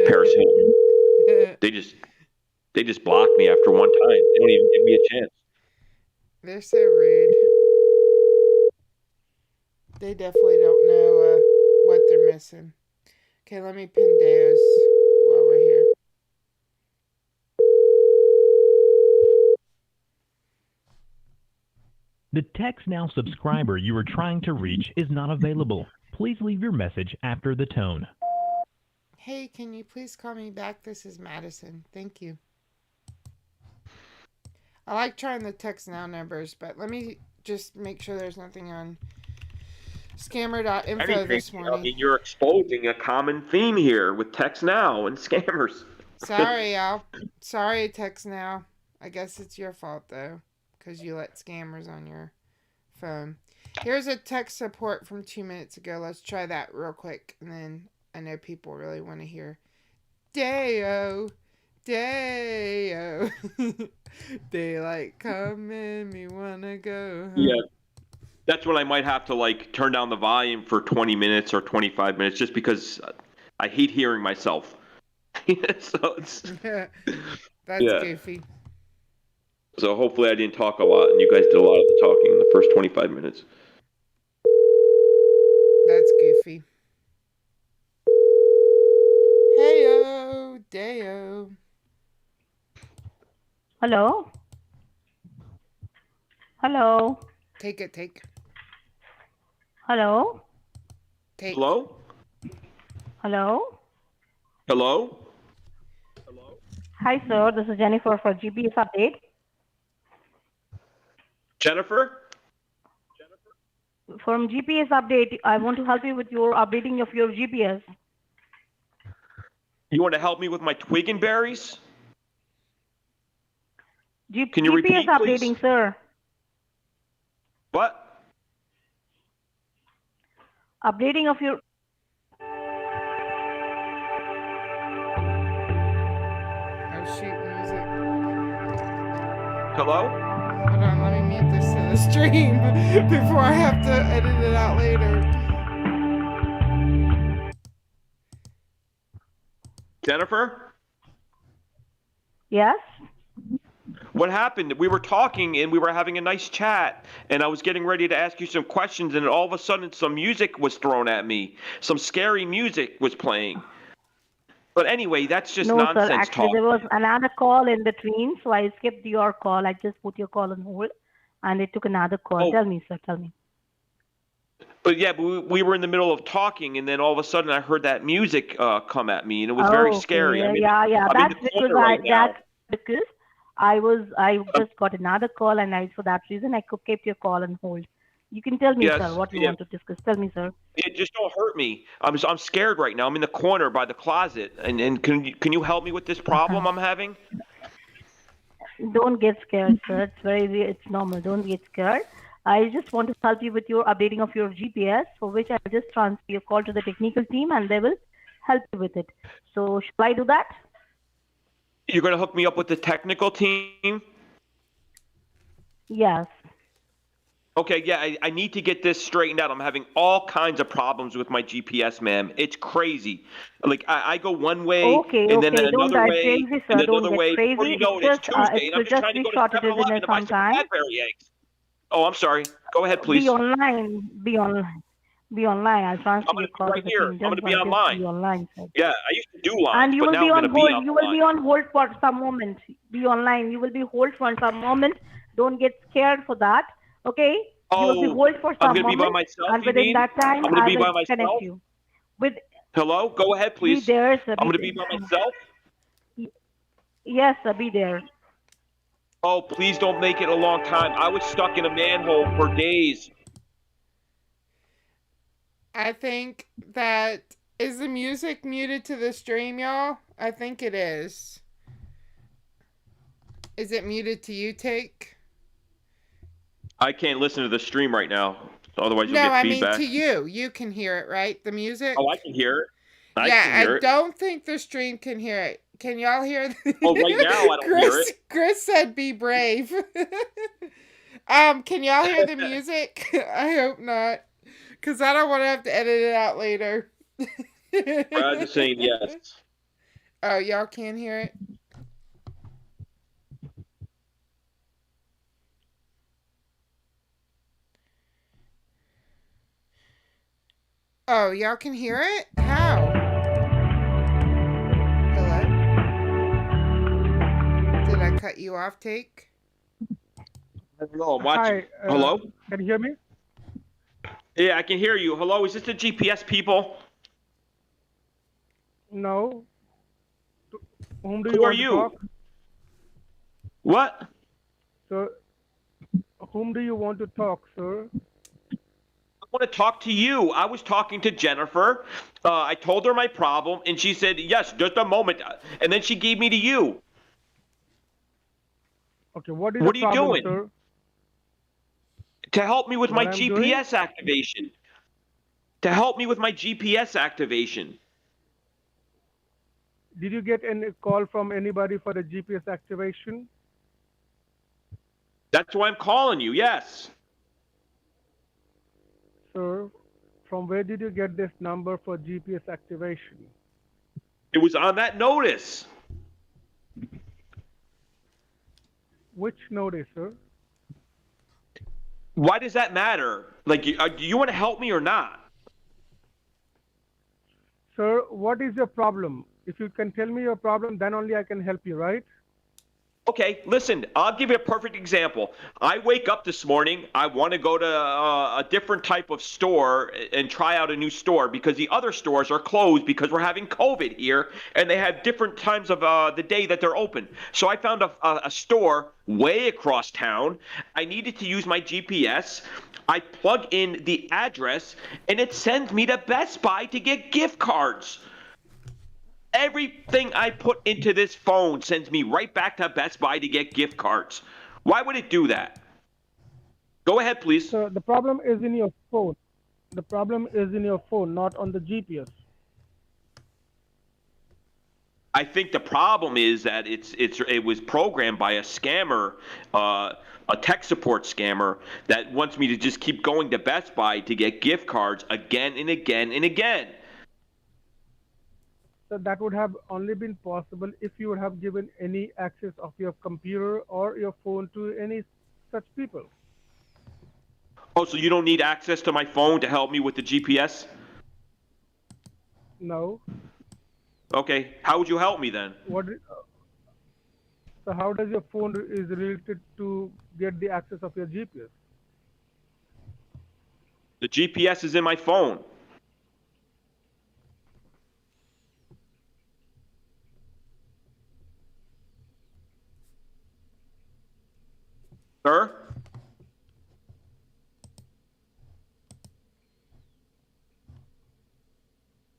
Paris Hilton. They just block me after one time. They don't even give me a chance. They're so rude. They definitely don't know what they're missing. Okay, let me pin Deyo's while we're here. The Text Now subscriber you are trying to reach is not available. Please leave your message after the tone. Hey, can you please call me back? This is Madison. Thank you. I like trying the Text Now numbers, but let me just make sure there's nothing on scammer.info this morning. I mean, you're exposing a common theme here with Text Now and scammers. Sorry, Al. Sorry, Text Now. I guess it's your fault, though, because you let scammers on your phone. Here's a text support from 2 minutes ago. Let's try that real quick, and then I know people really want to hear Deyo, Deyo. Daylight coming, me wanna go home. Yeah. That's when I might have to turn down the volume for 20 minutes or 25 minutes just because I hate hearing myself. So That's goofy. So hopefully I didn't talk a lot and you guys did a lot of the talking in the first 25 minutes. That's goofy. Heyo, Deyo. Hello? Hello? Take. Hello? Take. Hello? Hello? Hello? Hi, sir. This is Jennifer for GPS update. Jennifer? From GPS update, I want to help you with your updating of your GPS. You want to help me with my twig and berries? Can you GPS repeat, please? updating, sir. What? Updating of your... Oh, shoot, music. Hello? Hold on, let me mute this to the stream before I have to edit it out later. Jennifer? Yes? What happened? We were talking and we were having a nice chat, and I was getting ready to ask you some questions, and all of a sudden some music was thrown at me. Some scary music was playing. But anyway, that's just No, nonsense sir. Actually, talk. there was another call in between, so I skipped your call. I just put your call on hold, and it took another call. Oh. Tell me, sir. Tell me. But yeah, we were in the middle of talking, and then all of a sudden I heard that music come at me, and it was very scary. Okay. I'm in Yeah. the That's corner because right now. that's because I just got another call, and for that reason I kept your call on hold. You can tell me, Yes, sir, what you yeah. want to discuss. Tell me, sir. Just don't hurt me. I'm scared right now. I'm in the corner by the closet, and can you help me with this problem I'm having? Don't get scared, sir. It's normal. Don't get scared. I just want to help you with your updating of your GPS, for which I'll just transfer your call to the technical team, and they will help you with it. So, shall I do that? You're going to hook me up with the technical team? Yes. Okay, yeah, I need to get this straightened out. I'm having all kinds of problems with my GPS, ma'am. It's crazy. Like, I go one way, and then Don't another get way, crazy, sir. and Don't another get way. crazy. Before you know it, It's it's just, Tuesday, and I'm just trying to go to shortages in 7-Eleven it to buy some sometime. Cadbury eggs. Oh, I'm sorry. Go ahead, please. Be online. Be online. Be online. I'll transfer I'm your going to be call right to the here. team. I'm going to be Don't worry, just online. be online, sir. Yeah, I used to do lines, And you but will now be I'm on going to be hold. online. You will be on hold for some moment. Be online. You will be hold for some moment. Don't get scared for that. Okay? You will be hold for I'm some going to be by moment, myself, and you within mean? that time, I'm going to I be by will connect myself? you. With Hello? Go ahead, be please. there, sir. I'm going to be by myself? Yes, sir. Be there. Oh, please don't make it a long time. I was stuck in a manhole for days. I think that... Is the music muted to the stream, y'all? I think it is. Is it muted to you, Take? I can't listen to the stream right now. Otherwise, you'll No, get I feedback. mean to you. You can hear it, right? The music? Oh, I can hear it. I yeah, can hear I it. don't think the stream can hear it. Can y'all hear it? Oh, right now I don't hear it. Chris said be brave. Can y'all hear the music? I hope not. Because I don't want to have to edit it out later. I'm just saying yes. Oh, y'all can't hear it? Oh, y'all can hear it? How? Hello? Did I cut you off, Take? I don't know. I'm watching. Hi. Hello? Can you hear me? Yeah, I can hear you. Hello? Is this the GPS people? No. Whom do Who you are want you? to talk? What? Sir, whom do you want to talk, sir? I want to talk to you. I was talking to Jennifer. I told her my problem, and she said, yes, just a moment. And then she gave me to you. Okay, what is What the are you problem, doing? sir? To help me with my What I'm doing? GPS activation. To help me with my GPS activation. Did you get any call from anybody for the GPS activation? That's why I'm calling you, yes. Sir, from where did you get this number for GPS activation? It was on that notice. Which notice, sir? Why does that matter? Like, do you want to help me or not? Sir, what is your problem? If you can tell me your problem, then only I can help you, right? Okay, listen, I'll give you a perfect example. I wake up this morning, I want to go to a different type of store and try out a new store because the other stores are closed because we're having COVID here and they have different times of the day that they're open. So I found a store way across town. I needed to use my GPS. I plug in the address and it sends me to Best Buy to get gift cards. Everything I put into this phone sends me right back to Best Buy to get gift cards. Why would it do that? Go ahead, please. So the problem is in your phone. The problem is in your phone, not on the GPS. I think the problem is that it was programmed by a scammer, a tech support scammer that wants me to just keep going to Best Buy to get gift cards again and again and again. So that would have only been possible if you would have given any access of your computer or your phone to any such people. Oh, so you don't need access to my phone to help me with the GPS? No. Okay, how would you help me then? So how does your phone is related to get the access of your GPS? The GPS is in my phone. Sir?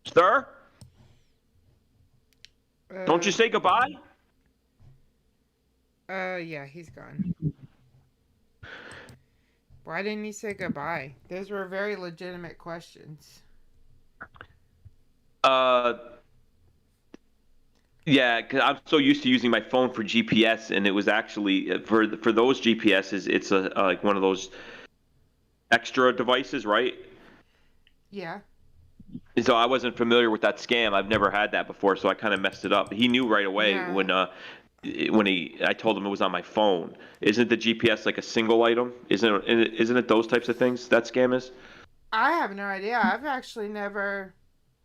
Sir? Don't you say goodbye? Yeah, he's gone. Why didn't he say goodbye? Those were very legitimate questions. Yeah, because I'm so used to using my phone for GPS, and it was actually for those GPSs, it's like one of those extra devices, right? Yeah. And so I wasn't familiar with that scam. I've never had that before, so I kind of messed it up. He knew right away when I told him it was on my phone. Isn't the GPS like a single item? Isn't it those types of things that scam is? I have no idea. I've actually never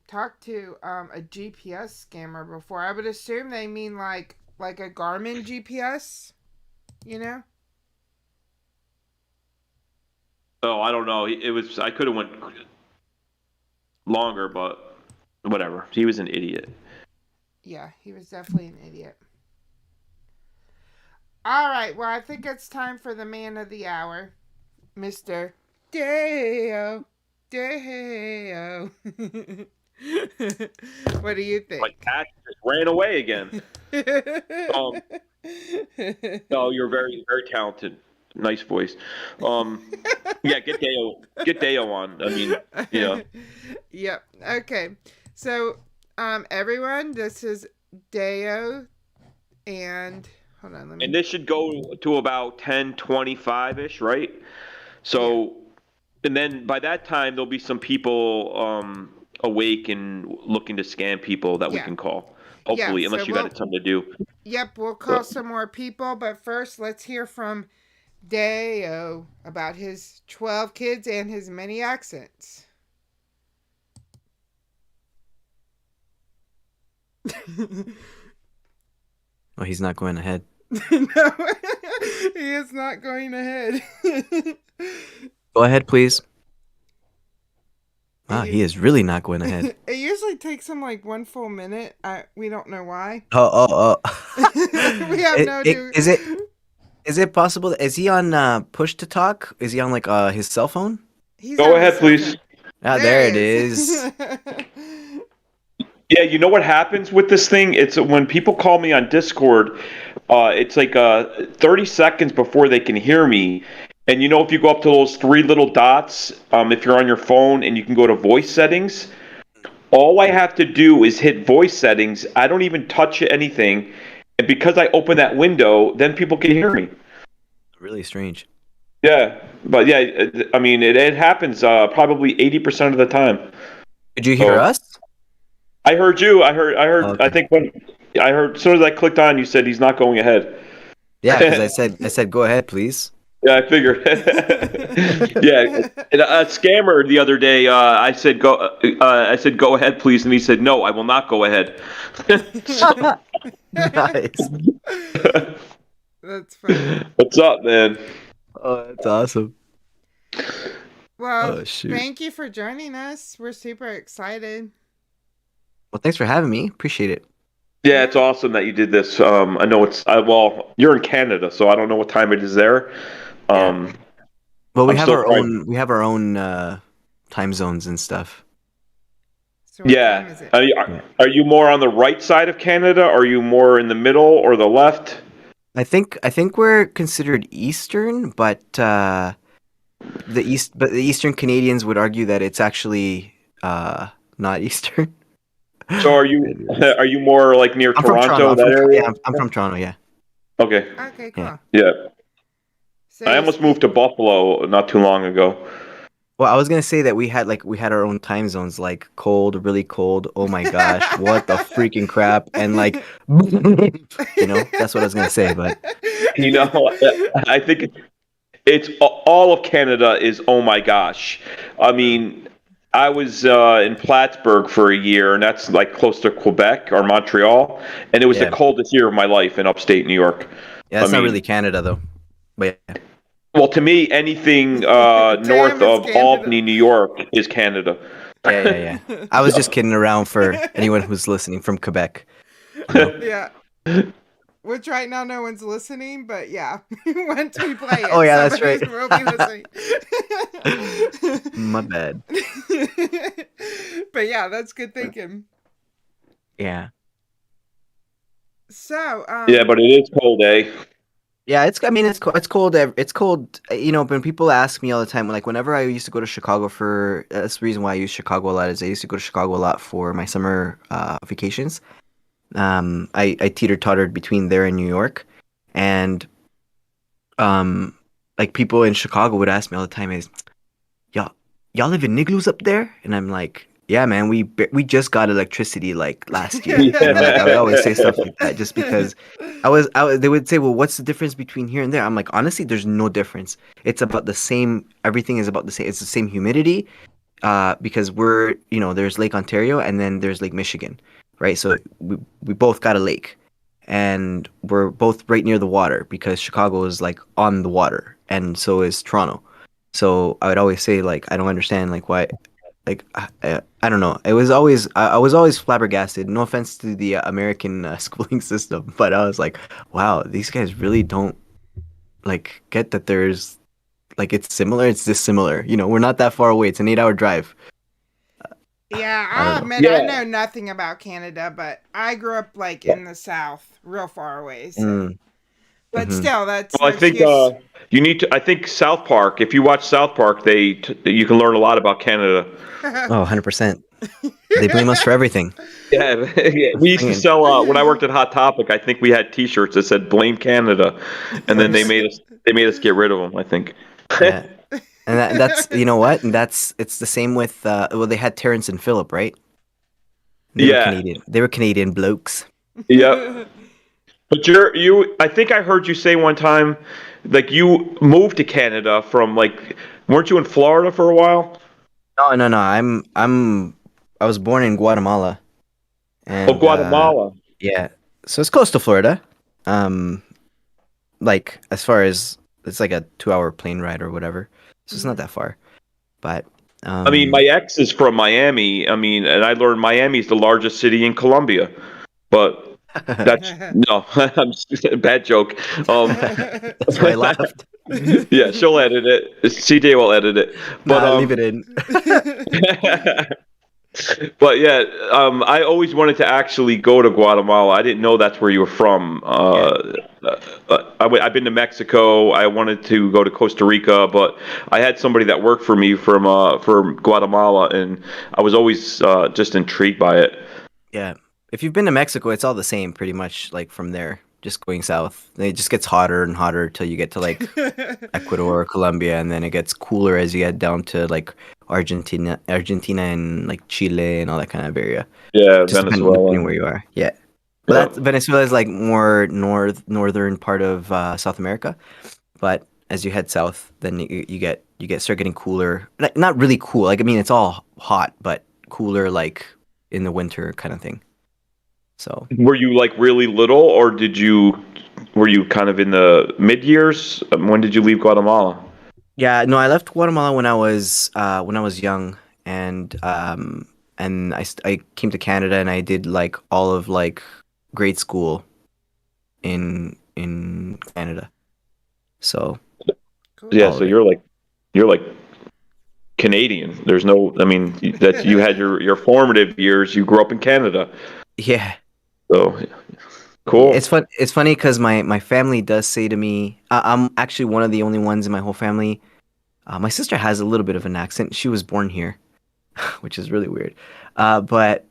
talked to a GPS scammer before. I would assume they mean like a Garmin GPS, you know? Oh, I don't know. I could have went longer, but whatever. He was an idiot. Yeah, he was definitely an idiot. All right, well, I think it's time for the man of the hour, Mr. Deyo. Deyo. What do you think? My cat just ran away again. No, you're very, very talented. Nice voice. Yeah, get Deyo on. I mean, you know. Yep. Okay. So, everyone, this is Deyo, and hold on, And this should go to about 10:25-ish, right? So, and then by that time there'll be some people awake and looking to scam people that we can call. Hopefully, unless you got something to do. Yep, we'll call some more people, but first let's hear from Deyo about his 12 kids and his many accents. Oh, he's not going ahead. No, he is not going ahead. Go ahead, please. Wow, he is really not going ahead. It usually takes him like 1 full minute. We don't know why. Oh. We have no idea. Is it possible? Is he on push to talk? Is he on like his cell phone? Go ahead, please. Ah, there it is. Yeah, you know what happens with this thing? It's when people call me on Discord, it's like 30 seconds before they can hear me. And you know, if you go up to those 3 little dots, if you're on your phone and you can go to voice settings, all I have to do is hit voice settings. I don't even touch anything. And because I open that window, then people can hear me. Really strange. Yeah, but yeah, I mean, it happens probably 80% of the time. Did you hear us? I heard you. I heard. Okay. I think as soon as I clicked on, you said he's not going ahead. Yeah, because I said go ahead, please. Yeah, I figured. Yeah, and a scammer the other day. I said go. I said go ahead, please, and he said no, I will not go ahead. Nice. That's funny. What's up, man? Oh, that's awesome. Well, Oh, shoot. thank you for joining us. We're super excited. Well, thanks for having me. Appreciate it. Yeah, it's awesome that you did this. I know it's well, you're in Canada, so I don't know what time it is there. Well, we I'm have still our trying. own. We have our own time zones and stuff. So what Yeah. time is it? Are you more on the right side of Canada? Or are you more in the middle or the left? I think we're considered Eastern, but the Eastern Canadians would argue that it's actually not Eastern. So are you more like near I'm from Toronto, Toronto. that area? Yeah, I'm from Toronto. Yeah. Okay. Okay, cool. Yeah. So I almost moved to Buffalo not too long ago. Well, I was gonna say that we had our own time zones, like cold, really cold. Oh my gosh, what the freaking crap! And like, that's what I was gonna say. But You know, I think it's all of Canada is oh my gosh. I mean, I was in Plattsburgh for a year, and that's like close to Quebec or Montreal, and it was the coldest year of my life in upstate New York. yeah, it's not really Canada though. But yeah. Well, to me, anything north of Albany, New York, is Canada. Yeah. I was just kidding around for anyone who's listening from Quebec. Yeah. Which right now no one's listening, but yeah, once we play it, Oh, yeah, that's right. somebody will be listening. My bad. But yeah, that's good thinking. Yeah. So, Yeah, but it is cold, eh? Yeah, it's cold. It's cold. When people ask me all the time, like whenever I used to go to Chicago for, that's the reason why I use Chicago a lot. Is I used to go to Chicago a lot for my summer vacations. I teeter-tottered between there and New York, and like people in Chicago would ask me all the time, is y'all live in igloos up there? And I'm like, yeah, man, we just got electricity like last year. I would always say stuff like that just because they would say, well, what's the difference between here and there? I'm like, honestly, there's no difference. It's about the same. Everything is about the same. It's the same humidity, because there's Lake Ontario and then there's Lake Michigan, right? So we both got a lake, and we're both right near the water because Chicago is like on the water, and so is Toronto. So I would always say, like, I don't understand, like, why. Like, I don't know. I was always flabbergasted. No offense to the American schooling system, but I was like, wow, these guys really don't like get that there's like it's similar. It's dissimilar. We're not that far away. It's an 8-hour drive. Yeah, I don't I'll know. admit I know nothing about Canada, but I grew up like in the South, real far away. So. But still, that's. Well, I think you need to. I think South Park. If you watch South Park, you can learn a lot about Canada. Oh, 100%. They blame us for everything. Yeah, we used to sell when I worked at Hot Topic. I think we had T-shirts that said "Blame Canada," and then they made us get rid of them. I think. Yeah, and that's what, and it's the same with they had Terrence and Phillip, right? They were Canadian. They were Canadian blokes. Yeah. But I think I heard you say one time, like you moved to Canada from weren't you in Florida for a while? No. I was born in Guatemala. And, Guatemala. Yeah, so it's close to Florida. Like as far as it's like a 2-hour plane ride or whatever, so it's not that far. But I mean, my ex is from Miami. I mean, and I learned Miami is the largest city in Colombia, but. That's no, bad joke. That's why I laughed. Yeah, she'll edit it. CJ will edit it. But leave it in. But yeah, I always wanted to actually go to Guatemala. I didn't know that's where you were from. I've been to Mexico. I wanted to go to Costa Rica, but I had somebody that worked for me from Guatemala, and I was always just intrigued by it. Yeah. If you've been to Mexico, it's all the same pretty much, like from there, just going south. It just gets hotter and hotter till you get to like Ecuador or Colombia, and then it gets cooler as you get down to like Argentina and like Chile and all that kind of area. Yeah, just Venezuela. Depending where you are. Yeah. But Venezuela is like more northern part of South America. But as you head south, then you start getting cooler. Like, not really cool. Like, I mean, it's all hot, but cooler like in the winter kind of thing. So Were you like really little, or were you kind of in the mid years? When did you leave Guatemala? yeah, no, I left Guatemala when I was young, and I came to Canada and I did like all of like grade school in Canada. So Yeah, all so of it. you're like Canadian. There's no, I mean, that you had your formative years. You grew up in Canada, Yeah. so It's cool. fun. It's funny because my family does say to me, I'm actually one of the only ones in my whole family. My sister has a little bit of an accent. She was born here, which is really weird. But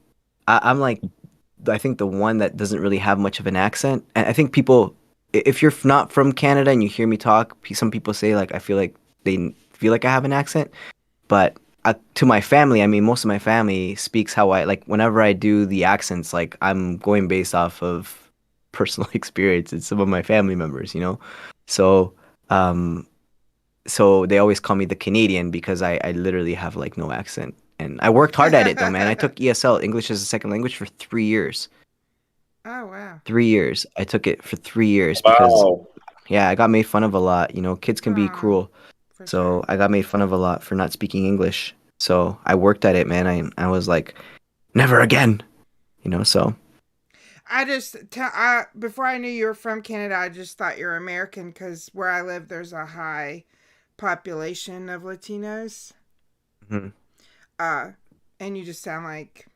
I'm like, I think the one that doesn't really have much of an accent. And I think people, if you're not from Canada and you hear me talk, some people say like I feel like they feel like I have an accent. But to my family, I mean, most of my family speaks how I like. Whenever I do the accents, like I'm going based off of personal experience and some of my family members, you know. So, um, so they always call me the Canadian because I literally have like no accent. And I worked hard at it though, man. I took ESL, English as a second language, for 3 years. Oh wow. 3 years. I took it for 3 years because, Wow. yeah, I got made fun of a lot. You know, kids can be cruel. So I got made fun of a lot for not speaking English. So I worked at it, man. I was like, never again. You know, so. Before I knew you were from Canada, I just thought you were American because where I live, there's a high population of Latinos. Mhm. And you just sound like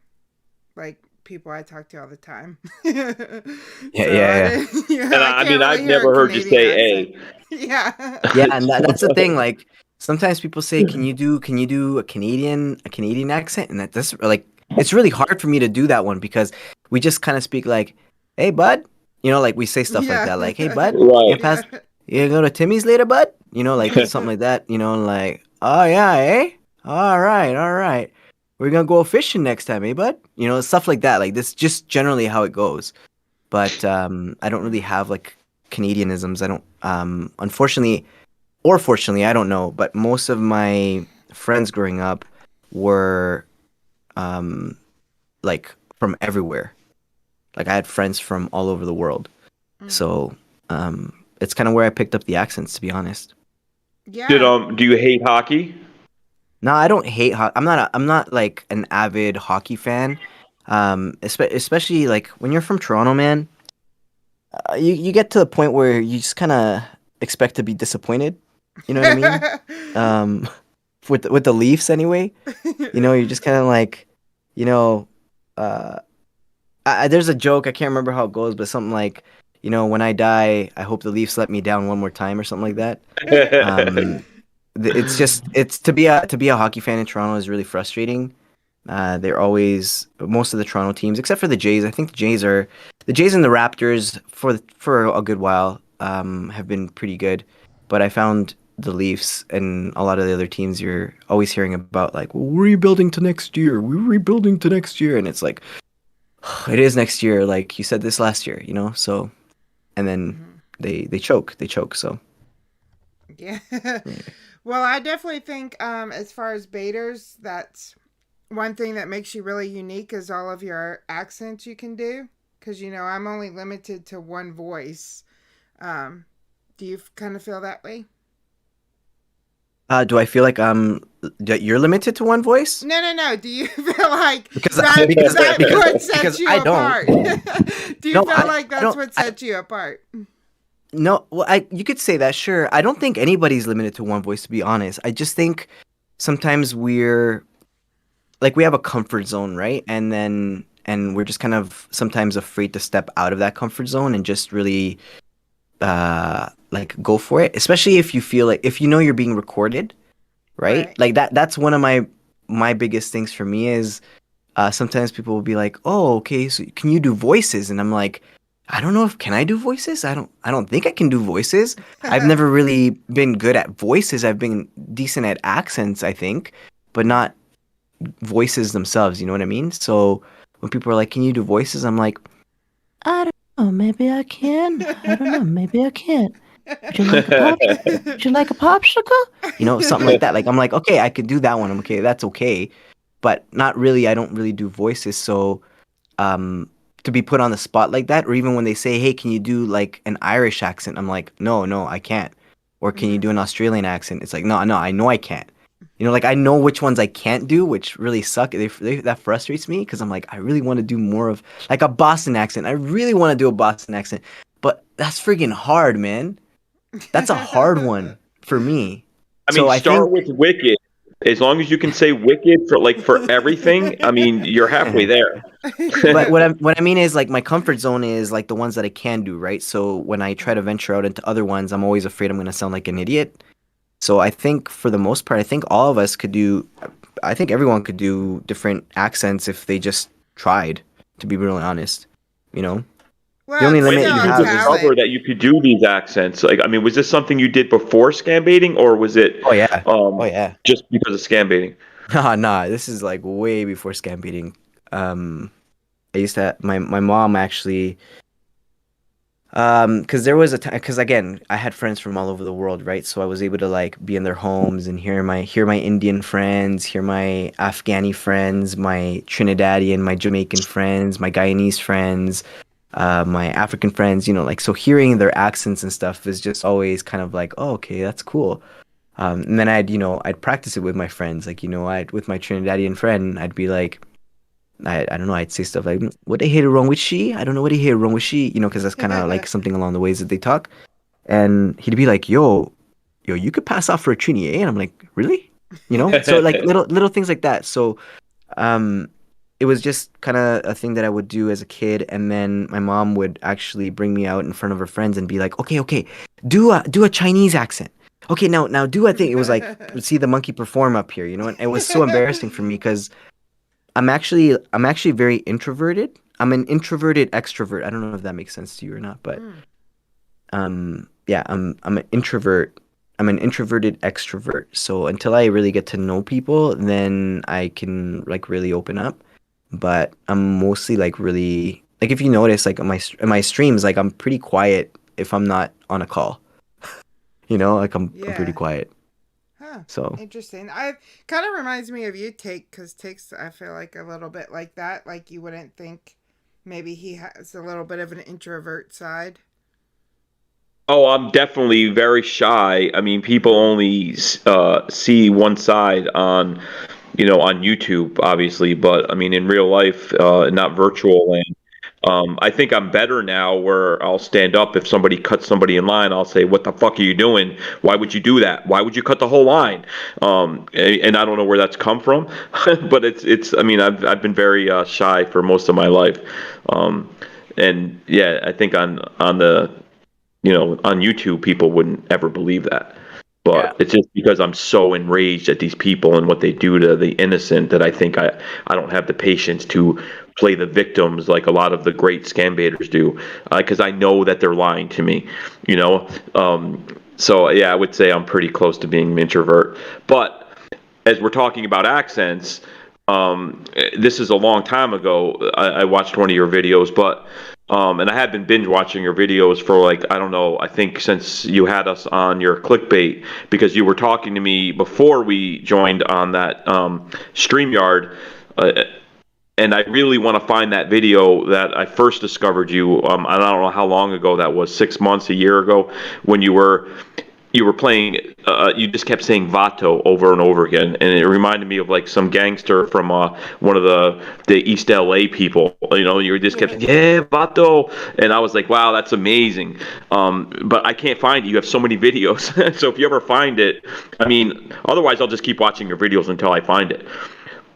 people I talk to all the time. Yeah, So yeah, yeah. And I mean, I've never heard you say A. Yeah. Yeah, and that's the thing. Like sometimes people say, "Can you do a Canadian accent?" And that's like it's really hard for me to do that one because we just kind of speak like, "Hey, bud," you know, like we say stuff like that, like, "Hey, bud, Right. you gonna go to Timmy's later, bud?" You know, like something like that. You know, like, "Oh yeah, eh? All right, all right. We're gonna go fishing next time, eh, bud?" You know, stuff like that. Like this, just generally how it goes. But I don't really have like Canadianisms. I don't. Unfortunately, or fortunately, I don't know. But most of my friends growing up were um, like from everywhere. Like I had friends from all over the world. So it's kind of where I picked up the accents, to be honest. Yeah. Do you hate hockey? No, I don't hate hockey. I'm not like an avid hockey fan. Especially like when you're from Toronto, man. You get to the point where you just kind of expect to be disappointed. You know what I mean? With the Leafs anyway. You know, you're just kind of like, you know, there's a joke, I can't remember how it goes, but something like, you know, when I die, I hope the Leafs let me down one more time or something like that. It's to be a hockey fan in Toronto is really frustrating. They're always most of the Toronto teams, except for the Jays. I think the Jays and the Raptors for a good while have been pretty good, but I found the Leafs and a lot of the other teams you're always hearing about like, well, we're rebuilding to next year. We're rebuilding to next year, and it's like it is next year. Like you said this last year, you know. So, and then they choke. So Yeah. Well, I definitely think as far as baiters, that's one thing that makes you really unique is all of your accents you can do. Because, you know, I'm only limited to one voice. Do you kind of feel that way? do I feel like that you're limited to one voice? No. Do you feel like Because that what sets you I don't. apart? Do you feel like that's what sets you apart? No, well, you could say that, sure. I don't think anybody's limited to one voice, to be honest. I just think sometimes we're like we have a comfort zone, right? And we're just kind of sometimes afraid to step out of that comfort zone and just really like go for it. Especially if you feel like if you know you're being recorded, right? Like that's one of my biggest things for me is sometimes people will be like, "Oh, okay, so can you do voices?" And I'm like, I don't know if can I do voices? I don't think I can do voices. I've never really been good at voices. I've been decent at accents, I think, but not voices themselves, you know what I mean? So when people are like, "Can you do voices?" I'm like, I don't know, maybe I can. I don't know, maybe I can't. Would you like a pop? Would you like a popsicle? You know, something like that. Like I'm like, okay, I could do that one. I'm okay, that's okay. But not really, I don't really do voices, so to be put on the spot like that, or even when they say, "Hey, can you do like an Irish accent?" I'm like, "No, no, I can't." Or can you do an Australian accent? It's like, "No, no, I know I can't." You know, like I know which ones I can't do, which really suck. That frustrates me because I'm like, I really want to do more of like a Boston accent. I really want to do a Boston accent, but that's freaking hard, man. That's a hard one for me. I mean, So I start think with Wicked. As long as you can say Wicked for everything, I mean, you're halfway there. But what I mean is like my comfort zone is like the ones that I can do, right? So when I try to venture out into other ones, I'm always afraid I'm going to sound like an idiot. So I think for the most part, I think all of us could do, I think everyone could do different accents if they just tried, to be really honest. You know? The only When limit did you you have is discover that you could do these accents? Like, I mean, was this something you did before scam baiting, or was it oh yeah. just because of scam baiting? Nah, this is like way before scam beating. I used to my mom actually because there was a time because again I had friends from all over the world, right? So I was able to like be in their homes and hear my Indian friends, hear my Afghani friends, my Trinidadian, my Jamaican friends, my Guyanese friends, my African friends. You know, like so hearing their accents and stuff is just always kind of like, oh, okay, that's cool. And then I'd practice it with my friends. Like, I'd with my Trinidadian friend, I'd be like, I don't know, I'd say stuff like, what they hear wrong with she? I don't know what they hear wrong with she, because that's kind of like something along the ways that they talk. And he'd be like, yo, you could pass off for a Trini, eh? And I'm like, really? So like little things like that. So, it was just kind of a thing that I would do as a kid, and then my mom would actually bring me out in front of her friends and be like, okay, do a Chinese accent. Okay, now do a thing. It was like see the monkey perform up here, and it was so embarrassing for me because I'm actually very introverted. I'm an introverted extrovert. I don't know if that makes sense to you or not, but yeah, I'm an introvert. I'm an introverted extrovert. So until I really get to know people, then I can like really open up. But I'm mostly like really like if you notice like on my streams, like I'm pretty quiet if I'm not on a call. Like I'm pretty quiet. Huh. So Interesting. I kind of reminds me of you, because Take's I feel like a little bit like that. Like you wouldn't think maybe he has a little bit of an introvert side. Oh, I'm definitely very shy. I mean, people only see one side on YouTube, obviously, but I mean, in real life, not virtual land. I think I'm better now where I'll stand up if somebody cuts somebody in line. I'll say, "What the fuck are you doing? Why would you do that? Why would you cut the whole line?" And I don't know where that's come from, but it's. I mean, I've been very shy for most of my life, and yeah, I think on the on YouTube people wouldn't ever believe that. But it's just because I'm so enraged at these people and what they do to the innocent that I think I don't have the patience to play the victims like a lot of the great scam baiters do, because I know that they're lying to me, So yeah, I would say I'm pretty close to being an introvert. But as we're talking about accents, this is a long time ago. I watched one of your videos, but and I have been binge watching your videos for like, I don't know, I think since you had us on your clickbait, because you were talking to me before we joined on that StreamYard. And I really want to find that video that I first discovered you. I don't know how long ago that was, 6 months, a year ago, when you were playing, you just kept saying Vato over and over again, and it reminded me of like some gangster from one of the East LA people. You just kept saying, yeah, Vato, and I was like, wow, that's amazing. But I can't find it. You have so many videos, so if you ever find it, I mean, otherwise I'll just keep watching your videos until I find it.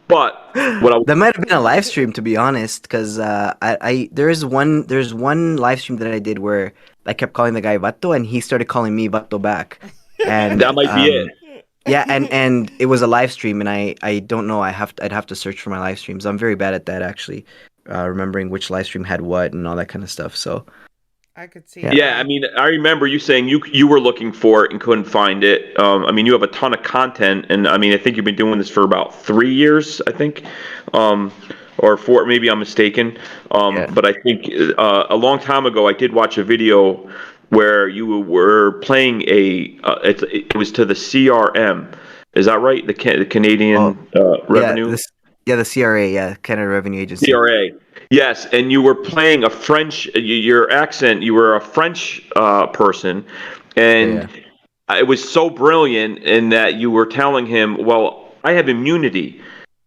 But that might have been a live stream, to be honest, because there's one live stream that I did where I kept calling the guy Vato, and he started calling me Vato back, and that might be it. Yeah, and it was a live stream, and I don't know. I'd have to search for my live streams. I'm very bad at that, actually, remembering which live stream had what and all that kind of stuff. So I could see. Yeah, I mean, I remember you saying you were looking for it and couldn't find it. I mean, you have a ton of content, and I mean, I think you've been doing this for about 3 years, I think, or 4. Maybe I'm mistaken. But I think a long time ago, I did watch a video where you were playing it was to the CRM. Is that right? The Canadian Revenue. The CRA, Canada Revenue Agency. CRA. Yes, and you were playing a French. Your accent. You were a French person, and it was so brilliant in that you were telling him, "Well, I have immunity."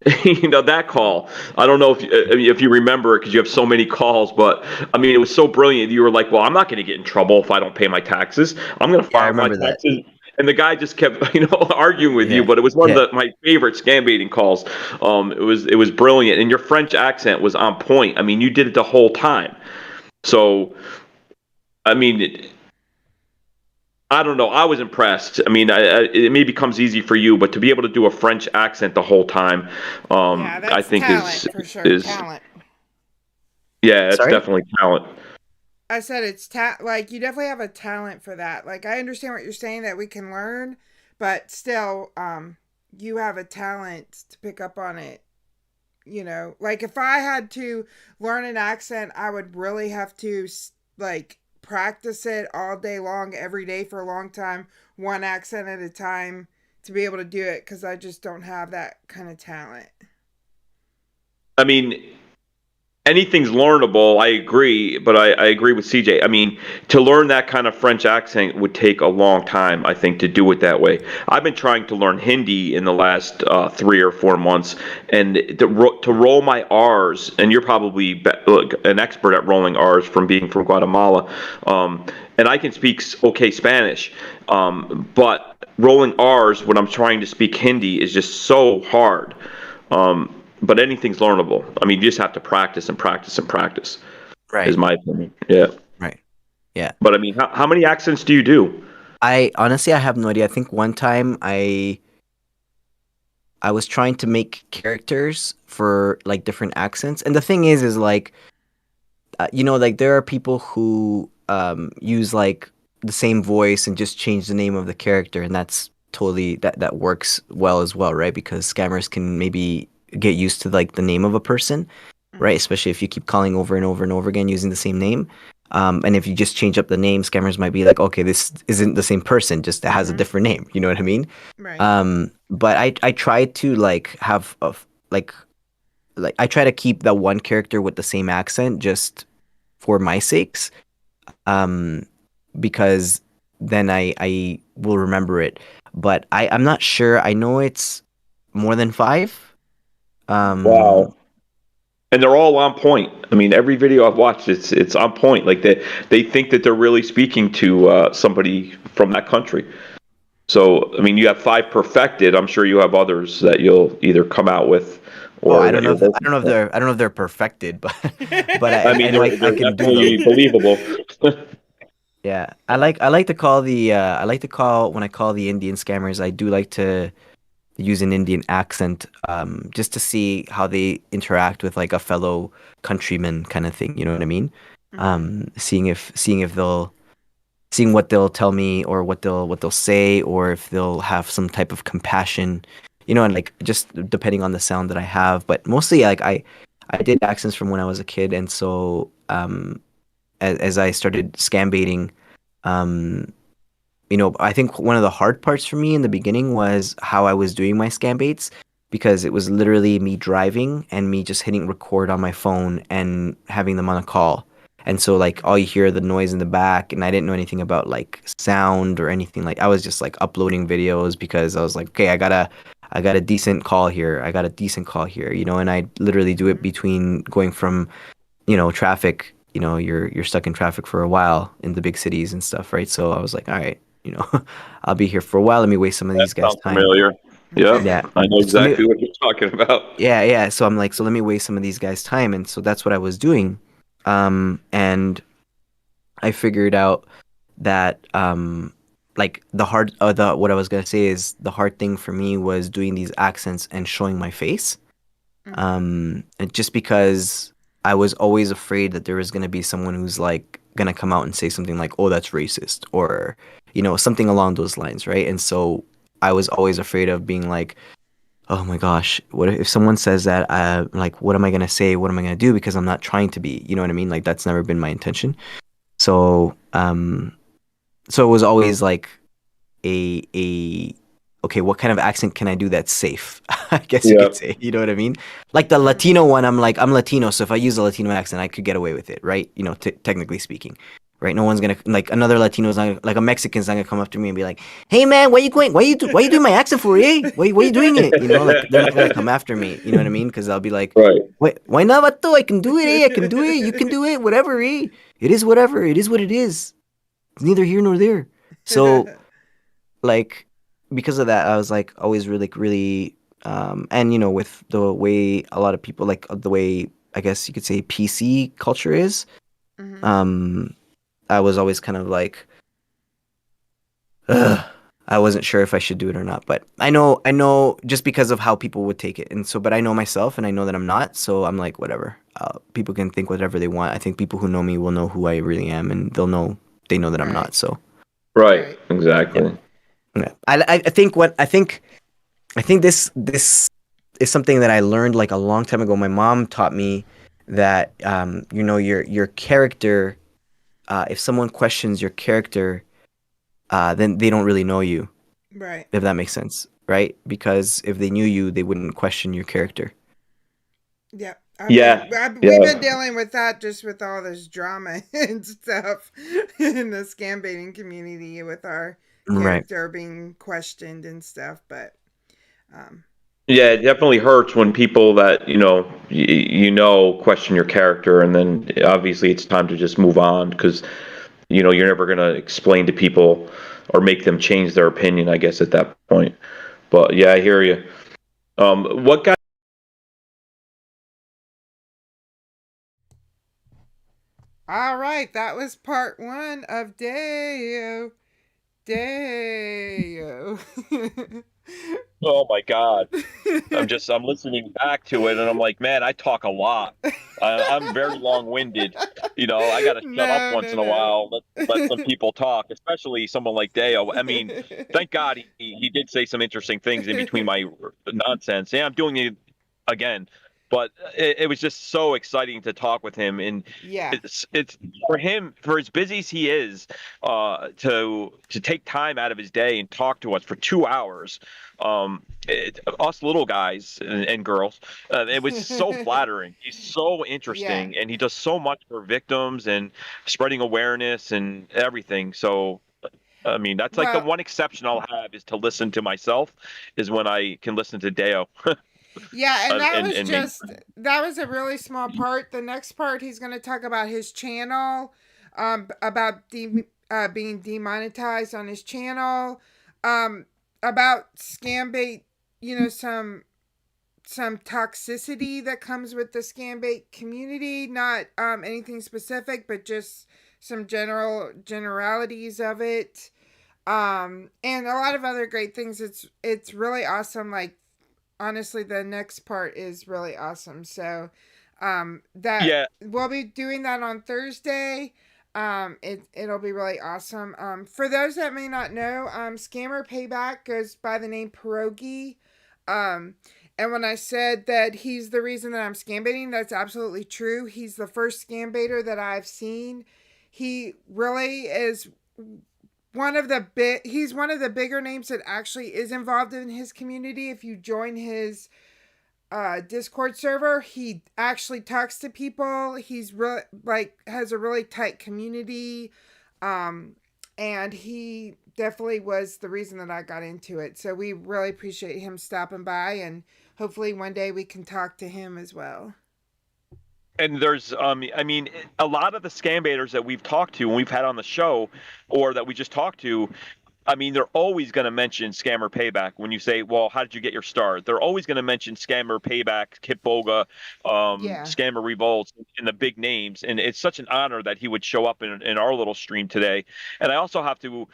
That call. I don't know if you remember it because you have so many calls, but I mean, it was so brilliant. You were like, "Well, I'm not going to get in trouble if I don't pay my taxes. I'm going to Yeah, I file my remember that. taxes." And the guy just kept, arguing with you. Yeah. But it was one Yeah. of my favorite scam baiting calls. It was brilliant, and your French accent was on point. I mean, you did it the whole time. So, I mean, I don't know. I was impressed. I mean, it maybe comes easy for you, but to be able to do a French accent the whole time, Yeah, I that's think talent for sure. is Talent. yeah, it's Sorry? definitely talent. I said it's like you definitely have a talent for that. Like I understand what you're saying that we can learn, but still, you have a talent to pick up on it. Like if I had to learn an accent, I would really have to like practice it all day long, every day for a long time, one accent at a time to be able to do it because I just don't have that kind of talent. I mean, anything's learnable. I agree, but I agree with CJ. I mean, to learn that kind of French accent would take a long time, I think, to do it that way. I've been trying to learn Hindi in the last 3 or 4 months, and to roll my R's, and you're probably an expert at rolling R's from being from Guatemala, and I can speak okay Spanish, but rolling R's when I'm trying to speak Hindi is just so hard. But anything's learnable. I mean, you just have to practice and practice and practice. Right. Is my opinion. Yeah. Right. Yeah. But I mean, how many accents do you do? I honestly, I have no idea. I think one time I was trying to make characters for like different accents, and the thing is like, like there are people who use like the same voice and just change the name of the character, and that's totally that works well as well, right? Because scammers can maybe get used to like the name of a person, right? Especially if you keep calling over and over and over again using the same name. And if you just change up the name, scammers might be like, okay, this isn't the same person, just it has a different name. You know what I mean? Right. But I try to like have like I try to keep that one character with the same accent just for my sakes, because then I will remember it. But I'm not sure. I know it's more than 5. Wow. And they're all on point. I mean, every video I've watched, it's on point. Like they think that they're really speaking to somebody from that country. So I mean, you have 5 perfected. I'm sure you have others that you'll either come out with, or I don't know. I don't know if they're perfected, but I mean, I they're can do definitely them. believable. Yeah, I like to call when I call the Indian scammers, I do like to use an Indian accent, just to see how they interact with like a fellow countryman kind of thing. You know what I mean? Seeing what they'll tell me, or what they'll say, or if they'll have some type of compassion, and like just depending on the sound that I have. But mostly like I did accents from when I was a kid, and so as I started scam baiting, I think one of the hard parts for me in the beginning was how I was doing my scam baits, because it was literally me driving and me just hitting record on my phone and having them on a call. And so like all you hear are the noise in the back, and I didn't know anything about like sound or anything. Like I was just like uploading videos because I was like, okay, I got a decent call here. I got a decent call here, and I literally do it between going from, traffic, you're stuck in traffic for a while in the big cities and stuff, right? So I was like, all right, I'll be here for a while. Let me waste some of these guys' Sounds time. familiar. Yep. Yeah. I know So exactly what you're talking about. yeah. So I'm like, so let me waste some of these guys' time, and so that's what I was doing. And I figured out that like what I was gonna say is the hard thing for me was doing these accents and showing my face. And just because I was always afraid that there was gonna be someone who's like gonna come out and say something like, "Oh, that's racist," or something along those lines, right? And so I was always afraid of being like, "Oh my gosh, what if someone says that? Like, what am I gonna say? What am I gonna do?" Because I'm not trying to be, you know what I mean? Like that's never been my intention. So, so it was always like a okay, what kind of accent can I do that's safe? I guess you could say, you know what I mean? Like the Latino one, I'm like, I'm Latino, so if I use a Latino accent, I could get away with it, right? You know, technically speaking, right? No one's gonna, like, another Latino's not gonna, like a Mexican's not gonna come up to me and be like, hey man, where you going? Why you doing my accent for, eh? Why you doing it? You know, like they're not gonna come after me. You know what I mean? Because I'll be like, why not, vato? I can do it, eh? I can do it. You can do it. Whatever, eh? It is whatever. It is what it is. It's neither here nor there. So, like, because of that, I was like always really, and you know, with the way a lot of people like the way I guess you could say PC culture is, I was always kind of like, ugh, I wasn't sure if I should do it or not. But I know just because of how people would take it, and so, but I know myself, and I know that I'm not, so I'm like, whatever. People can think whatever they want. I think people who know me will know who I really am, and they know that I'm not. So, Right. Exactly. yeah. I think this is something that I learned like a long time ago. My mom taught me that you know, your character, if someone questions your character, then they don't really know you. Right. If that makes sense, right? Because if they knew you, they wouldn't question your character. Yeah. Yeah. We've been dealing with that just with all this drama and stuff in the scam baiting community with our Right. character being questioned and stuff. But Yeah, it definitely hurts when people that you know question your character, and then obviously it's time to just move on because you're never gonna explain to people or make them change their opinion, I guess, at that point. But yeah, I hear you. What got? all right, that was part 1 of Deyo. Oh my God. I'm listening back to it and I'm like, man, I talk a lot. I'm very long-winded. I got to shut up once in a while, let some people talk, especially someone like Deyo. I mean, thank God he did say some interesting things in between my nonsense. Yeah, I'm doing it again. But it was just so exciting to talk with him, and Yeah. it's for him, for as busy as he is, to take time out of his day and talk to us for 2 hours. Us little guys and girls, it was so flattering. He's so interesting, and he does so much for victims and spreading awareness and everything. So, I mean, that's like the one exception I'll have is to listen to myself, is when I can listen to Deyo. Yeah, and that was a really small part. The next part, he's going to talk about his channel, about being demonetized on his channel, about scam bait, some toxicity that comes with the scam bait community. Not anything specific, but just some generalities of it, and a lot of other great things. It's really awesome. Like, honestly, the next part is really awesome. So we'll be doing that on Thursday. It'll be really awesome. For those that may not know, Scammer Payback goes by the name Pierogi. And when I said that he's the reason that I'm scam baiting, that's absolutely true. He's the first scam baiter that I've seen. He really is he's one of the bigger names that actually is involved in his community. If you join his Discord server, he actually talks to people. He's really has a really tight community, and he definitely was the reason that I got into it. So we really appreciate him stopping by, and hopefully one day we can talk to him as well. And there's, I mean, a lot of the scam baiters that we've talked to and we've had on the show, or that we just talked to, I mean, they're always going to mention Scammer Payback. When you say, well, how did you get your start? They're always going to mention Scammer Payback, Kip Boga, Scammer Revolts, and the big names. And it's such an honor that he would show up in our little stream today. And I also have to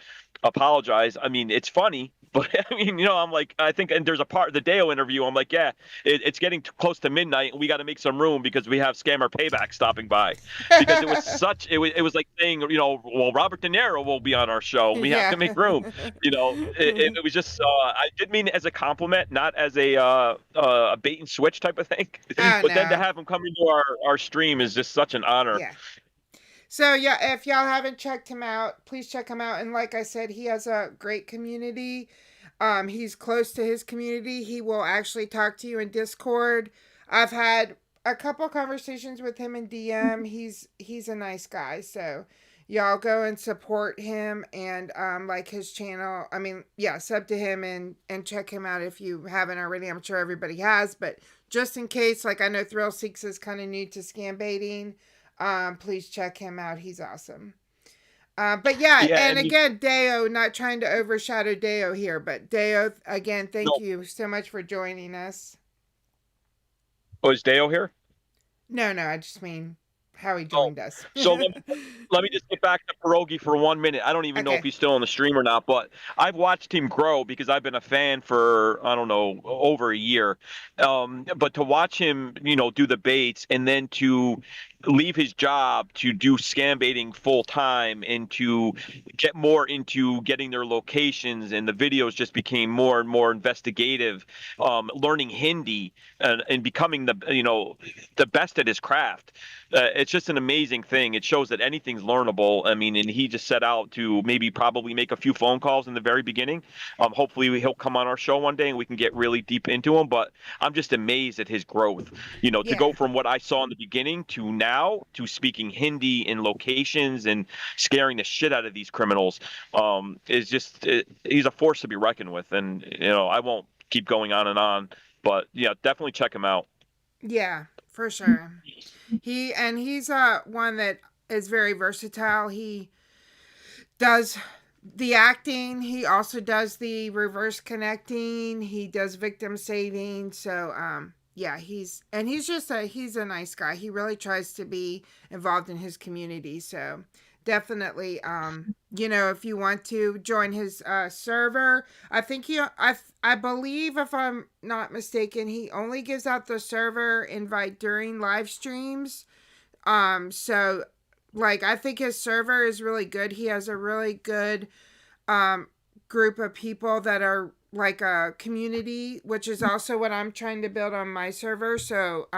apologize. I mean, it's funny, but I mean, I'm like, I think, and there's a part of the Deyo interview, I'm like, yeah, it's getting close to midnight, and we got to make some room because we have Scammer Payback stopping by. Because it was it was like saying, well, Robert De Niro will be on our show. We have to make room. It was just, I did mean it as a compliment, not as a bait and switch type of thing. But then to have him come into our stream is just such an honor. Yeah. So yeah, if y'all haven't checked him out, please check him out. And like I said, he has a great community. He's close to his community. He will actually talk to you in Discord. I've had a couple conversations with him in DM. He's a nice guy, so y'all go and support him and like his channel. I mean, yeah, sub to him and check him out if you haven't already. I'm sure everybody has, but just in case, like I know Thrill Seeks is kind of new to scam baiting. Please check him out. He's awesome. But yeah, and again, Deyo, not trying to overshadow Deyo here, but Deyo, again, thank you so much for joining us. Oh, is Deyo here? No, I just mean how he joined us. So let me just get back to Pierogi for 1 minute. I don't even know if he's still on the stream or not, but I've watched him grow because I've been a fan for, I don't know, over a year. But to watch him, do the baits and then to leave his job to do scam baiting full time and to get more into getting their locations, and the videos just became more and more investigative, learning Hindi and becoming the best at his craft. It's just an amazing thing. It shows that anything's learnable. I mean, and he just set out to probably make a few phone calls in the very beginning. Hopefully he'll come on our show one day and we can get really deep into him. But I'm just amazed at his growth. To go from what I saw in the beginning to now to speaking Hindi in locations and scaring the shit out of these criminals is just he's a force to be reckoned with. And I won't keep going on, but yeah, definitely check him out. Yeah, for sure. He's one that is very versatile. He does the acting. He also does the reverse connecting. He does victim saving. So yeah, he's just he's a nice guy. He really tries to be involved in his community. So definitely, if you want to join his server, I think I believe, if I'm not mistaken, he only gives out the server invite during live streams. So like, I think his server is really good. He has a really good group of people that are like a community, which is also what I'm trying to build on my server. So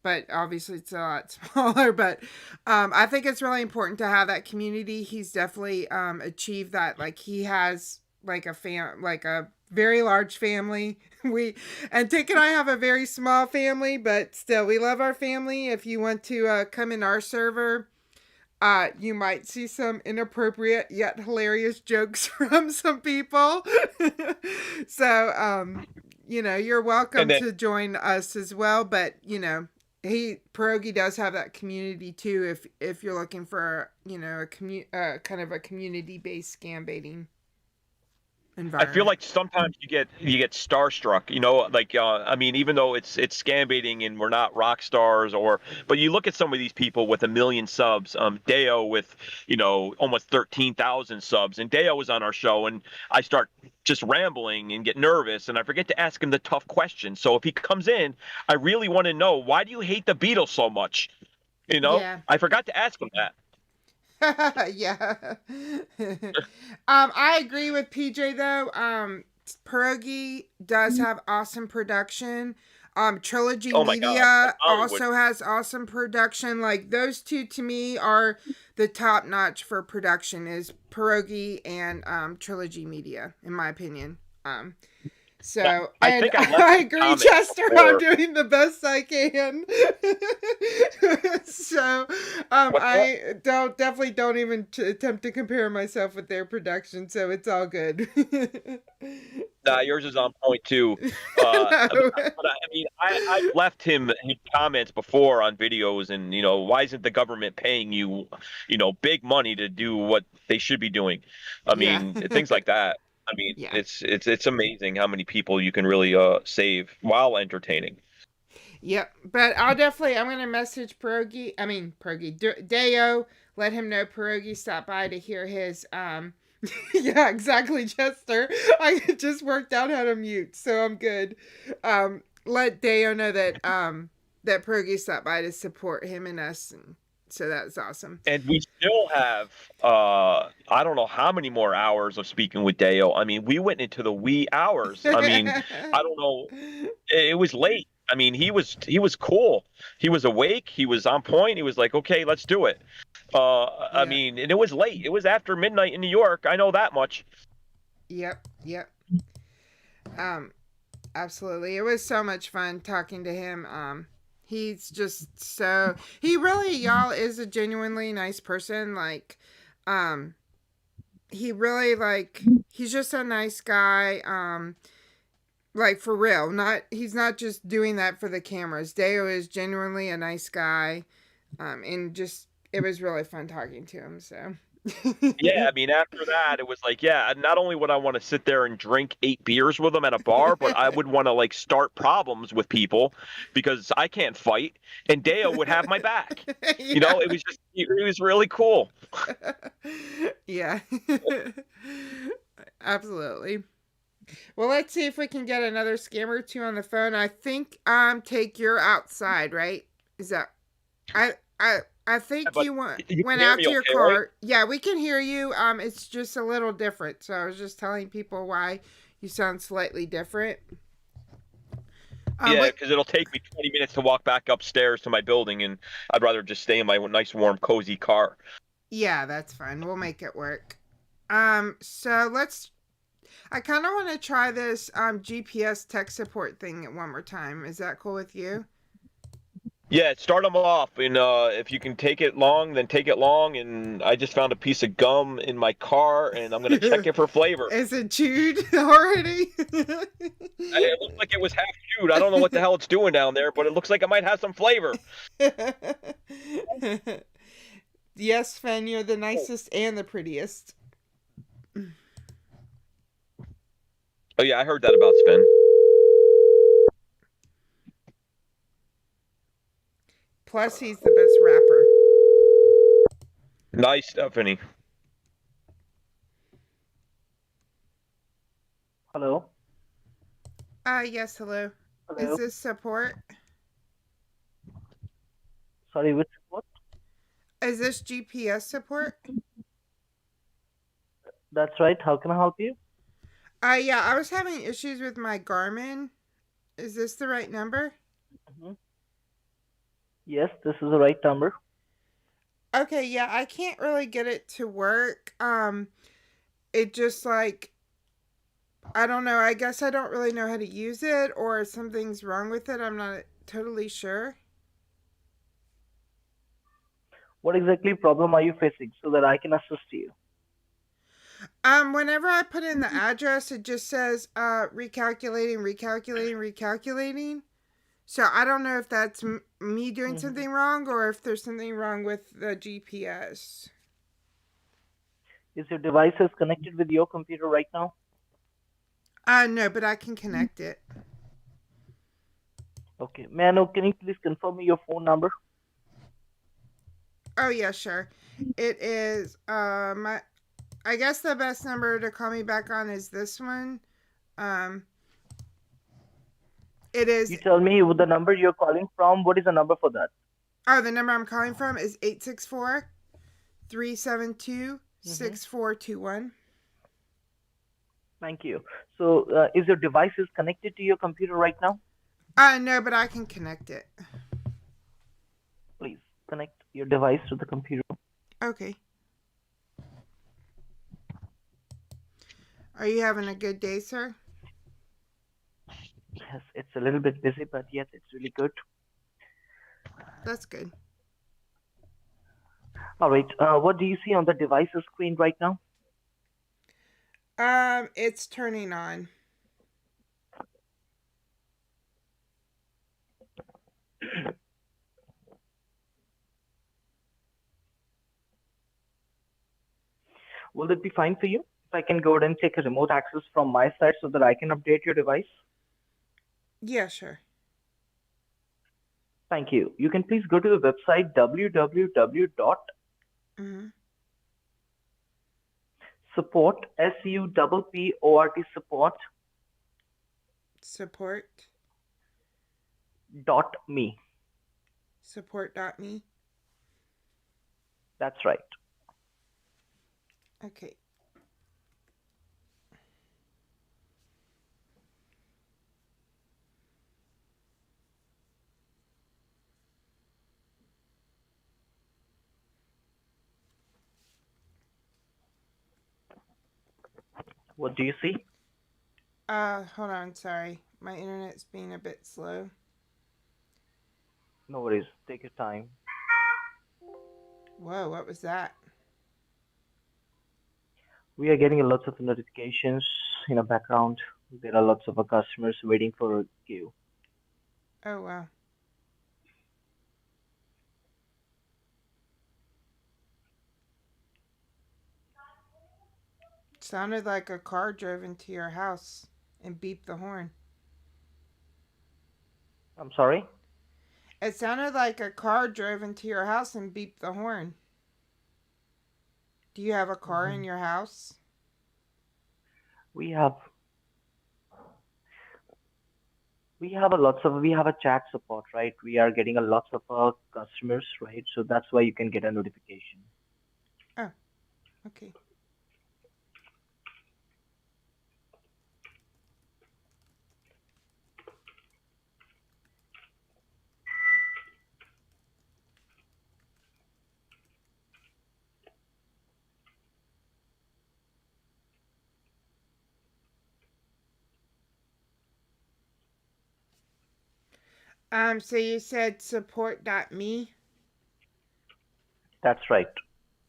but obviously it's a lot smaller, but I think it's really important to have that community. He's definitely achieved that. Like, he has like a very large family. Tick and I have a very small family, but still we love our family. If you want to come in our server, you might see some inappropriate yet hilarious jokes from some people. So you're welcome to join us as well. But Pierogi does have that community too, if you're looking for a kind of a community-based scam baiting environment. I feel like sometimes you get starstruck, I mean, even though it's scam baiting and we're not rock stars, but you look at some of these people with 1 million subs, Deyo with almost 13,000 subs, and Deyo was on our show, and I start just rambling and get nervous, and I forget to ask him the tough questions. So if he comes in, I really want to know, why do you hate the Beatles so much? Yeah. I forgot to ask him that. Yeah. I agree with PJ though. Pierogi does have awesome production. Trilogy Media also has awesome production. Like, those two to me are the top notch for production, is Pierogi and Trilogy Media, in my opinion. So I agree, Chester. I'm doing the best I can. So I definitely don't even attempt to compare myself with their production. So it's all good. Nah, yours is on point too. But I mean, I've left him comments before on videos, and why isn't the government paying you, big money to do what they should be doing? I mean, things like that. I mean, it's amazing how many people you can really save while entertaining. Yep, but I'm going to message Deyo, let him know Pierogi stopped by to hear his, yeah, exactly, Chester. I just worked out how to mute, so I'm good. Let Deyo know that, that Pierogi stopped by to support him and us, and so that's awesome. And we still have, I don't know how many more hours of speaking with Deyo. I mean, we went into the wee hours. I mean, I don't know. It was late. I mean, he was cool. He was awake. He was on point. He was like, okay, let's do it. I mean, and it was late. It was after midnight in New York. I know that much. Yep. Absolutely. It was so much fun talking to him. He's just so, he really, y'all, is a genuinely nice person. Like, he really, like, he's just a nice guy. Like, for real. He's not just doing that for the cameras. Deyo is genuinely a nice guy. And just, it was really fun talking to him, so. Yeah, I mean, after that, it was like, yeah, not only would I want to sit there and drink 8 beers with them at a bar, but I would want to, like, start problems with people because I can't fight, and Deyo would have my back. You know, it was really cool. Yeah. Absolutely. Well, let's see if we can get another scammer or two on the phone. I think Take, you're outside, right? Is that I think Yeah, you but went hear out me to your okay, car. right? Yeah, we can hear you. It's just a little different. So I was just telling people why you sound slightly different. Yeah, because it'll take me 20 minutes to walk back upstairs to my building, and I'd rather just stay in my nice, warm, cozy car. Yeah, that's fine. We'll make it work. So I kind of want to try this GPS tech support thing one more time. Is that cool with you? Yeah, start them off, and if you can take it long, then take it long. And I just found a piece of gum in my car, and I'm gonna check it for flavor. Is it chewed already? It looks like it was half chewed. I don't know what the hell it's doing down there, but it looks like it might have some flavor. Yes, Fen, you're the nicest and the prettiest. Oh yeah, I heard that about Sven. Plus, he's the best rapper. Nice, Stephanie. Hello. Yes, hello. Hello. Is this support? Sorry, which what? Is this GPS support? That's right. How can I help you? Yeah, I was having issues with my Garmin. Is this the right number? Yes, this is the right number. Okay, yeah, I can't really get it to work. It just like, I don't know. I guess I don't really know how to use it, or something's wrong with it. I'm not totally sure. What exactly problem are you facing so that I can assist you? Whenever I put in the address, it just says recalculating. So I don't know if that's me doing something wrong or if there's something wrong with the GPS. Is your device is connected with your computer right now? No, but I can connect it. Okay. May I know, can you please confirm me your phone number? Oh yeah, sure. It is I guess the best number to call me back on is this one. It is. You tell me the number you're calling from. What is the number for that? Oh, the number I'm calling from is 864-372-6421. Thank you. So, is your device is connected to your computer right now? No, but I can connect it. Please connect your device to the computer. Okay. Are you having a good day, sir? Yes, it's a little bit busy, but yes, it's really good. That's good. All right. What do you see on the device's screen right now? It's turning on. Will it be fine for you if I can go ahead and take a remote access from my side so that I can update your device? Yeah, sure. Thank you. You can please go to the website www.support, S-U-P-P-O-R-T, support.me. Support.me. That's right. Okay. What do you see? Hold on, sorry. My internet's being a bit slow. No worries. Take your time. Whoa, what was that? We are getting lots of notifications in the background. There are lots of customers waiting for a queue. Oh, wow. Sounded like a car drove into your house and beeped the horn. I'm sorry? It sounded like a car drove into your house and beeped the horn. Do you have a car in your house? We have we have a chat support, right? We are getting a lots of customers, right? So that's why you can get a notification. Oh, okay. So you said support.me? That's right.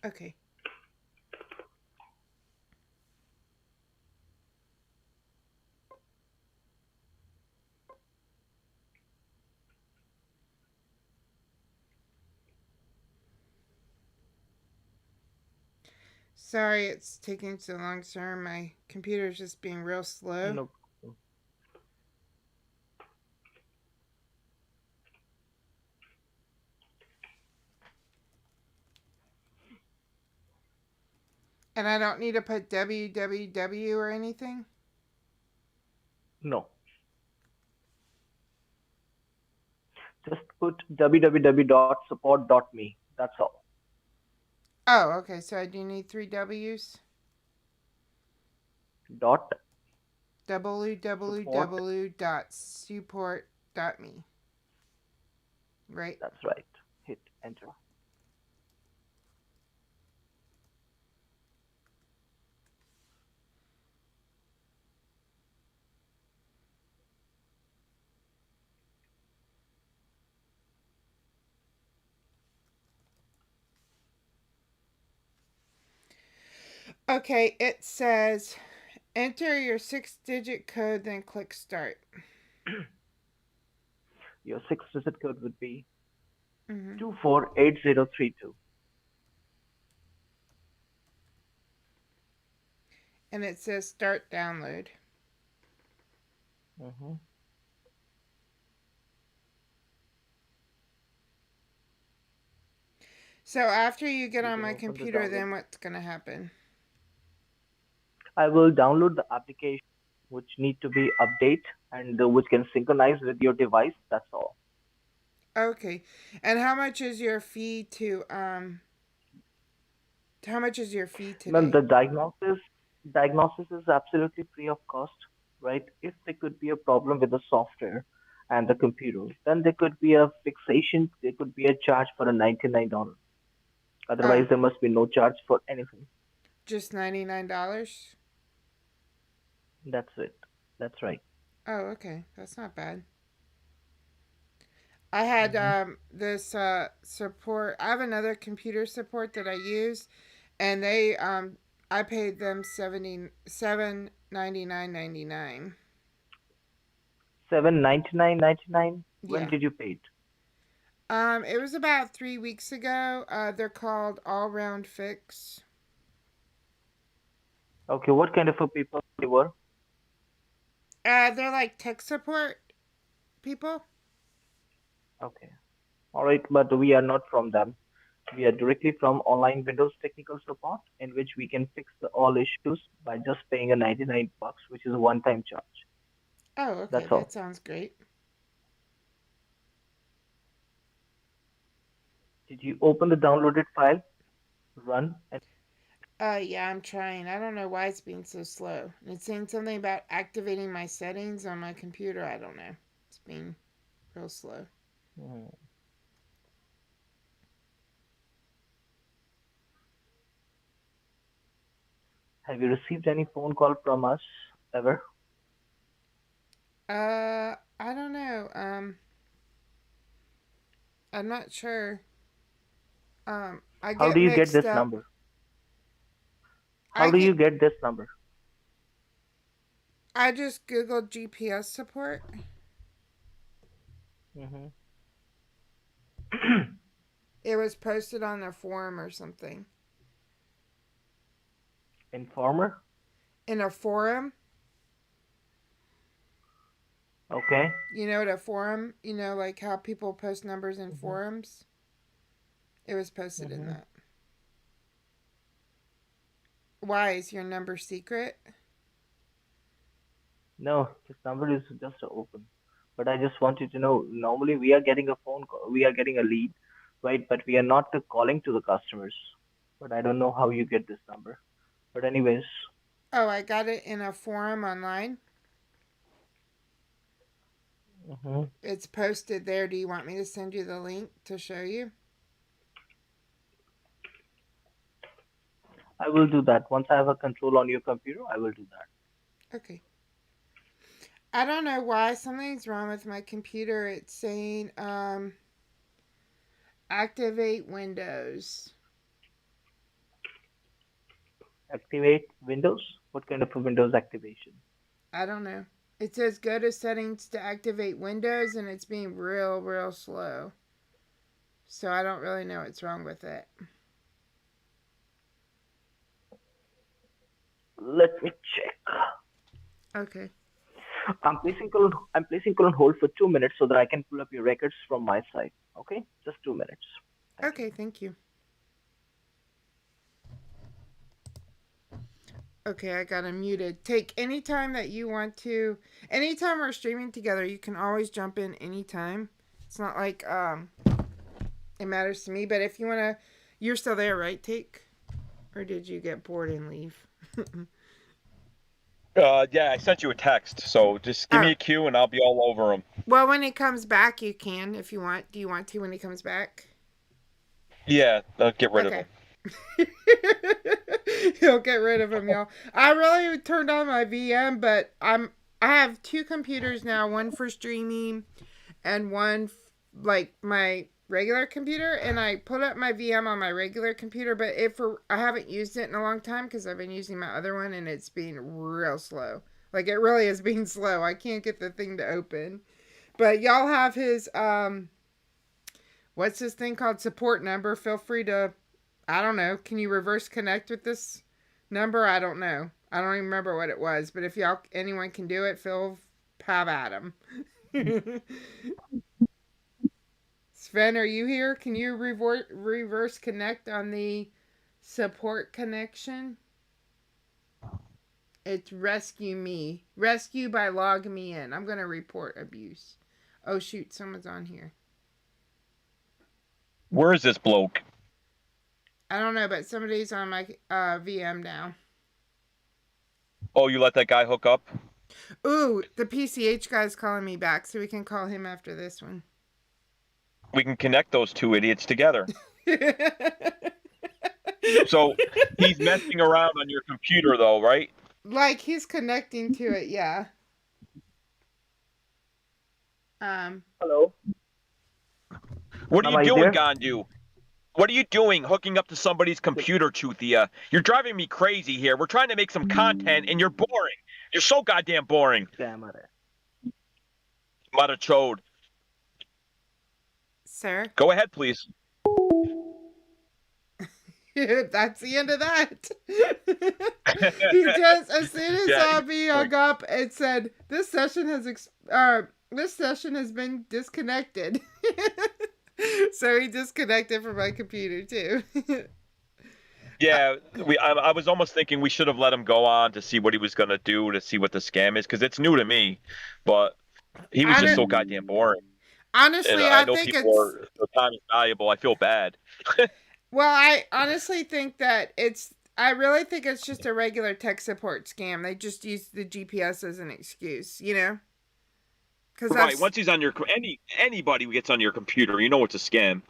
Okay. Sorry it's taking so long, sir. My computer's just being real slow. No. And I don't need to put www or anything? No. Just put www.support.me. That's all. Oh, okay. So I do need 3 W's? Dot www.support.me. Right? That's right. Hit enter. Okay, it says enter your 6-digit code, then click start. Your 6-digit code would be 248032. And it says start download. So after you get on my computer, then what's going to happen? I will download the application which need to be update and which can synchronize with your device. That's all. Okay. And how much is your fee to how much is your fee today? Ma'am, the diagnosis is absolutely free of cost, right? If there could be a problem with the software and the computer, then there could be a fixation. There could be a charge for a $99. Otherwise, there must be no charge for anything. Just $99? That's it. That's right. Oh, okay. That's not bad. I had this support. I have another computer support that I use, and they I paid them $7.99.99. $799.99. When Yeah. did you pay it? It was about 3 weeks ago. They're called All Round Fix. Okay, what kind of a people they were? They're like tech support people. Okay. All right, but we are not from them. We are directly from online Windows technical support, in which we can fix all issues by just paying a $99, which is a one-time charge. Oh, okay. That's all. That sounds great. Did you open the downloaded file? Run and Yeah, I'm trying. I don't know why it's being so slow. It's saying something about activating my settings on my computer. I don't know. It's being real slow. have you received any phone call from us ever? I don't know. I'm not sure. I How get do you get mixed this up. number? I How do get. you get this number? I just googled GPS support. Mm-hmm. It was posted on a forum or something. Informer? In a forum. Okay. You know what a forum? You know, like how people post numbers in forums? It was posted in that. Why? Is your number secret? No, this number is just open. But I just want you to know, normally we are getting a phone call, we are getting a lead, right? But we are not calling to the customers. But I don't know how you get this number. But anyways. Oh, I got it in a forum online. It's posted there. Do you want me to send you the link to show you? I will do that. Once I have a control on your computer, I will do that. Okay. I don't know why. Something's wrong with my computer. It's saying activate Windows. Activate Windows? What kind of a Windows activation? I don't know. It says go to settings to activate Windows, and it's being real slow. So I don't really know what's wrong with it. Let me check. Okay. I'm placing call on hold for 2 minutes so that I can pull up your records from my side. Okay? Just 2 minutes. Okay, thank you. Okay, I got him muted. Take any time that you want to. Anytime we're streaming together, you can always jump in anytime. It's not like it matters to me, but if you want to, you're still there, right, Take? Or did you get bored and leave? Yeah, I sent you a text, so just give me a cue and I'll be all over him. Well, when he comes back, you can, if you want. Do you want to when he comes back? Yeah, I'll get rid of him. He'll get rid of him, y'all. I really turned on my VM, but I have 2 computers now, one for streaming and one like my regular computer, and I put up my VM on my regular computer, but I haven't used it in a long time because I've been using my other one and it's being real slow. Like it really is being slow. I can't get the thing to open. But y'all have his what's this thing called, support number? Feel free to, I don't know, can you reverse connect with this number? I don't know. I don't even remember what it was, but if anyone can do it, have at him. Sven, are you here? Can you reverse connect on the support connection? It's rescue me. Rescue by log me in. I'm going to report abuse. Oh, shoot. Someone's on here. Where is this bloke? I don't know, but somebody's on my VM now. Oh, you let that guy hook up? Ooh, the PCH guy's calling me back, so we can call him after this one. We can connect those 2 idiots together. So he's messing around on your computer, though, right? Like he's connecting to it, yeah. Hello. What are you doing, Gandu? What are you doing hooking up to somebody's computer, Chuthia? You're driving me crazy here. We're trying to make some content, and you're boring. You're so goddamn boring. Marachode. Sir? Go ahead, please. That's the end of that. He just, as soon as Abby hung up, it said, this session has been disconnected. So he disconnected from my computer too. Yeah, I was almost thinking we should have let him go on to see what he was gonna do, to see what the scam is, because it's new to me. But he was just so goddamn boring. Honestly, and I know think their time is valuable. I feel bad. Well, I honestly think that I really think it's just a regular tech support scam. They just use the GPS as an excuse, you know? Right. Once he's on anybody who gets on your computer, you know it's a scam.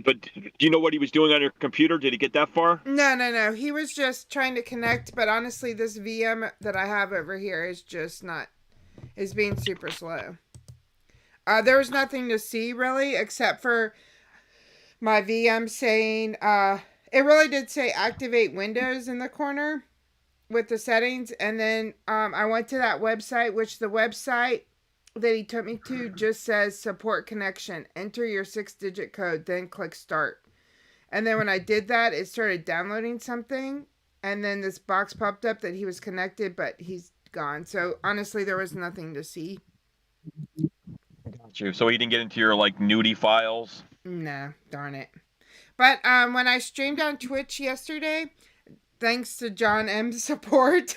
But do you know what he was doing on your computer? Did he get that far? No. He was just trying to connect. But honestly, this VM that I have over here is just not. is being super slow. There was nothing to see really, except for my VM saying, it really did say activate Windows in the corner with the settings. And then I went to that website, which the website that he took me to just says support connection. Enter your 6-digit code, then click start. And then when I did that, it started downloading something. And then this box popped up that he was connected, but he's gone. So honestly, there was nothing to see. Got you. So he didn't get into your like nudie files? No, darn it. But when I streamed on Twitch yesterday, thanks to John M's support,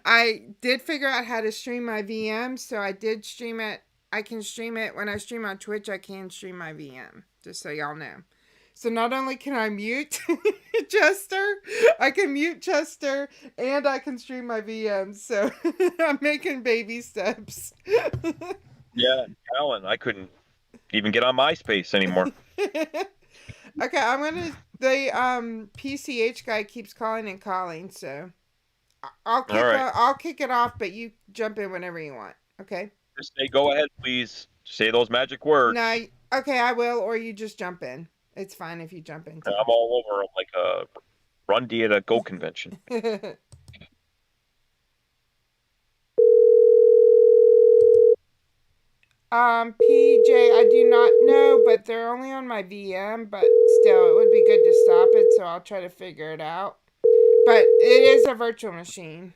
I did figure out how to stream my VM. So I did stream it. I can stream it when I stream on Twitch. I can stream my VM, just so y'all know. So not only can I mute Chester, I can mute Chester, and I can stream my VM. So I'm making baby steps. Yeah, Alan, I couldn't even get on MySpace anymore. Okay, I'm gonna. The PCH guy keeps calling and calling, so I'll kick it off, but you jump in whenever you want. Okay. Just say go ahead, please. Say those magic words. No, okay, I will, or you just jump in. It's fine if you jump in. Too. I'm all over like a Rundy at a Go convention. PJ, I do not know, but they're only on my VM, but still, it would be good to stop it, so I'll try to figure it out. But it is a virtual machine.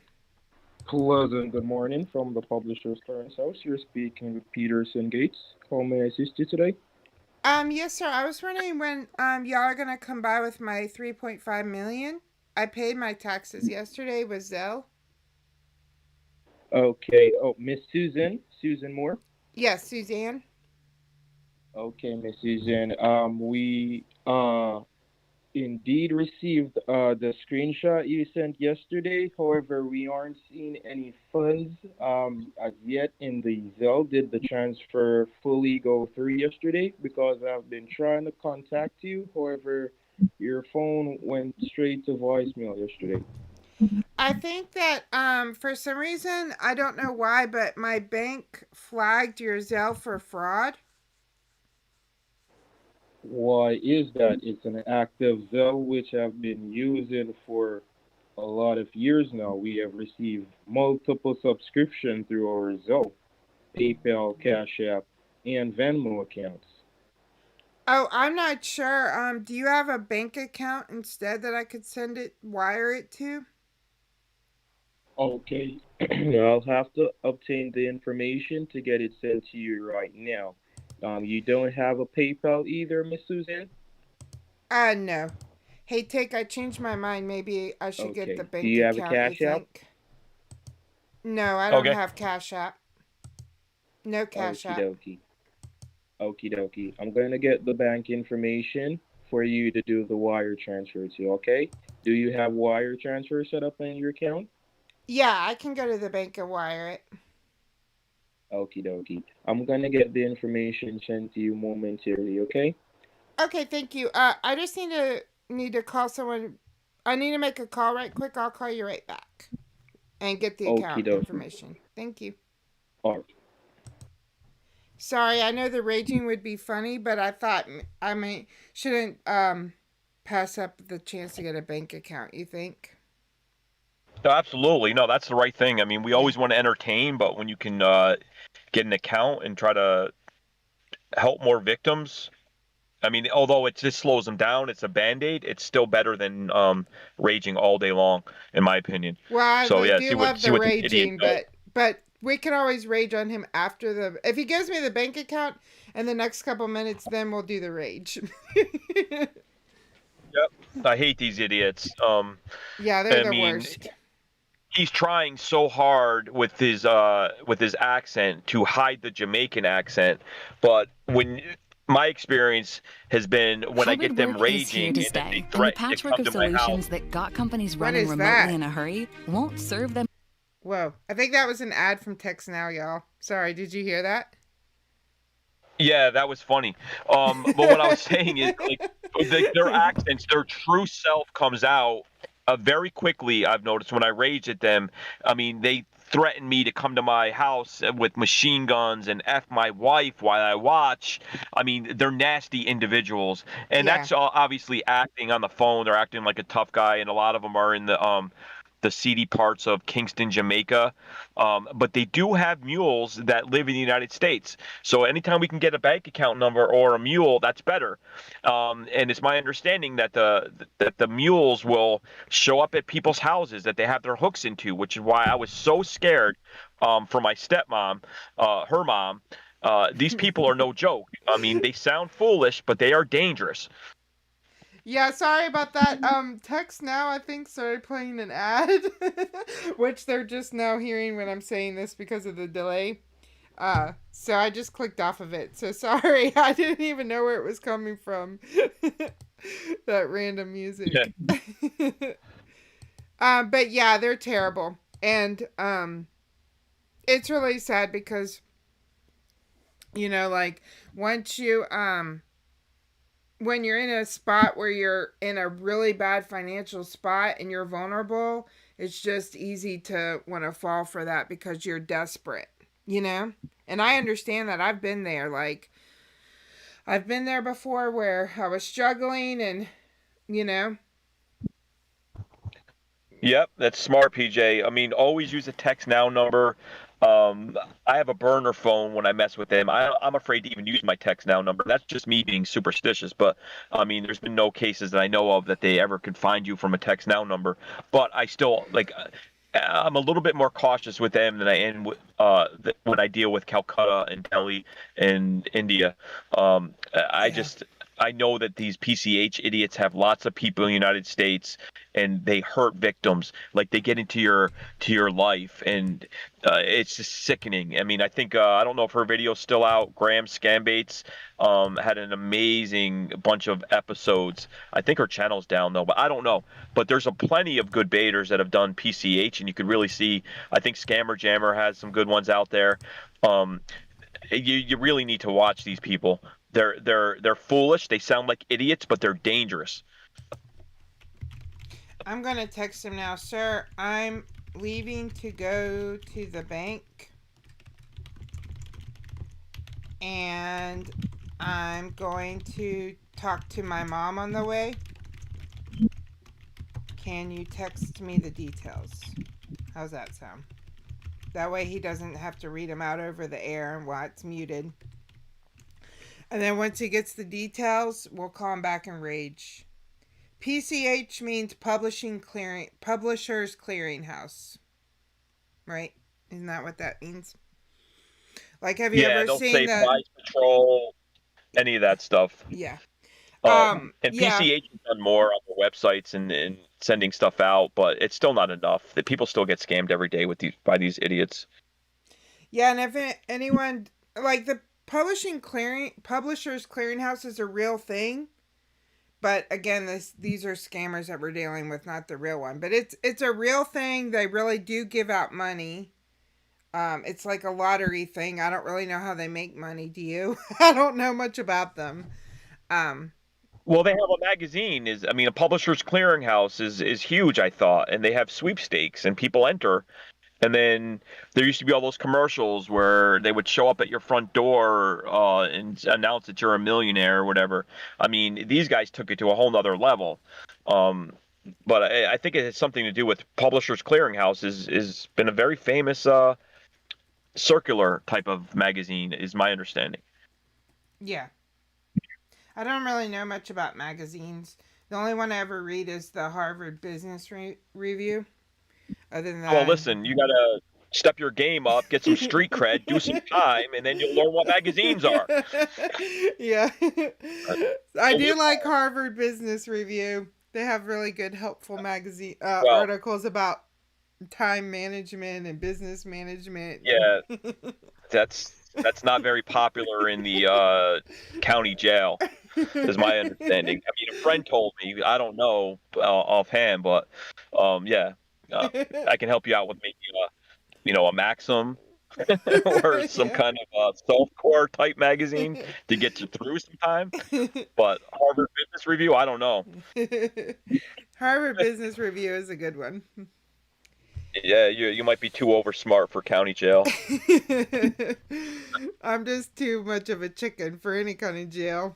Pleasant good morning from the Publisher's Clearance House. You're speaking with Peterson Gates. How may I assist you today? Yes, sir. I was wondering when y'all are gonna come by with my $3.5 million. I paid my taxes yesterday with Zelle. Okay. Oh, Miss Susan Moore. Yes, Suzanne. Okay, Miss Susan. We indeed received the screenshot you sent yesterday. However, we aren't seeing any funds as yet in the Zelle. Did the transfer fully go through yesterday? Because I've been trying to contact you. However, your phone went straight to voicemail yesterday. I think that for some reason, I don't know why, but my bank flagged your Zelle for fraud. Why is that? It's an active Zelle which I've been using for a lot of years now. We have received multiple subscriptions through our Zelle, PayPal, Cash App, and Venmo accounts. Oh, I'm not sure. Do you have a bank account instead that I could wire it to? Okay, I'll have to obtain the information to get it sent to you right now. You don't have a PayPal either, Miss Suzanne? No. Hey, I changed my mind. Maybe I should get the bank account. Do you have a Cash App? No, I don't have Cash App. No Cash App. Okie dokie. I'm going to get the bank information for you to do the wire transfer to, okay? Do you have wire transfer set up in your account? Yeah, I can go to the bank and wire it. Okie dokie. I'm going to get the information sent to you momentarily, okay? Okay, thank you. I just need to call someone. I need to make a call right quick. I'll call you right back and get the account information. Thank you. All right. Sorry, I know the raging would be funny, but I thought shouldn't pass up the chance to get a bank account, you think? No, absolutely. No, that's the right thing. I mean, we always want to entertain, but when you can get an account and try to help more victims, I mean, although it just slows them down, it's a Band-Aid, it's still better than raging all day long, in my opinion. Well, I do love the raging, but we can always rage on him after if he gives me the bank account in the next couple minutes, then we'll do the rage. Yep. I hate these idiots. Yeah, they're the worst. He's trying so hard with his accent to hide the Jamaican accent, but my experience has been when I get them raging and they threaten the patchwork of solutions that got companies running remotely in a hurry won't serve them. Whoa, I think that was an ad from Text Now, y'all. Sorry, did you hear that? Yeah, that was funny. But what I was saying is, like, their accents, their true self comes out very quickly. I've noticed when I rage at them. I mean, they threaten me to come to my house with machine guns and F my wife while I watch. I mean, they're nasty individuals. And that's obviously acting on the phone. They're acting like a tough guy, and a lot of them are in the seedy parts of Kingston, Jamaica. But they do have mules that live in the United States. So anytime we can get a bank account number or a mule, that's better. And it's my understanding that the mules will show up at people's houses that they have their hooks into, which is why I was so scared for my stepmom, her mom. These people are no joke. I mean, they sound foolish, but they are dangerous. Yeah, sorry about that. Text Now, I think, started playing an ad, which they're just now hearing when I'm saying this because of the delay. So I just clicked off of it. So sorry, I didn't even know where it was coming from. That random music. Yeah. But yeah, they're terrible. And it's really sad because, you know, like, once you when you're in a spot where you're in a really bad financial spot and you're vulnerable, it's just easy to want to fall for that because you're desperate, you know? And I understand that. I've been there. Like, I've been there before where I was struggling and, you know. Yep, that's smart, PJ. I mean, always use a text now number. I have a burner phone when I mess with them. I'm afraid to even use my text now number. That's just me being superstitious. But I mean, there's been no cases that I know of that they ever could find you from a text now number. But I still like. I'm a little bit more cautious with them than I am with, when I deal with Calcutta and Delhi and India. I know that these PCH idiots have lots of people in the United States, and they hurt victims. Like, they get into your life, and it's just sickening. I mean, I think I don't know if her video's still out. Graham Scambaiters had an amazing bunch of episodes. I think her channel's down though, but I don't know. But there's plenty of good baiters that have done PCH, and you could really see. I think Scammer Jammer has some good ones out there. You really need to watch these people. They're foolish. They sound like idiots, but they're dangerous. I'm going to text him now. Sir, I'm leaving to go to the bank. And I'm going to talk to my mom on the way. Can you text me the details? How's that sound? That way he doesn't have to read them out over the air and while it's muted. And then once he gets the details, we'll call him back and rage. PCH means Publishers Clearinghouse. Right? Isn't that what that means? Like, have you ever don't seen say Price Patrol, any of that stuff. Yeah. And PCH has done more on their websites and sending stuff out, but it's still not enough. That people still get scammed every day by these idiots. Yeah, and if anyone, like, the Publishers Clearinghouse is a real thing, but again, these are scammers that we're dealing with, not the real one. But it's a real thing. They really do give out money. It's like a lottery thing. I don't really know how they make money. Do you? I don't know much about them. Well, they have a magazine. A Publishers Clearinghouse is huge, I thought, and they have sweepstakes and people enter. And then there used to be all those commercials where they would show up at your front door and announce that you're a millionaire or whatever. I mean, these guys took it to a whole nother level. But I think it has something to do with Publishers Clearinghouse is been a very famous circular type of magazine, is my understanding. Yeah. I don't really know much about magazines. The only one I ever read is the Harvard Business Review. Other than that, well, listen, you gotta step your game up, get some street cred, do some time, and then you'll learn what magazines are. Yeah. I do like Harvard Business Review. They have really good, helpful magazine articles about time management and business management. Yeah, that's not very popular in the county jail, is my understanding. I mean, a friend told me. I don't know offhand, but yeah. I can help you out with maybe a Maxim or some kind of self-core type magazine to get you through some time. But Harvard Business Review, I don't know. Harvard Business Review is a good one. Yeah, you might be too oversmart for county jail. I'm just too much of a chicken for any kind of jail.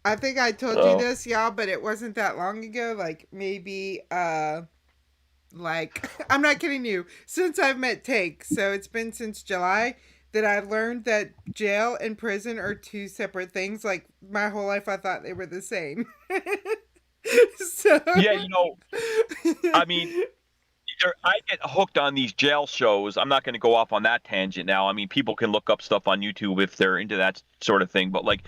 I think I told you this, y'all, but it wasn't that long ago. Like maybe, like I'm not kidding you. Since I've met Take, so it's been since July that I've learned that jail and prison are two separate things. Like my whole life, I thought they were the same. So yeah, I mean, I get hooked on these jail shows. I'm not going to go off on that tangent now. I mean, people can look up stuff on YouTube if they're into that sort of thing. But like,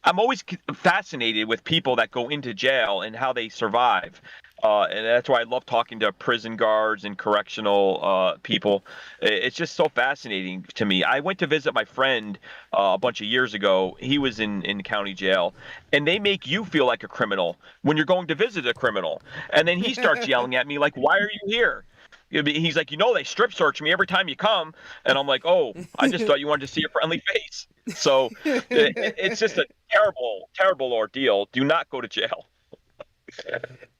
I'm always fascinated with people that go into jail and how they survive. And that's why I love talking to prison guards and correctional people. It's just so fascinating to me. I went to visit my friend a bunch of years ago. He was in county jail, and they make you feel like a criminal when you're going to visit a criminal. And then he starts yelling at me like, "Why are you here?" He's like, they strip search me every time you come. And I'm like, oh, I just thought you wanted to see a friendly face. So it's just a terrible, terrible ordeal. Do not go to jail.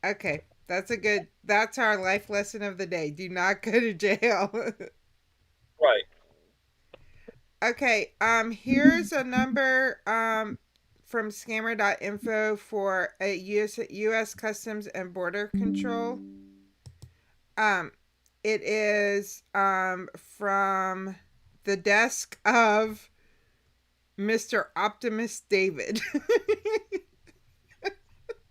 Okay, that's our life lesson of the day. Do not go to jail. Right. Okay, here's a number from scammer.info for a US Customs and Border Control. It is from the desk of Mr. Optimist David.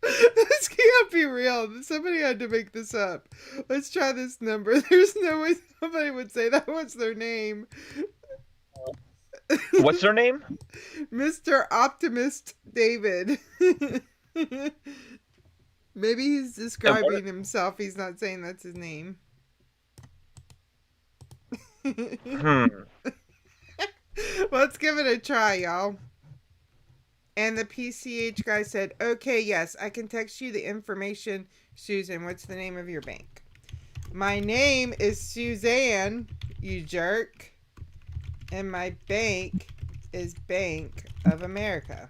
This can't be real. Somebody had to make this up. Let's try this number. There's no way somebody would say that was their name. What's their name? Mr. Optimist David. Maybe he's describing himself. He's not saying that's his name. Let's give it a try, y'all. And the PCH guy said, okay, yes, I can text you the information. Susan, what's the name of your bank? My name is Suzanne, you jerk. And my bank is Bank of America.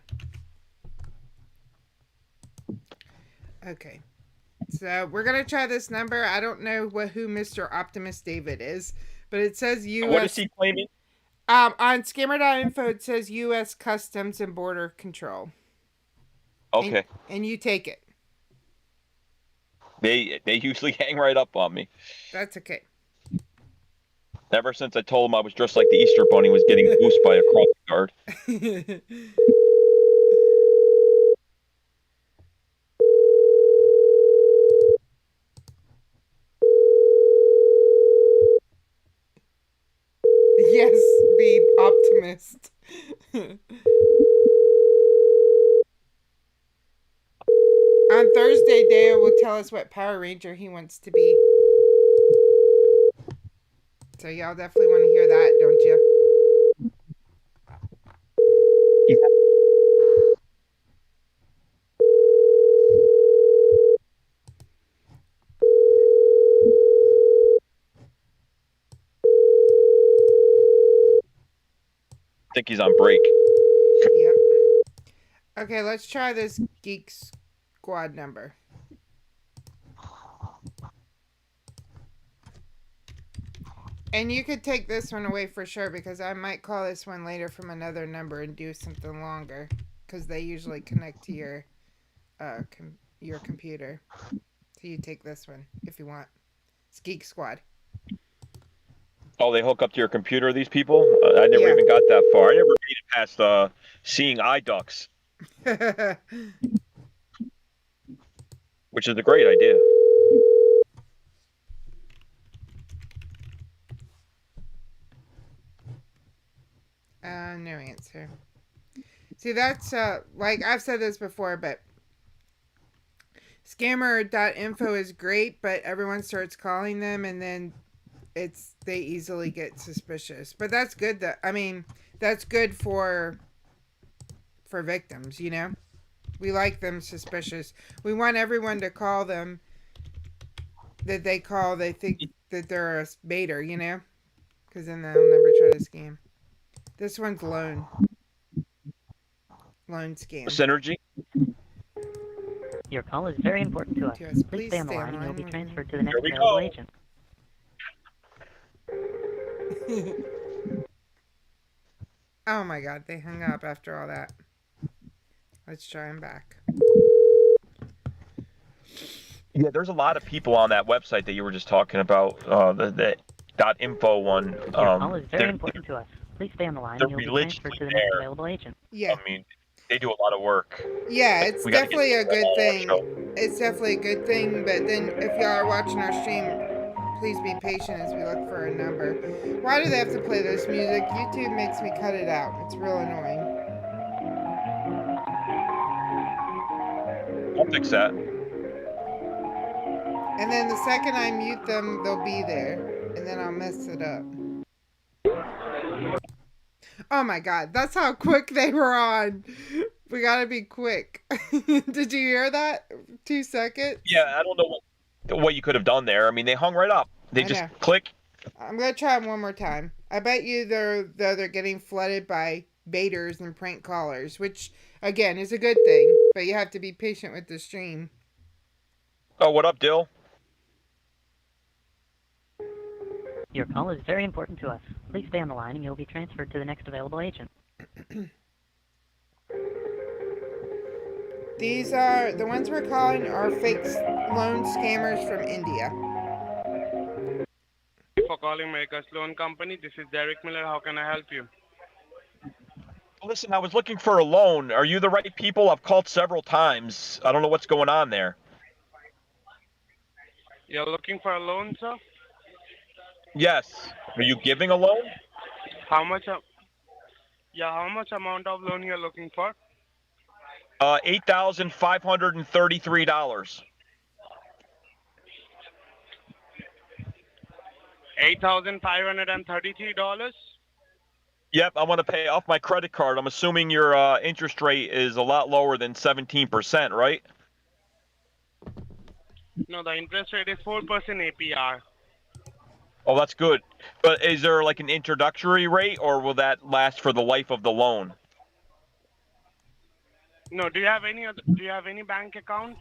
Okay. So we're going to try this number. I don't know who Mr. Optimist David is, but it says US. What is he claiming? On scammer.info, it says U.S. Customs and Border Control. Okay. And you take it. They usually hang right up on me. That's okay. Ever since I told him I was dressed like the Easter Bunny was getting goosed by a crossing guard. Yes, be optimist. On Thursday, Deyo will tell us what Power Ranger he wants to be. So y'all definitely want to hear that, don't you? I think he's on break. Yep. Okay, let's try this Geek Squad number. And you could take this one away for sure, because I might call this one later from another number and do something longer, because they usually connect to your computer. So you take this one if you want. It's Geek Squad. Oh, they hook up to your computer, these people? I never even got that far. I never made it past seeing eye ducts. Which is a great idea. No answer. See, that's like I've said this before, but scammer.info is great, but everyone starts calling them and then they easily get suspicious. But that's good that's good for victims, you know? We like them suspicious. We want everyone to call them that they think that they're a baiter, you know? Because then they'll never try to scam. This one's loan scam. Synergy? Your call is very important to us. Please stay on the line and you'll be transferred to the next available agent. Oh my god, they hung up after all that. Let's try them back. Yeah, there's a lot of people on that website that you were just talking about. The .info one. Your call is very important to us. Please stay on the line and you'll be transferred to the next available agent. Yeah. I mean, they do a lot of work. Yeah, it's definitely a good thing. It's definitely a good thing, but then if y'all are watching our stream, please be patient as we look for a number. Why do they have to play this music? YouTube makes me cut it out. It's real annoying. I'll fix that. And then the second I mute them, they'll be there. And then I'll mess it up. Oh my god, that's how quick they were on. We gotta be quick. Did you hear that? 2 seconds? Yeah, I don't know what you could have done there. I mean, they hung right up. They just click. I'm gonna try them one more time. I bet you they're getting flooded by baiters and prank callers, which again is a good thing, but you have to be patient with the stream. Oh, what up, Dill? Your call is very important to us. Please stay on the line and you'll be transferred to the next available agent. These are the ones we're calling are fake loan scammers from India. Thank you for calling Makers Loan Company. This is Derek Miller. How can I help you? Listen, I was looking for a loan. Are you the right people? I've called several times. I don't know what's going on there. You're looking for a loan, sir? Yes. Are you giving a loan? How much? How much amount of loan you're looking for? $8,533. $8,533? Yep, I want to pay off my credit card. I'm assuming your interest rate is a lot lower than 17%, right? No, the interest rate is 4% APR. Oh, that's good. But is there like an introductory rate, or will that last for the life of the loan? No, do you have any bank account?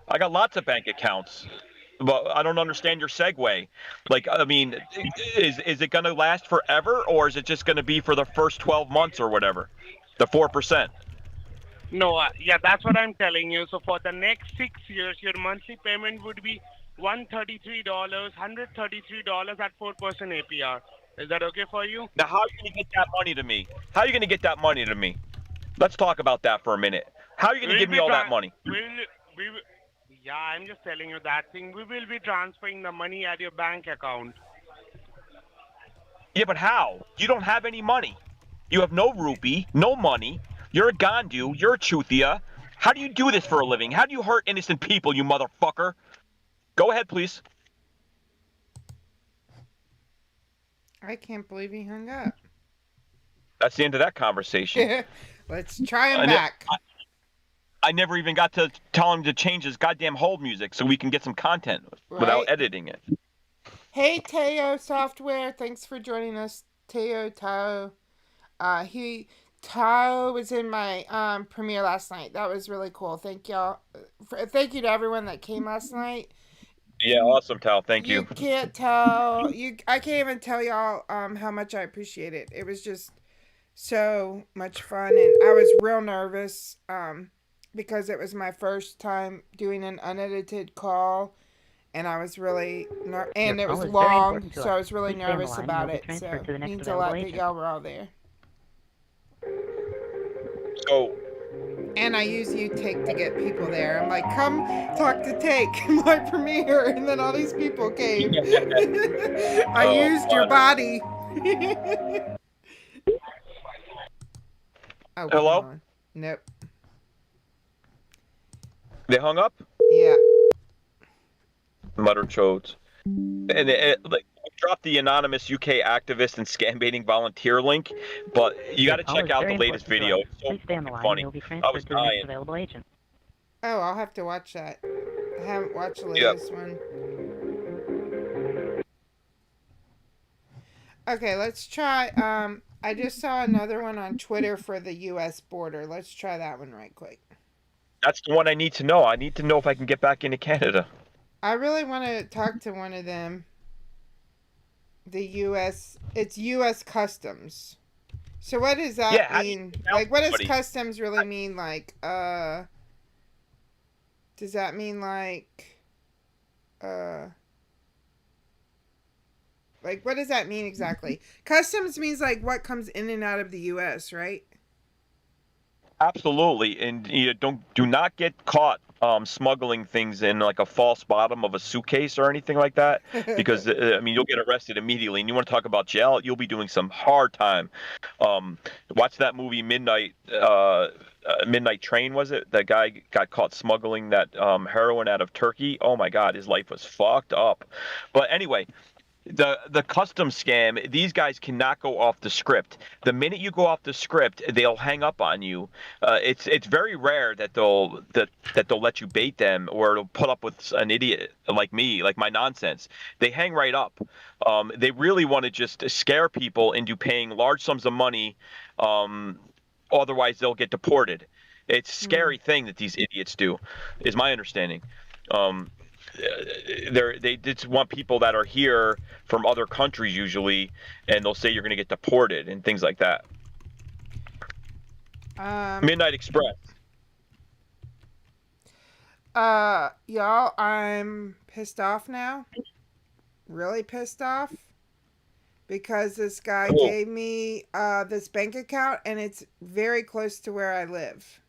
I got lots of bank accounts, but I don't understand your segue. Like, I mean, is it going to last forever, or is it just going to be for the first 12 months or whatever? The 4%. No, yeah, that's what I'm telling you. So for the next 6 years, your monthly payment would be $133 at 4% APR. Is that okay for you? Now, how are you going to get that money to me? How are you going to get that money to me? Let's talk about that for a minute. How are you going to give me all that money? Yeah, I'm just telling you that thing. We will be transferring the money at your bank account. Yeah, but how? You don't have any money. You have no rupee, no money. You're a Gandu. You're a Chuthia. How do you do this for a living? How do you hurt innocent people, you motherfucker? Go ahead, please. I can't believe he hung up. That's the end of that conversation. Let's try him back. I never even got to tell him to change his goddamn hold music so we can get some content without editing it. Hey, Teo Software. Thanks for joining us, Teo. Tao was in my premiere last night. That was really cool. Thank y'all. Thank you to everyone that came last night. Yeah, awesome, Tal. Thank you. You can't tell. I can't even tell y'all how much I appreciate it. It was just so much fun, and I was real nervous because it was my first time doing an unedited call, and I was really and it was long, so I was really nervous about it. So it means a lot that y'all were all there. So. And I use Take to get people there. I'm like, come talk to Take, my premiere, and then all these people came. I used your body. Hello? Nope. They hung up? Yeah. Mutter chodes. And like, dropped the anonymous UK activist and scam baiting volunteer link, but you got to check out the latest video. It's so Please stay on the line. funny. You'll be I transferred was to the next dying. available agent. Oh, I'll have to watch that. I haven't watched the latest one. Okay, let's try. I just saw another one on Twitter for the U.S. border. Let's try that one right quick. That's the one I need to know. I need to know if I can get back into Canada. I really want to talk to one of them. the U.S. It's U.S. Customs. So what does that Yeah, mean? Like, what does customs really mean? Like, does that mean like, what does that mean exactly? Customs means like what comes in and out of the U.S., right? absolutely, and you do not get caught smuggling things in like a false bottom of a suitcase or anything like that, because I mean you'll get arrested immediately. And you want to talk about jail? You'll be doing some hard time. Watch that movie Midnight Train, was it? That guy got caught smuggling that heroin out of Turkey. Oh my God, his life was fucked up. But anyway, the custom scam, these guys cannot go off the script. The minute you go off the script, they'll hang up on you. It's very rare that they'll let you bait them, or they'll put up with an idiot like me, like my nonsense. They hang right up. They really want to just scare people into paying large sums of money. Otherwise they'll get deported. It's a scary thing that these idiots do, is my understanding. They just want people that are here from other countries usually, and they'll say you're going to get deported and things like that. Midnight Express. Y'all, I'm pissed off now. Really pissed off. Because this guy gave me this bank account, and it's very close to where I live.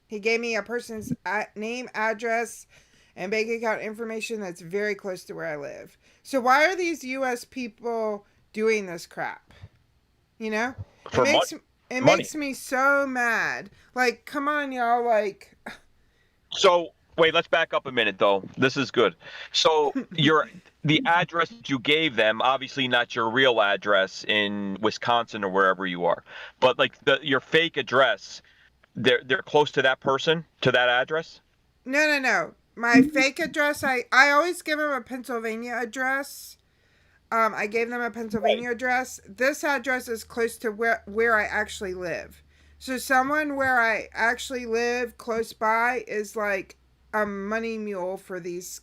He gave me a person's name, address, and bank account information that's very close to where I live. So why are these U.S. people doing this crap? You know? It makes me so mad. Like, come on, y'all, like... So, wait, let's back up a minute, though. This is good. So, the address that you gave them, obviously not your real address in Wisconsin or wherever you are, but like your fake address, they're close to that person, to that address? No. My fake address, I always give them a Pennsylvania address. I gave them a Pennsylvania address. This address is close to where I actually live. So someone where I actually live close by is like a money mule for these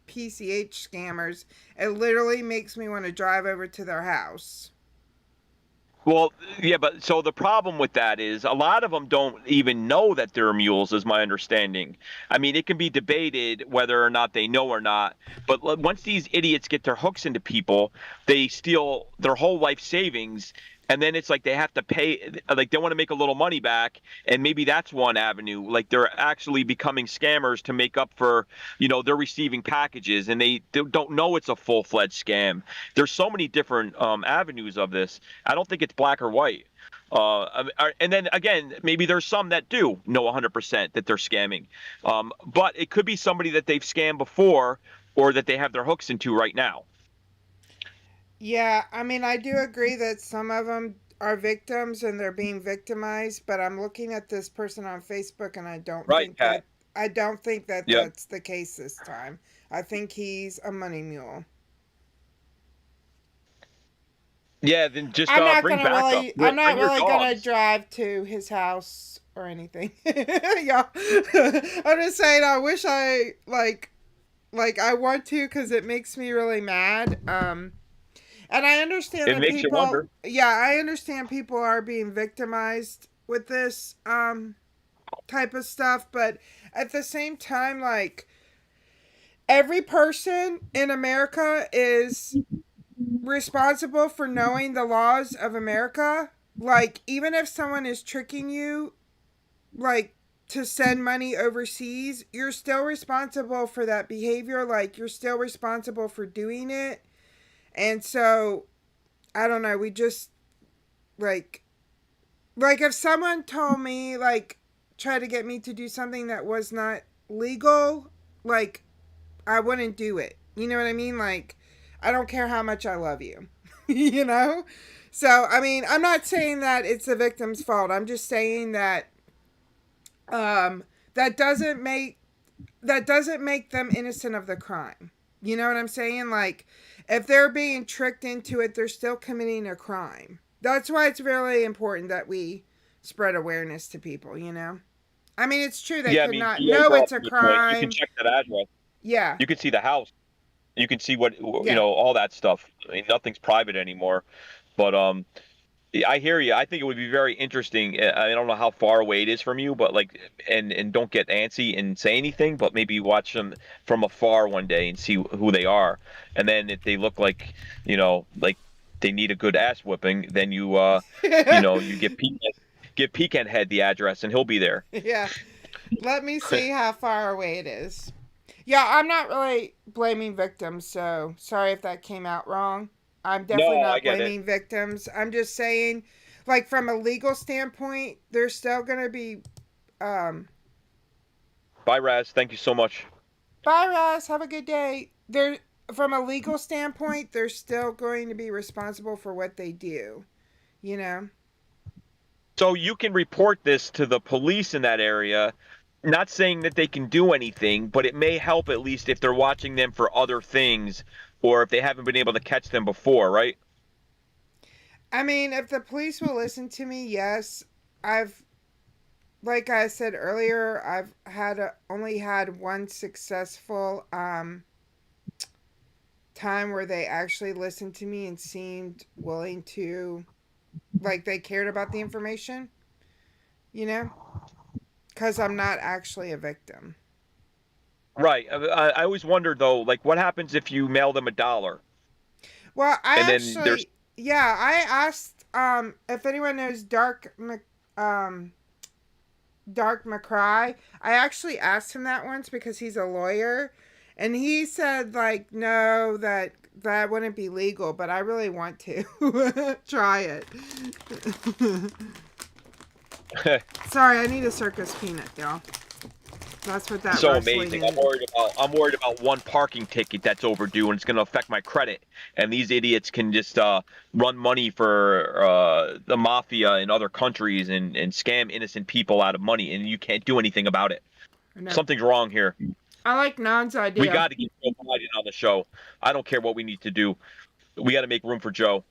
PCH scammers. It literally makes me want to drive over to their house. Well, yeah, but so the problem with that is a lot of them don't even know that they're mules, is my understanding. I mean, it can be debated whether or not they know or not, but once these idiots get their hooks into people, they steal their whole life savings, and then it's like they have to pay, like they want to make a little money back, and maybe that's one avenue. Like they're actually becoming scammers to make up for, they're receiving packages, and they don't know it's a full-fledged scam. There's so many different avenues of this. I don't think it's black or white. And then again, maybe there's some that do know 100% that they're scamming, but it could be somebody that they've scammed before or that they have their hooks into right now. Yeah, I mean, I do agree that some of them are victims and they're being victimized, but I'm looking at this person on Facebook and I don't think that that's the case this time. I think he's a money mule. Yeah, then just I'm not bring gonna back really, I'm not really gonna drive to his house or anything. Yeah, I'm just saying. I wish I like I want to because it makes me really mad. And I understand that people. Yeah, I understand people are being victimized with this type of stuff, but at the same time, like every person in America is responsible for knowing the laws of America. Like, even if someone is tricking you, like, to send money overseas, you're still responsible for that behavior. Like, you're still responsible for doing it. And so, I don't know, we just, like if someone told me, like, try to get me to do something that was not legal, like, I wouldn't do it. You know what I mean? Like, I don't care how much I love you, you know? So, I mean, I'm not saying that it's the victim's fault. I'm just saying that that doesn't make them innocent of the crime. You know what I'm saying? Like, if they're being tricked into it, they're still committing a crime. That's why it's really important that we spread awareness to people, you know? I mean, it's true. They could not know it's a crime. You can check that address. Yeah. You can see the house. You can see what all that stuff. I mean, nothing's private anymore. But I hear you. I think it would be very interesting. I don't know how far away it is from you, but like, and don't get antsy and say anything, but maybe watch them from afar one day and see who they are. And then if they look like, like they need a good ass whipping, then you give Pecan Head the address and he'll be there. Yeah. Let me see how far away it is. Yeah, I'm not really blaming victims, so sorry if that came out wrong. I'm definitely not blaming victims. I'm just saying, like, from a legal standpoint, there's still going to be... Bye, Raz. Thank you so much. Bye, Raz. Have a good day. From a legal standpoint, they're still going to be responsible for what they do, So you can report this to the police in that area, not saying that they can do anything, but it may help at least if they're watching them for other things or if they haven't been able to catch them before, right? I mean, if the police will listen to me, yes. Like I said earlier, I've only had one successful time where they actually listened to me and seemed willing to, like, they cared about the information, because I'm not actually a victim. Right. I always wondered though, like, what happens if you mail them $1? Well, I asked if anyone knows Dark McCry. I actually asked him that once because he's a lawyer, and he said, like, no, that wouldn't be legal, but I really want to try it. Sorry, I need a circus peanut, y'all. That's what that. So amazing. I'm worried about one parking ticket that's overdue, and it's going to affect my credit. And these idiots can just run money for the mafia in other countries and scam innocent people out of money, and you can't do anything about it. Something's wrong here. I like Nan's idea. We got to get Joe Biden on the show. I don't care what we need to do. We got to make room for Joe.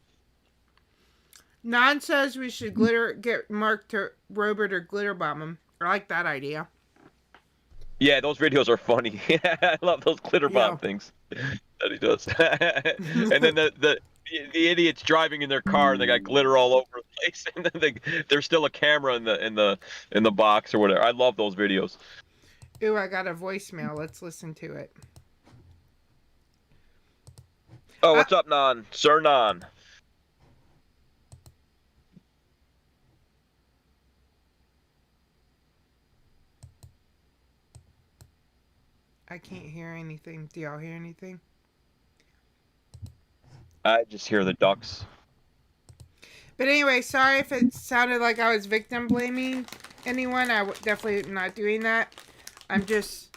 Nan says we should get Mark to Robert or glitter bomb him. I like that idea. Yeah, those videos are funny. I love those glitter bomb things that he does. And then the idiots driving in their car and they got glitter all over the place, and then there's still a camera in the box or whatever. I love those videos. Ooh, I got a voicemail. Let's listen to it. Oh, what's up, Nan? Sir Nan. I can't hear anything. Do y'all hear anything? I just hear the ducks. But anyway, sorry if it sounded like I was victim blaming anyone. I definitely not doing that. I'm just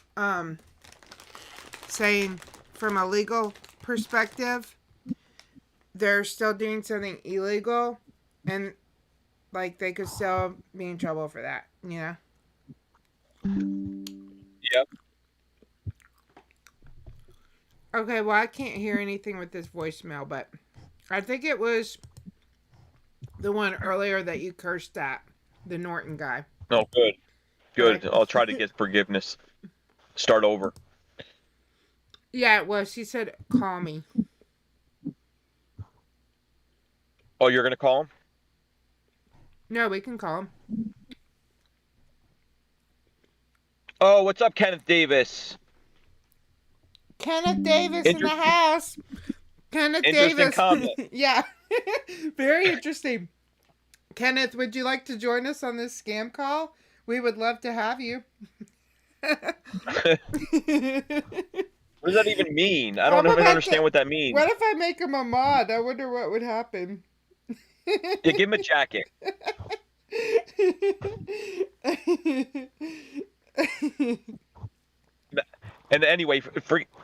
saying from a legal perspective, they're still doing something illegal, and like they could still be in trouble for that, Yep. Okay, well, I can't hear anything with this voicemail, but I think it was the one earlier that you cursed at, the Norton guy. Oh, good. Good. I'll try to get forgiveness. Start over. Yeah, it was. She said, call me. Oh, you're going to call him? No, we can call him. Oh, what's up, Kenneth Davis? Kenneth Davis in the house. Kenneth Davis. Comment. Yeah. Very interesting. Kenneth, would you like to join us on this scam call? We would love to have you. What does that even mean? I don't even understand what that means. What if I make him a mod? I wonder what would happen. Yeah, give him a jacket. And anyway,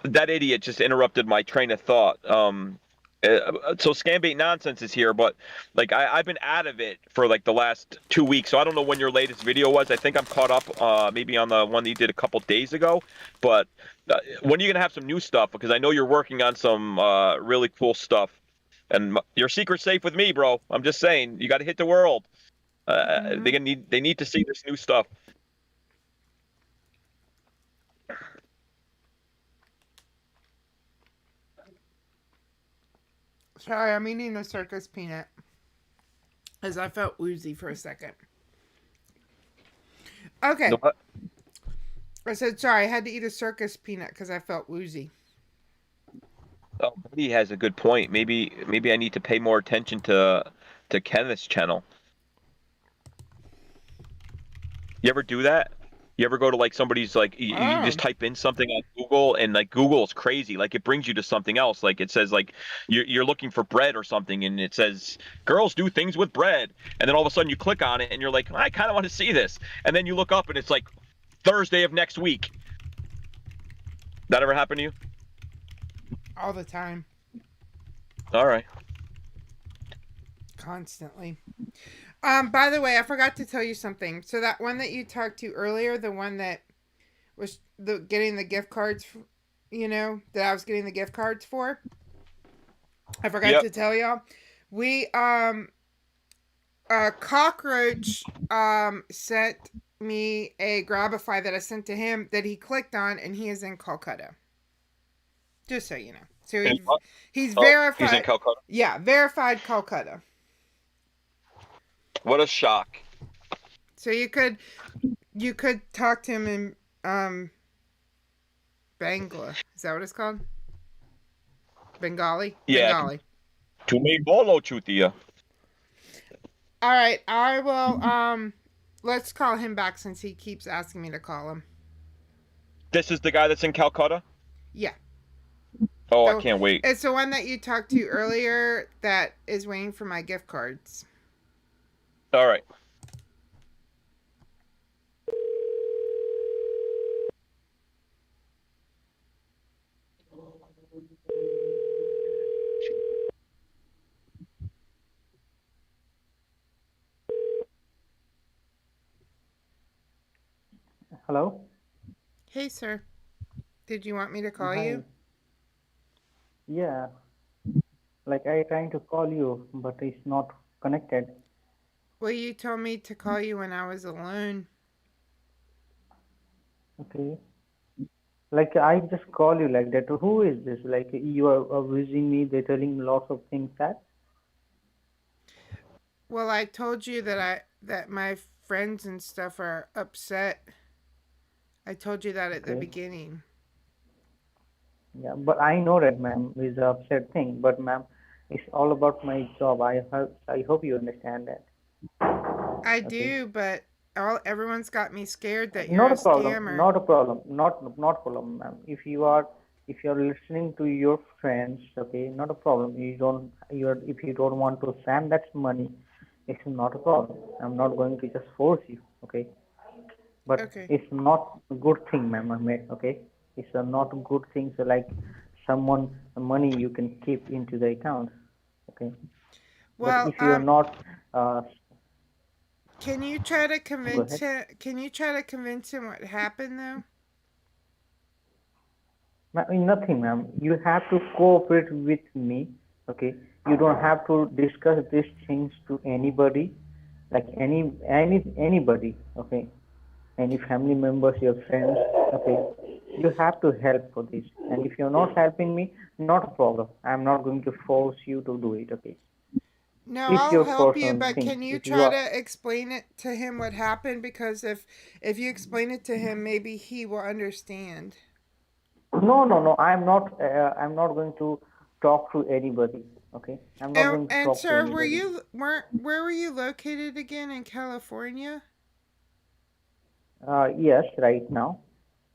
that idiot just interrupted my train of thought. So Scambait Nonsense is here, but like I've been out of it for like the last 2 weeks, so I don't know when your latest video was. I think I'm caught up maybe on the one that you did a couple days ago. But when are you gonna have some new stuff? Because I know you're working on some really cool stuff, and your secret's safe with me, bro. I'm just saying, you got to hit the world. They need to see this new stuff. Sorry, I'm eating a circus peanut. As I felt woozy for a second. Okay. What? I said, sorry, I had to eat a circus peanut because I felt woozy. Oh, he has a good point. Maybe I need to pay more attention to Kenneth's channel. You ever do that? You ever go to like somebody's like you just type in something on Google and like Google's crazy. Like it brings you to something else. Like it says like you're looking for bread or something and it says girls do things with bread. And then all of a sudden you click on it and you're like, I kind of want to see this. And then you look up and it's like Thursday of next week. That ever happened to you? All the time. All right. Constantly. By the way, I forgot to tell you something. So that one that you talked to earlier, the one that was getting the gift cards, that I was getting the gift cards for. I forgot to tell y'all. We Cockroach sent me a Grabify that I sent to him that he clicked on, and he is in Calcutta. Just so you know. So he's verified. He's in Calcutta. Yeah, verified Calcutta. What a shock. So you could talk to him in Bangla. Is that what it's called? Bengali? Yeah. Bengali. Tumi bolo chutia. All right, I will let's call him back since he keeps asking me to call him. This is the guy that's in Calcutta? Yeah. Oh, so, I can't wait. It's the one that you talked to earlier that is waiting for my gift cards. All right. Hello? Hey, sir. Did you want me to call Hi. you? Yeah. Like I trying to call you, but it's not connected. Well, you told me to call you when I was alone. Okay. Like I just call you like that. Who is this? Like you are visiting me. They're telling lots of things that. Well, I told you that my friends and stuff are upset. I told you that at the beginning. Yeah, but I know that, ma'am, is a upset thing. But, ma'am, it's all about my job. I hope you understand that. I do, but everyone's got me scared that you're Not a a problem. scammer. Not a problem. Not problem, ma'am. If you're listening to your friends, okay, not a problem. If you don't want to send that money, it's not a problem. I'm not going to just force you, okay. But it's not a good thing, ma'am. Okay, it's a not a good thing. So like someone money you can keep into the account, okay. Well, but if you're not, can you try to convince him? Can you try to convince him what happened though? Nothing, ma'am. You have to cooperate with me, okay. You don't have to discuss these things to anybody, like anybody, okay. Any family members, your friends, okay, you have to help for this. And if you're not helping me, not a problem. I'm not going to force you to do it, okay. No, I'll help you, but can you try to explain it to him what happened? Because if you explain it to him, maybe he will understand. No. I'm not going to talk to anybody, okay. I'm not going to talk to anybody. And sir, where were you located again in California? Yes, right now.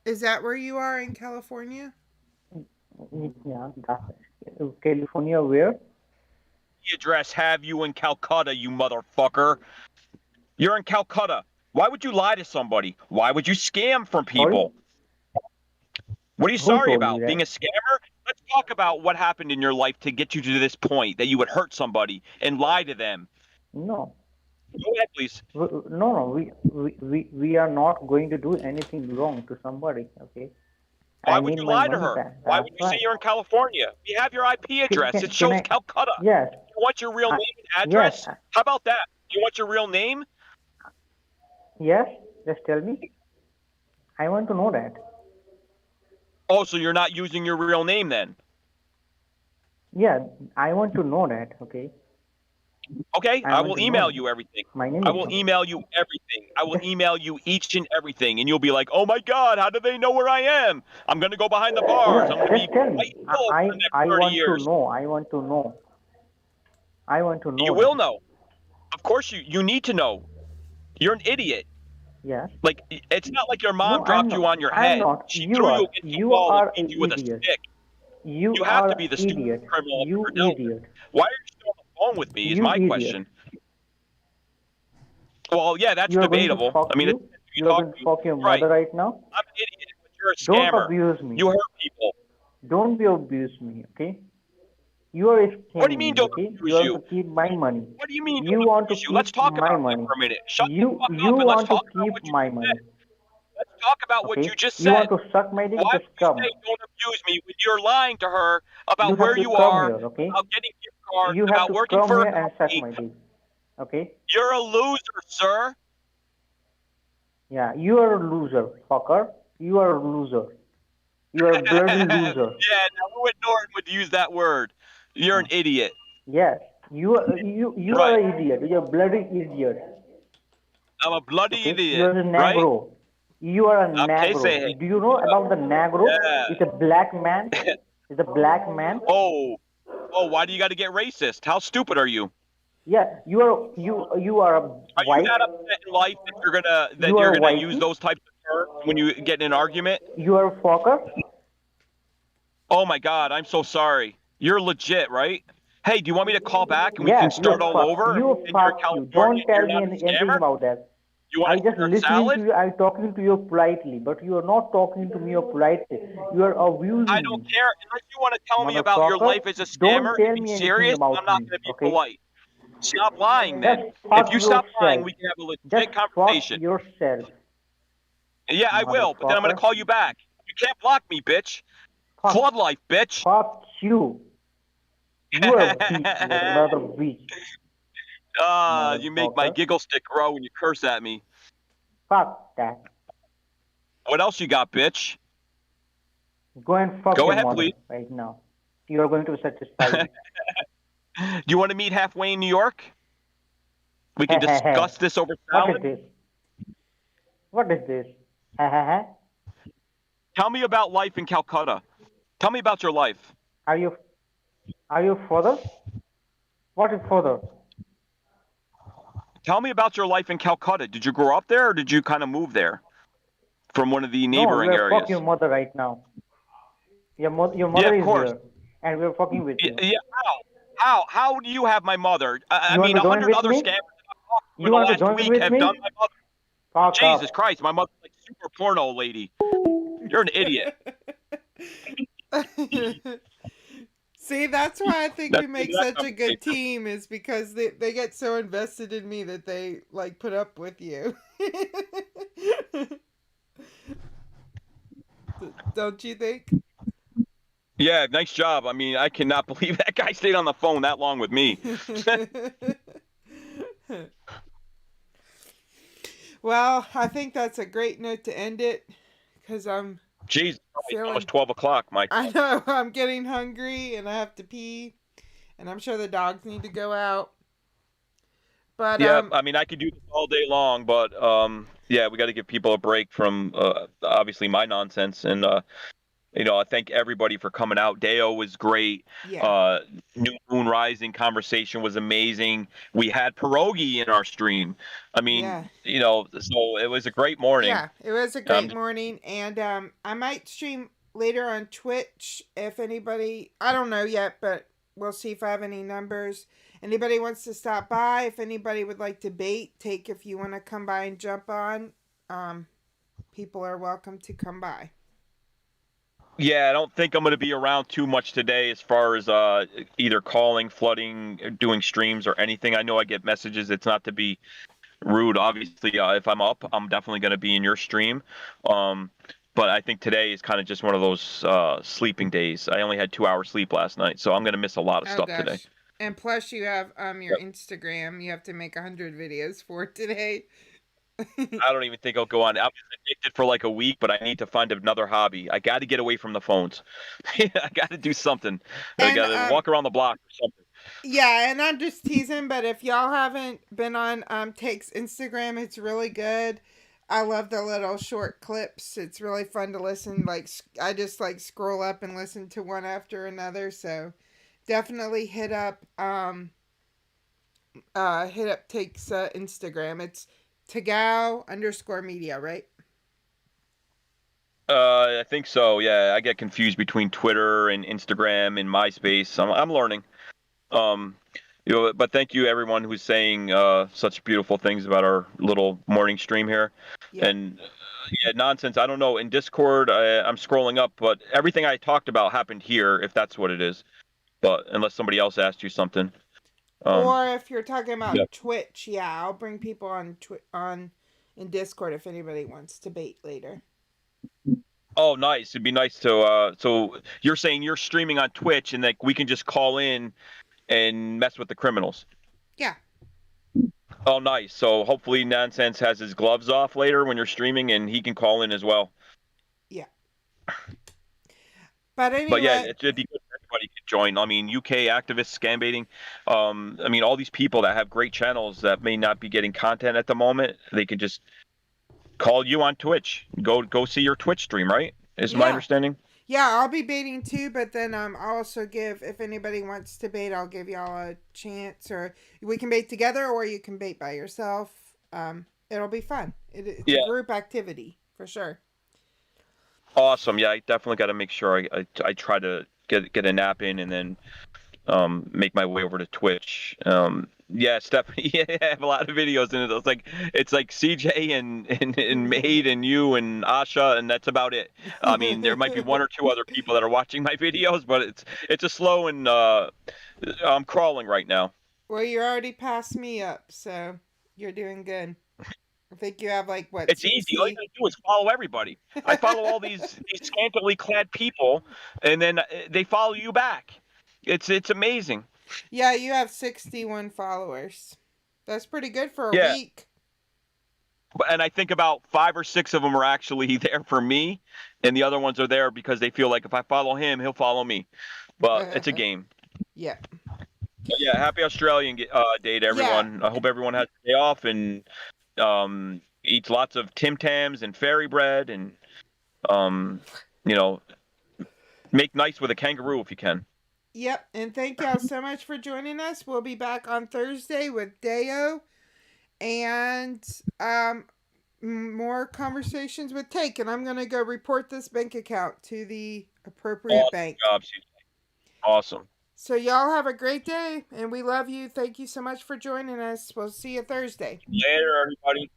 Is that where you are in California? Yeah, California where? The address have you in Calcutta, you motherfucker. You're in Calcutta. Why would you lie to somebody? Why would you scam from people? What are you sorry about? Being a scammer? Let's talk about what happened in your life to get you to this point that you would hurt somebody and lie to them. No. Go ahead, please. No. We are not going to do anything wrong to somebody. Okay. Why would you lie to her? Why would you say you're in California? We have your IP address. It shows Calcutta. Yes. You want your real name and address? Yes. How about that? You want your real name? Yes. Just tell me. I want to know that. Oh, so you're not using your real name then? Yeah, I want to know that. Okay. Okay, I I want will to email know. you everything. My name I is. will email you everything. I will email you each and everything, and you'll be like, "Oh my God, how do they know where I am? I'm gonna go behind the bars. I'm gonna be Just tell me. fighting Bill for the next I 30 want to years." know. I want to know. I want to You know will that. know. Of course, you need to know. You're an idiot. Yeah. Like it's not like your mom No, I'm dropped not. you on your I'm head. not. She You threw you are. against the You wall and are beat an you with a idiot. stick. You You have to are be the stupid idiot. criminal if You you're dealt with. idiot. Why are you still on the phone with me? Is You my idiot. question. Well, yeah, that's You are going to debatable. fuck I mean, it you. depends who you You are talk going to to. fuck your Right. mother right now. I'm an idiot, but you're a Don't scammer. abuse me. You hurt people. Don't be abuse me. Okay. You are What do you scamming mean me. don't Okay. You abuse want to you? keep my money. What do you mean You don't want to abuse you? Let's keep talk my about that money. for a minute. Shut the fuck You up and let's want to talk about keep what you my just money. said. Let's talk about what you Okay. just You said. want to suck my dick? Why Just would you come. say don't abuse me when you're lying to her You about have where to you come are, here. Okay. about getting gift cards, You have about to working come for a here and suck company? my dick. Okay. You're a loser, sir. Yeah. You are a loser, fucker. You are a loser. You are a bloody loser. Yeah, now who at Norton would use that word? You're an idiot. Yes. You are Right. an idiot. You're a bloody idiot. I'm a bloody Okay. You idiot, are a right? negro. You are a Okay, say negro. hey. Do you know about the negro? Yeah. It's a black man. It's a black man. Oh, why do you got to get racist? How stupid are you? Yeah. You are a Are you white. that upset in life that You you're are a gonna use whitey. those types of terms when you get in an argument? You are a fucker. Oh my God, I'm so sorry. You're legit, right? Hey, do you want me to call back and we can Yes, you start all fuck. over? You And you're in fuck you. California Don't and tell you're me not a anything scammer? about that. You want I to just start listening to salad? you. I'm talking to you politely, but you are not talking to me politely. You are I abusing don't me, care. Unless you want to tell me about your motherfucker. life as a scammer Don't tell and be me anything serious, I'm about not me, going to be okay? polite. Stop lying Just then. If fuck you stop lying, yourself. we can have a Just legit fuck conversation. yourself, Yeah, I will, but then I'm going to motherfucker. call you back. You can't block me, bitch. Flood life, bitch. Fuck you. You are a bitch. You are another bitch, You make my motherfucker. giggle stick grow when you curse at me. Fuck that. What else you got, bitch? Go and fuck Go your ahead, mother please. right now. You are going to satisfy me. Do you want to meet halfway in New York? We can Hey, hey, hey. discuss this over What is salad. this? What is this? Ha ha ha. Tell me about life in Calcutta. Tell me about your life. Are you father? What is father? Tell me about your life in Calcutta. Did you grow up there or did you kind of move there from one of the No, we neighboring are fuck areas? your mother right now. Your Yeah, mother of is course. here, and we are fucking with you. Yeah, how do you have my mother? I You want mean, to join 100 with other me? scammers that I've talked to in You the want to last join week with have done me? my mother. Fuck Jesus up. Christ, my mother's like super porno lady. You're an idiot. See, that's why I think we make That's such a good team, is because they get so invested in me that they like put up with you. Don't you think? Yeah, nice job. I mean, I cannot believe that guy stayed on the phone that long with me. Well, I think that's a great note to end it, because I'm Jeez, it's feeling. almost 12 o'clock, Mike. I know, I'm getting hungry and I have to pee, and I'm sure the dogs need to go out. But Yeah, I mean, I could do this all day long, but yeah, we got to give people a break from obviously my nonsense. And I thank everybody for coming out. Deyo was great. Yeah. New Moon Rising conversation was amazing. We had pierogi in our stream. I mean, Yeah. So it was a great morning. Yeah, it was a great morning, and I might stream later on Twitch if anybody. I don't know yet, but we'll see if I have any numbers. Anybody wants to stop by? If anybody would like to take, if you want to come by and jump on, people are welcome to come by. Yeah, I don't think I'm going to be around too much today as far as either calling, flooding, doing streams, or anything. I know I get messages. It's not to be rude. Obviously, if I'm up, I'm definitely going to be in your stream. But I think today is kind of just one of those sleeping days. I only had 2 hours sleep last night, so I'm going to miss a lot of stuff today. And plus, you have your Instagram. You have to make 100 videos for today. I don't even think I'll go on. I'm addicted for like a week, but I need to find another hobby. I got to get away from the phones. I got to do something. I got to walk around the block or something. Yeah, and I'm just teasing, but if y'all haven't been on Take's Instagram, it's really good. I love the little short clips. It's really fun to listen. Like I just like scroll up and listen to one after another. So definitely hit up Take's Instagram. It's TAGOW_media, right? I think so. Yeah, I get confused between Twitter and Instagram and MySpace. I'm learning. But thank you everyone who's saying such beautiful things about our little morning stream here. Yeah. And yeah, nonsense. I don't know. In Discord, I'm scrolling up, but everything I talked about happened here, if that's what it is. But unless somebody else asked you something. Or if you're talking about Twitch, yeah, I'll bring people on in Discord if anybody wants to bait later. Oh, nice. It'd be nice to. So you're saying you're streaming on Twitch, and like we can just call in and mess with the criminals. Yeah. Oh, nice. So hopefully Nonsense has his gloves off later when you're streaming, and he can call in as well. Yeah. But anyway. But yeah, it'd be good if everybody could join. I mean, UK activists, scam baiting. I mean, all these people that have great channels that may not be getting content at the moment, they can just call you on Twitch. Go see your Twitch stream, right? Is my understanding. Yeah, I'll be baiting too, but then I'll also give, if anybody wants to bait, I'll give y'all a chance, or we can bait together, or you can bait by yourself. It'll be fun. It's a group activity for sure. Awesome. Yeah, I definitely got to make sure I try to get a nap in and then make my way over to Twitch. Yeah, Stephanie, yeah, I have a lot of videos in it. It's like CJ and Maid and you and Asha, and that's about it. I mean, there might be one or two other people that are watching my videos, but it's a slow and I'm crawling right now. Well, you're already past me up, so you're doing good. I think you have like what? It's 60? Easy. All you gotta do is follow everybody. I follow all these scantily clad people, and then they follow you back. It's amazing. Yeah, you have 61 followers. That's pretty good for a week. And I think about 5 or 6 of them are actually there for me, and the other ones are there because they feel like if I follow him, he'll follow me. But it's a game. Yeah. But yeah, happy Australian Day to everyone. Yeah. I hope everyone has a day off and eats lots of Tim Tams and fairy bread and make nice with a kangaroo if you can. Yep, and thank y'all so much for joining us. We'll be back on Thursday with Deyo and more conversations with Take. And I'm going to go report this bank account to the appropriate bank. Job, awesome. So y'all have a great day, and we love you. Thank you so much for joining us. We'll see you Thursday. Later, everybody.